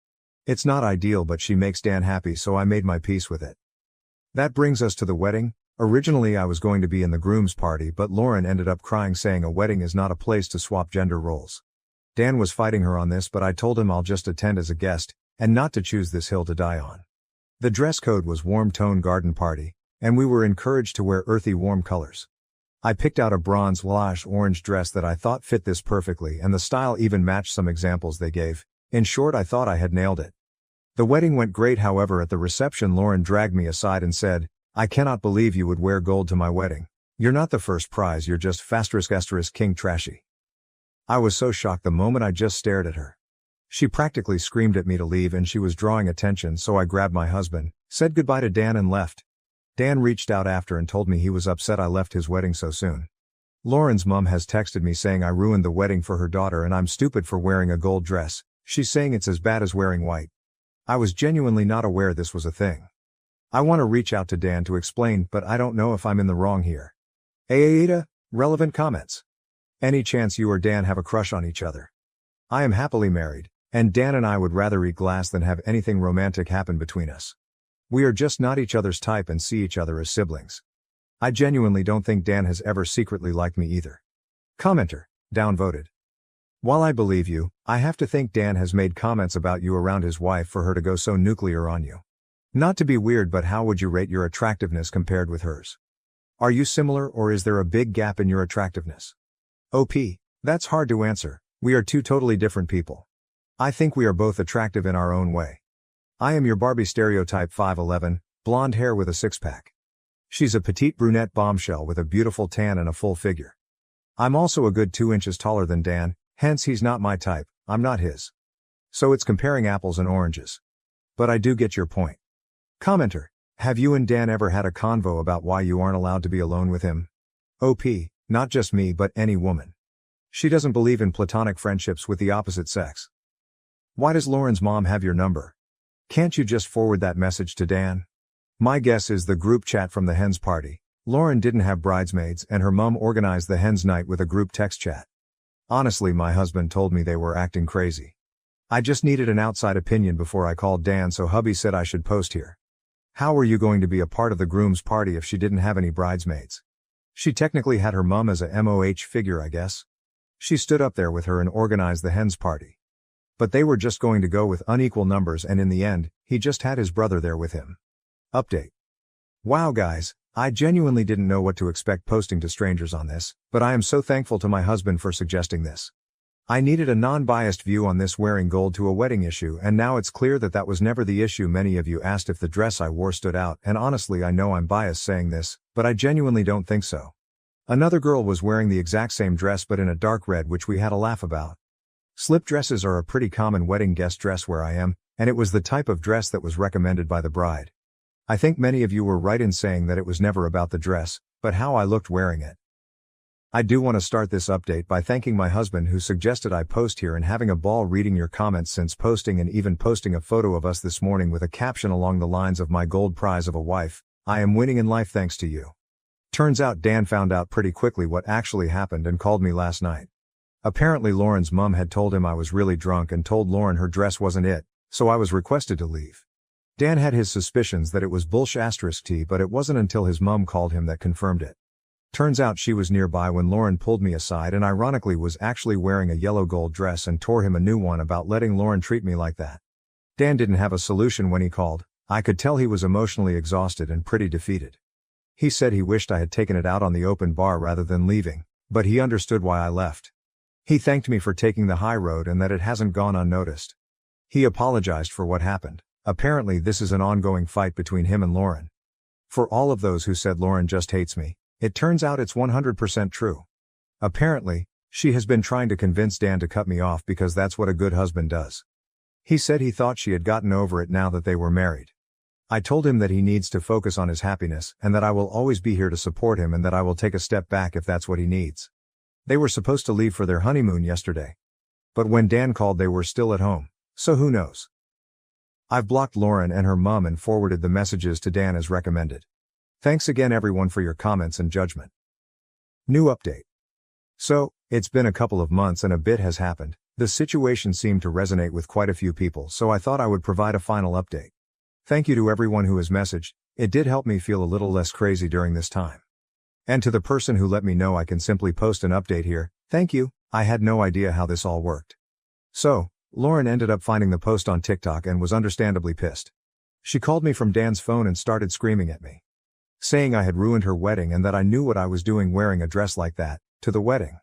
It's not ideal, but she makes Dan happy, so I made my peace with it. That brings us to the wedding. Originally I was going to be in the groom's party, but Lauren ended up crying saying a wedding is not a place to swap gender roles. Dan was fighting her on this, but I told him I'll just attend as a guest, and not to choose this hill to die on. The dress code was warm tone garden party, and we were encouraged to wear earthy warm colors. I picked out a bronze/orange dress that I thought fit this perfectly, and the style even matched some examples they gave. In short, I thought I had nailed it. The wedding went great, however at the reception Lauren dragged me aside and said, "I cannot believe you would wear gold to my wedding. You're not the first prize, you're just *** king trashy." I was so shocked the moment I just stared at her. She practically screamed at me to leave and she was drawing attention, so I grabbed my husband, said goodbye to Dan and left. Dan reached out after and told me he was upset I left his wedding so soon. Lauren's mom has texted me saying I ruined the wedding for her daughter and I'm stupid for wearing a gold dress. She's saying it's as bad as wearing white. I was genuinely not aware this was a thing. I want to reach out to Dan to explain, but I don't know if I'm in the wrong here. AITA, relevant comments. Any chance you or Dan have a crush on each other? I am happily married, and Dan and I would rather eat glass than have anything romantic happen between us. We are just not each other's type and see each other as siblings. I genuinely don't think Dan has ever secretly liked me either. Commenter, downvoted. While I believe you, I have to think Dan has made comments about you around his wife for her to go so nuclear on you. Not to be weird, but how would you rate your attractiveness compared with hers? Are you similar or is there a big gap in your attractiveness? OP, that's hard to answer. We are two totally different people. I think we are both attractive in our own way. I am your Barbie stereotype, 5'11", blonde hair with a six-pack. She's a petite brunette bombshell with a beautiful tan and a full figure. I'm also a good 2 inches taller than Dan, hence he's not my type, I'm not his. So it's comparing apples and oranges. But I do get your point. Commenter. Have you and Dan ever had a convo about why you aren't allowed to be alone with him? OP, not just me but any woman. She doesn't believe in platonic friendships with the opposite sex. Why does Lauren's mom have your number? Can't you just forward that message to Dan? My guess is the group chat from the hens party. Lauren didn't have bridesmaids and her mom organized the hens night with a group text chat. Honestly, my husband told me they were acting crazy. I just needed an outside opinion before I called Dan, so hubby said I should post here. How were you going to be a part of the groom's party if she didn't have any bridesmaids? She technically had her mom as a MOH figure, I guess. She stood up there with her and organized the hens party. But they were just going to go with unequal numbers, and in the end, he just had his brother there with him. Update. Wow guys, I genuinely didn't know what to expect posting to strangers on this, but I am so thankful to my husband for suggesting this. I needed a non-biased view on this wearing gold to a wedding issue, and now it's clear that that was never the issue. Many of you asked if the dress I wore stood out, and honestly I know I'm biased saying this, but I genuinely don't think so. Another girl was wearing the exact same dress but in a dark red, which we had a laugh about. Slip dresses are a pretty common wedding guest dress where I am, and it was the type of dress that was recommended by the bride. I think many of you were right in saying that it was never about the dress, but how I looked wearing it. I do want to start this update by thanking my husband who suggested I post here, and having a ball reading your comments since posting, and even posting a photo of us this morning with a caption along the lines of "my gold prize of a wife, I am winning in life thanks to you." Turns out Dan found out pretty quickly what actually happened and called me last night. Apparently Lauren's mom had told him I was really drunk and told Lauren her dress wasn't it, so I was requested to leave. Dan had his suspicions that it was bullsh*t, but it wasn't until his mom called him that confirmed it. Turns out she was nearby when Lauren pulled me aside and ironically was actually wearing a yellow gold dress, and tore him a new one about letting Lauren treat me like that. Dan didn't have a solution when he called. I could tell he was emotionally exhausted and pretty defeated. He said he wished I had taken it out on the open bar rather than leaving, but he understood why I left. He thanked me for taking the high road and that it hasn't gone unnoticed. He apologized for what happened. Apparently this is an ongoing fight between him and Lauren. For all of those who said Lauren just hates me, it turns out it's 100% true. Apparently, she has been trying to convince Dan to cut me off because that's what a good husband does. He said he thought she had gotten over it now that they were married. I told him that he needs to focus on his happiness and that I will always be here to support him and that I will take a step back if that's what he needs. They were supposed to leave for their honeymoon yesterday. But when Dan called they were still at home, so who knows? I've blocked Lauren and her mom and forwarded the messages to Dan as recommended. Thanks again everyone for your comments and judgment. New update. So, it's been a couple of months and a bit has happened. The situation seemed to resonate with quite a few people, so I thought I would provide a final update. Thank you to everyone who has messaged. It did help me feel a little less crazy during this time. And to the person who let me know I can simply post an update here, thank you. I had no idea how this all worked. So, Lauren ended up finding the post on TikTok and was understandably pissed. She called me from Dan's phone and started screaming at me, saying I had ruined her wedding and that I knew what I was doing wearing a dress like that to the wedding.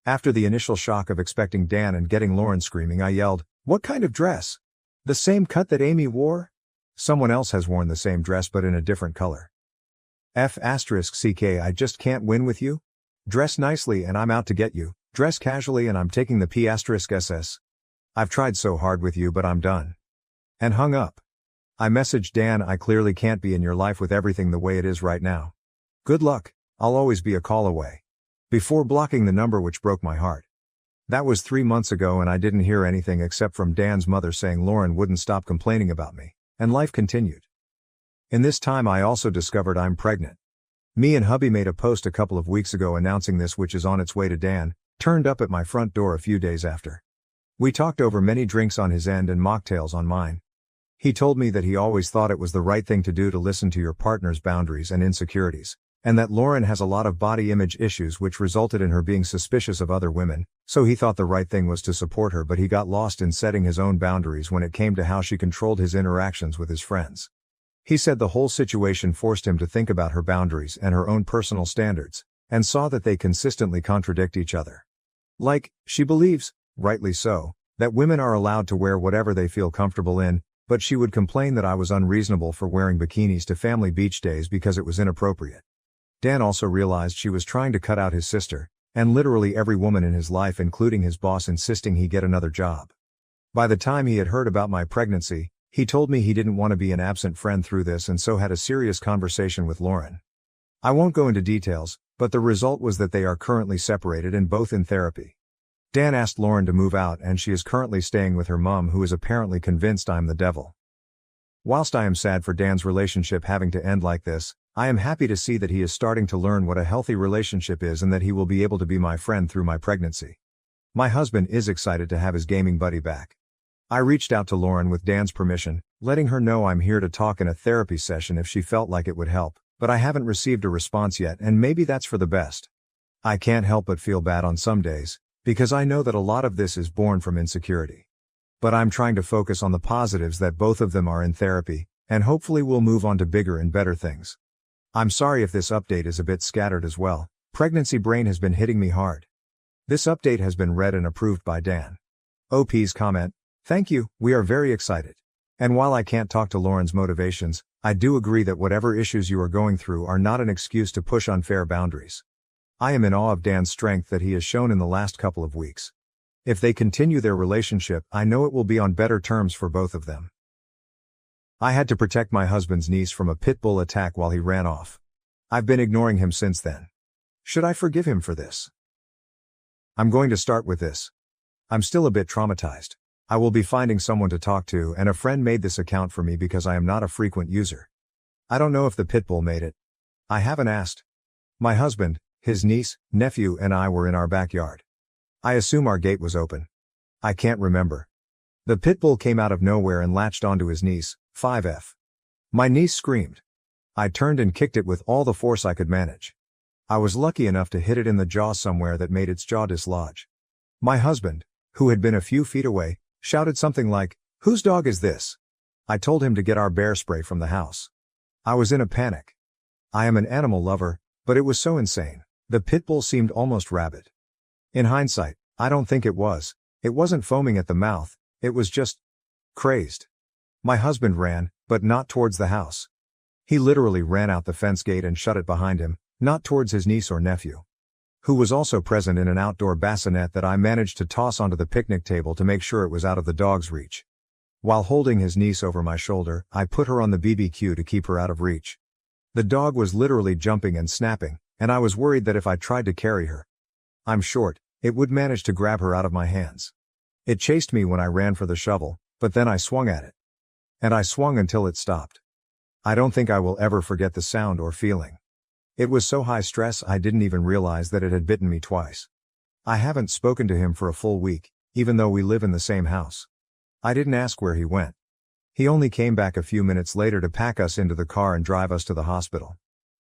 After the initial shock of expecting Dan and getting Lauren screaming, I yelled, "What kind of dress? The same cut that Amy wore? Someone else has worn the same dress but in a different color. F***ck, I just can't win with you. Dress nicely and I'm out to get you. Dress casually and I'm taking the P***ss. I've tried so hard with you but I'm done." And hung up. I messaged Dan, "I clearly can't be in your life with everything the way it is right now. Good luck, I'll always be a call away." Before blocking the number, which broke my heart. That was 3 months ago and I didn't hear anything except from Dan's mother saying Lauren wouldn't stop complaining about me, and life continued. In this time I also discovered I'm pregnant. Me and hubby made a post a couple of weeks ago announcing this, which is on its way to Dan, turned up at my front door a few days after. We talked over many drinks on his end and mocktails on mine. He told me that he always thought it was the right thing to do to listen to your partner's boundaries and insecurities, and that Lauren has a lot of body image issues which resulted in her being suspicious of other women, so he thought the right thing was to support her, but he got lost in setting his own boundaries when it came to how she controlled his interactions with his friends. He said the whole situation forced him to think about her boundaries and her own personal standards, and saw that they consistently contradict each other. Like, she believes, rightly so, that women are allowed to wear whatever they feel comfortable in, but she would complain that I was unreasonable for wearing bikinis to family beach days because it was inappropriate. Dan also realized she was trying to cut out his sister, and literally every woman in his life, including his boss, insisting he get another job. By the time he had heard about my pregnancy, He told me he didn't want to be an absent friend through this and so had a serious conversation with Lauren. I won't go into details, but the result was that they are currently separated and both in therapy. Dan asked Lauren to move out and she is currently staying with her mom, who is apparently convinced I'm the devil. Whilst I am sad for Dan's relationship having to end like this, I am happy to see that he is starting to learn what a healthy relationship is and that he will be able to be my friend through my pregnancy. My husband is excited to have his gaming buddy back. I reached out to Lauren with Dan's permission, letting her know I'm here to talk in a therapy session if she felt like it would help, but I haven't received a response yet, and maybe that's for the best. I can't help but feel bad on some days, because I know that a lot of this is born from insecurity. But I'm trying to focus on the positives that both of them are in therapy, and hopefully we'll move on to bigger and better things. I'm sorry if this update is a bit scattered as well. Pregnancy brain has been hitting me hard. This update has been read and approved by Dan. OP's comment: "Thank you, we are very excited. And while I can't talk to Lauren's motivations, I do agree that whatever issues you are going through are not an excuse to push unfair boundaries. I am in awe of Dan's strength that he has shown in the last couple of weeks. If they continue their relationship, I know it will be on better terms for both of them. I had to protect my husband's niece from a pit bull attack while he ran off. I've been ignoring him since then. Should I forgive him for this? I'm going to start with this. I'm still a bit traumatized. I will be finding someone to talk to, and a friend made this account for me because I am not a frequent user. I don't know if the pit bull made it. I haven't asked. My husband, his niece, nephew, and I were in our backyard. I assume our gate was open. I can't remember. The pit bull came out of nowhere and latched onto his niece, 5F. My niece screamed. I turned and kicked it with all the force I could manage. I was lucky enough to hit it in the jaw somewhere that made its jaw dislodge. My husband, who had been a few feet away, shouted something like, "Whose dog is this?" I told him to get our bear spray from the house. I was in a panic. I am an animal lover, but it was so insane. The pit bull seemed almost rabid. In hindsight, I don't think it was. It wasn't foaming at the mouth, it was just crazed. My husband ran, but not towards the house. He literally ran out the fence gate and shut it behind him, not towards his niece or nephew, who was also present in an outdoor bassinet that I managed to toss onto the picnic table to make sure it was out of the dog's reach. While holding his niece over my shoulder, I put her on the BBQ to keep her out of reach. The dog was literally jumping and snapping, and I was worried that if I tried to carry her, I'm short, it would manage to grab her out of my hands. It chased me when I ran for the shovel, but then I swung at it. And I swung until it stopped. I don't think I will ever forget the sound or feeling. It was so high stress I didn't even realize that it had bitten me twice. I haven't spoken to him for a full week, even though we live in the same house. I didn't ask where he went. He only came back a few minutes later to pack us into the car and drive us to the hospital.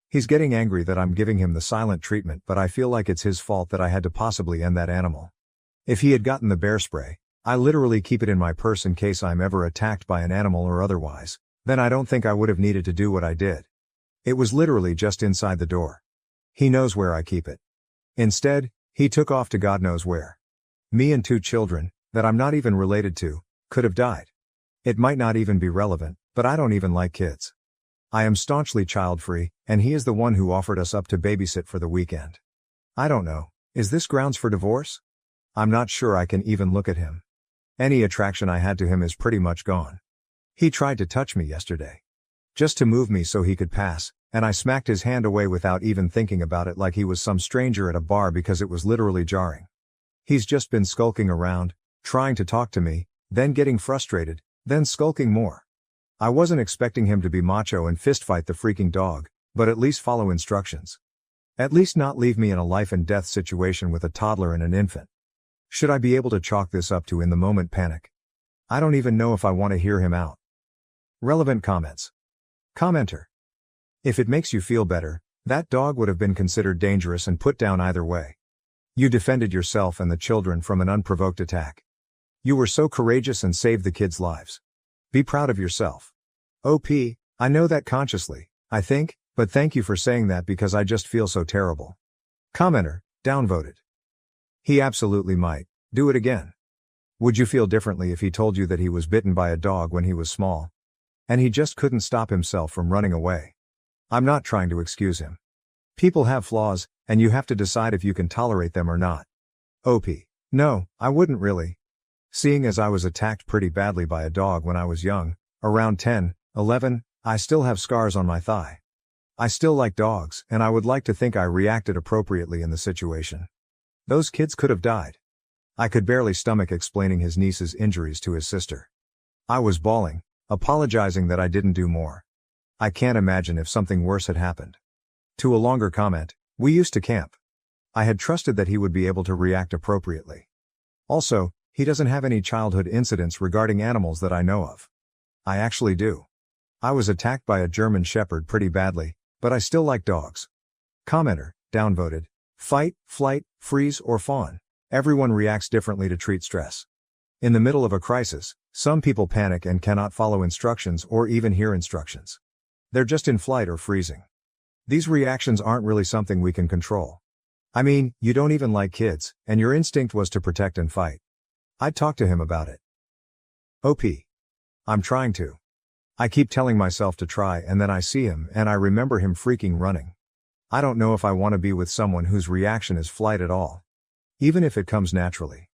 He's getting angry that I'm giving him the silent treatment, but I feel like it's his fault that I had to possibly end that animal. If he had gotten the bear spray, I literally keep it in my purse in case I'm ever attacked by an animal or otherwise, then I don't think I would have needed to do what I did. It was literally just inside the door. He knows where I keep it. Instead, he took off to God knows where. Me and 2 children, that I'm not even related to, could have died. It might not even be relevant, but I don't even like kids. I am staunchly child-free, and he is the one who offered us up to babysit for the weekend. I don't know, is this grounds for divorce? I'm not sure I can even look at him. Any attraction I had to him is pretty much gone. He tried to touch me yesterday. Just to move me so he could pass, and I smacked his hand away without even thinking about it like he was some stranger at a bar because it was literally jarring. He's just been skulking around, trying to talk to me, then getting frustrated, then skulking more. I wasn't expecting him to be macho and fistfight the freaking dog, but at least follow instructions. At least not leave me in a life and death situation with a toddler and an infant. Should I be able to chalk this up to in the moment panic? I don't even know if I want to hear him out. Relevant comments. Commenter. If it makes you feel better, that dog would have been considered dangerous and put down either way. You defended yourself and the children from an unprovoked attack. You were so courageous and saved the kids' lives. Be proud of yourself. OP, I know that consciously, I think, but thank you for saying that because I just feel so terrible. Commenter, downvoted. He absolutely might. Do it again. Would you feel differently if he told you that he was bitten by a dog when he was small? And he just couldn't stop himself from running away? I'm not trying to excuse him. People have flaws, and you have to decide if you can tolerate them or not. OP. No, I wouldn't really. Seeing as I was attacked pretty badly by a dog when I was young, Around 10, 11, I still have scars on my thigh. I still like dogs, and I would like to think I reacted appropriately in the situation. Those kids could have died. I could barely stomach explaining his niece's injuries to his sister. I was bawling, apologizing that I didn't do more. I can't imagine if something worse had happened. To a longer comment, we used to camp. I had trusted that he would be able to react appropriately. Also, he doesn't have any childhood incidents regarding animals that I know of. I actually do. I was attacked by a German Shepherd pretty badly, but I still like dogs. Commenter, downvoted. Fight, flight, freeze, or fawn. Everyone reacts differently to treat stress. In the middle of a crisis, some people panic and cannot follow instructions or even hear instructions. They're just in flight or freezing. These reactions aren't really something we can control. I mean, you don't even like kids, and your instinct was to protect and fight. I'd talk to him about it. OP. I'm trying to. I keep telling myself to try, and then I see him and I remember him freaking running. I don't know if I want to be with someone whose reaction is flight at all. Even if it comes naturally.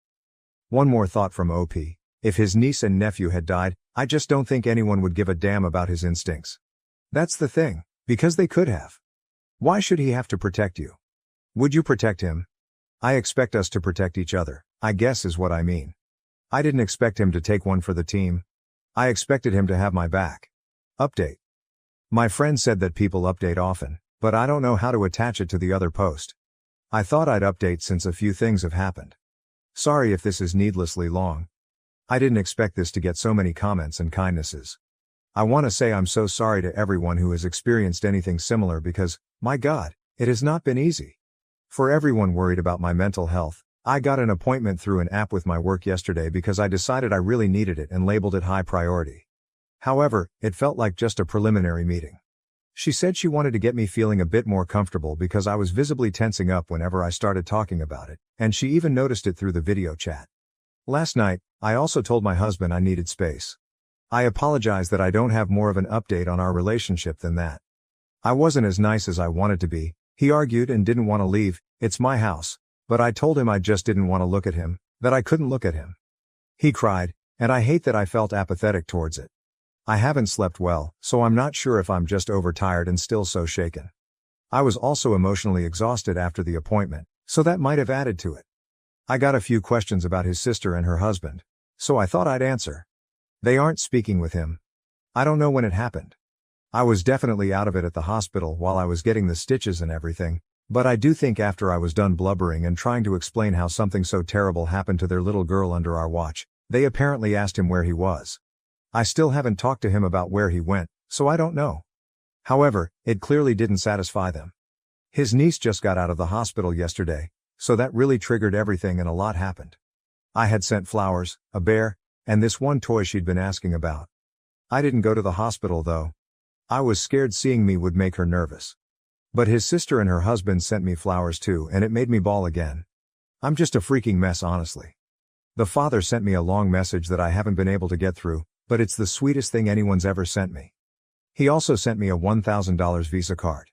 One more thought from OP. If his niece and nephew had died, I just don't think anyone would give a damn about his instincts. That's the thing, because they could have. Why should he have to protect you? Would you protect him? I expect us to protect each other, I guess is what I mean. I didn't expect him to take one for the team. I expected him to have my back. Update. My friend said that people update often, but I don't know how to attach it to the other post. I thought I'd update since a few things have happened. Sorry if this is needlessly long. I didn't expect this to get so many comments and kindnesses. I want to say I'm so sorry to everyone who has experienced anything similar because, my God, it has not been easy. For everyone worried about my mental health, I got an appointment through an app with my work yesterday because I decided I really needed it and labeled it high priority. However, it felt like just a preliminary meeting. She said she wanted to get me feeling a bit more comfortable because I was visibly tensing up whenever I started talking about it, and she even noticed it through the video chat. Last night, I also told my husband I needed space. I apologize that I don't have more of an update on our relationship than that. I wasn't as nice as I wanted to be, he argued and didn't want to leave, it's my house. But I told him I just didn't want to look at him, that I couldn't look at him. He cried, and I hate that I felt apathetic towards it. I haven't slept well, so I'm not sure if I'm just overtired and still so shaken. I was also emotionally exhausted after the appointment, so that might have added to it. I got a few questions about his sister and her husband, so I thought I'd answer. They aren't speaking with him. I don't know when it happened. I was definitely out of it at the hospital while I was getting the stitches and everything. But I do think after I was done blubbering and trying to explain how something so terrible happened to their little girl under our watch, they apparently asked him where he was. I still haven't talked to him about where he went, so I don't know. However, it clearly didn't satisfy them. His niece just got out of the hospital yesterday, so that really triggered everything and a lot happened. I had sent flowers, a bear, and this one toy she'd been asking about. I didn't go to the hospital though. I was scared seeing me would make her nervous. But his sister and her husband sent me flowers too, and it made me bawl again. I'm just a freaking mess, honestly. The father sent me a long message that I haven't been able to get through, but it's the sweetest thing anyone's ever sent me. He also sent me a $1,000 Visa card.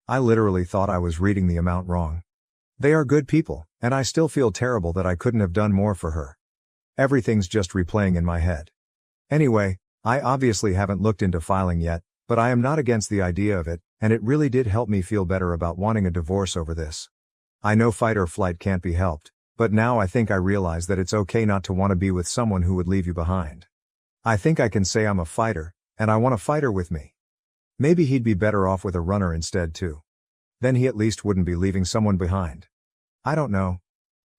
I literally thought I was reading the amount wrong. They are good people, and I still feel terrible that I couldn't have done more for her. Everything's just replaying in my head. Anyway, I obviously haven't looked into filing yet, but I am not against the idea of it, and it really did help me feel better about wanting a divorce over this. I know fight or flight can't be helped, but now I think I realize that it's okay not to want to be with someone who would leave you behind. I think I can say I'm a fighter, and I want a fighter with me. Maybe he'd be better off with a runner instead too. Then he at least wouldn't be leaving someone behind. I don't know.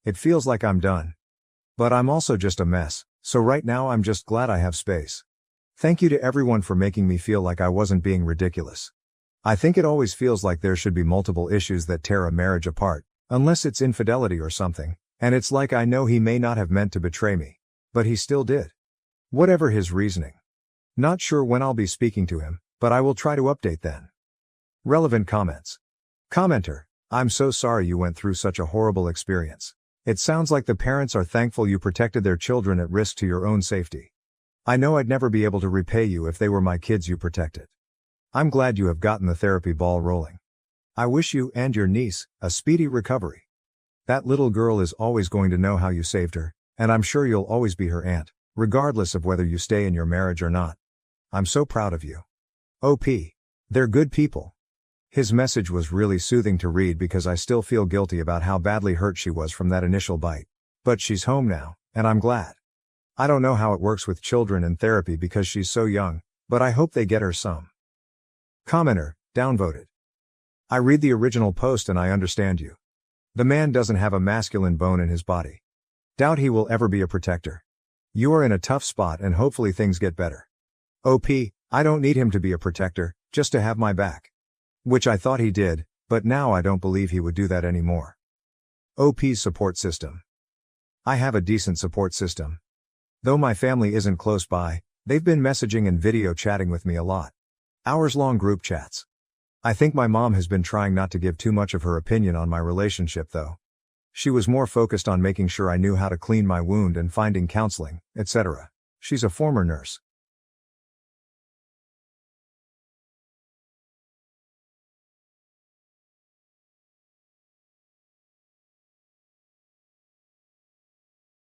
It feels like I'm done. But I'm also just a mess, so right now I'm just glad I have space. Thank you to everyone for making me feel like I wasn't being ridiculous. I think it always feels like there should be multiple issues that tear a marriage apart, unless it's infidelity or something, and it's like I know he may not have meant to betray me, but he still did. Whatever his reasoning. Not sure when I'll be speaking to him, but I will try to update then. Relevant comments. Commenter, I'm so sorry you went through such a horrible experience. It sounds like the parents are thankful you protected their children at risk to your own safety. I know I'd never be able to repay you if they were my kids you protected. I'm glad you have gotten the therapy ball rolling. I wish you and your niece a speedy recovery. That little girl is always going to know how you saved her, and I'm sure you'll always be her aunt, regardless of whether you stay in your marriage or not. I'm so proud of you. OP. They're good people. His message was really soothing to read because I still feel guilty about how badly hurt she was from that initial bite. But she's home now, and I'm glad. I don't know how it works with children and therapy because she's so young, but I hope they get her some. Commenter, downvoted. I read the original post and I understand you. The man doesn't have a masculine bone in his body. Doubt he will ever be a protector. You are in a tough spot and hopefully things get better. OP, I don't need him to be a protector, just to have my back. Which I thought he did, but now I don't believe he would do that anymore. OP's support system. I have a decent support system. Though my family isn't close by, they've been messaging and video chatting with me a lot. Hours-long group chats. I think my mom has been trying not to give too much of her opinion on my relationship though. She was more focused on making sure I knew how to clean my wound and finding counseling, etc. She's a former nurse.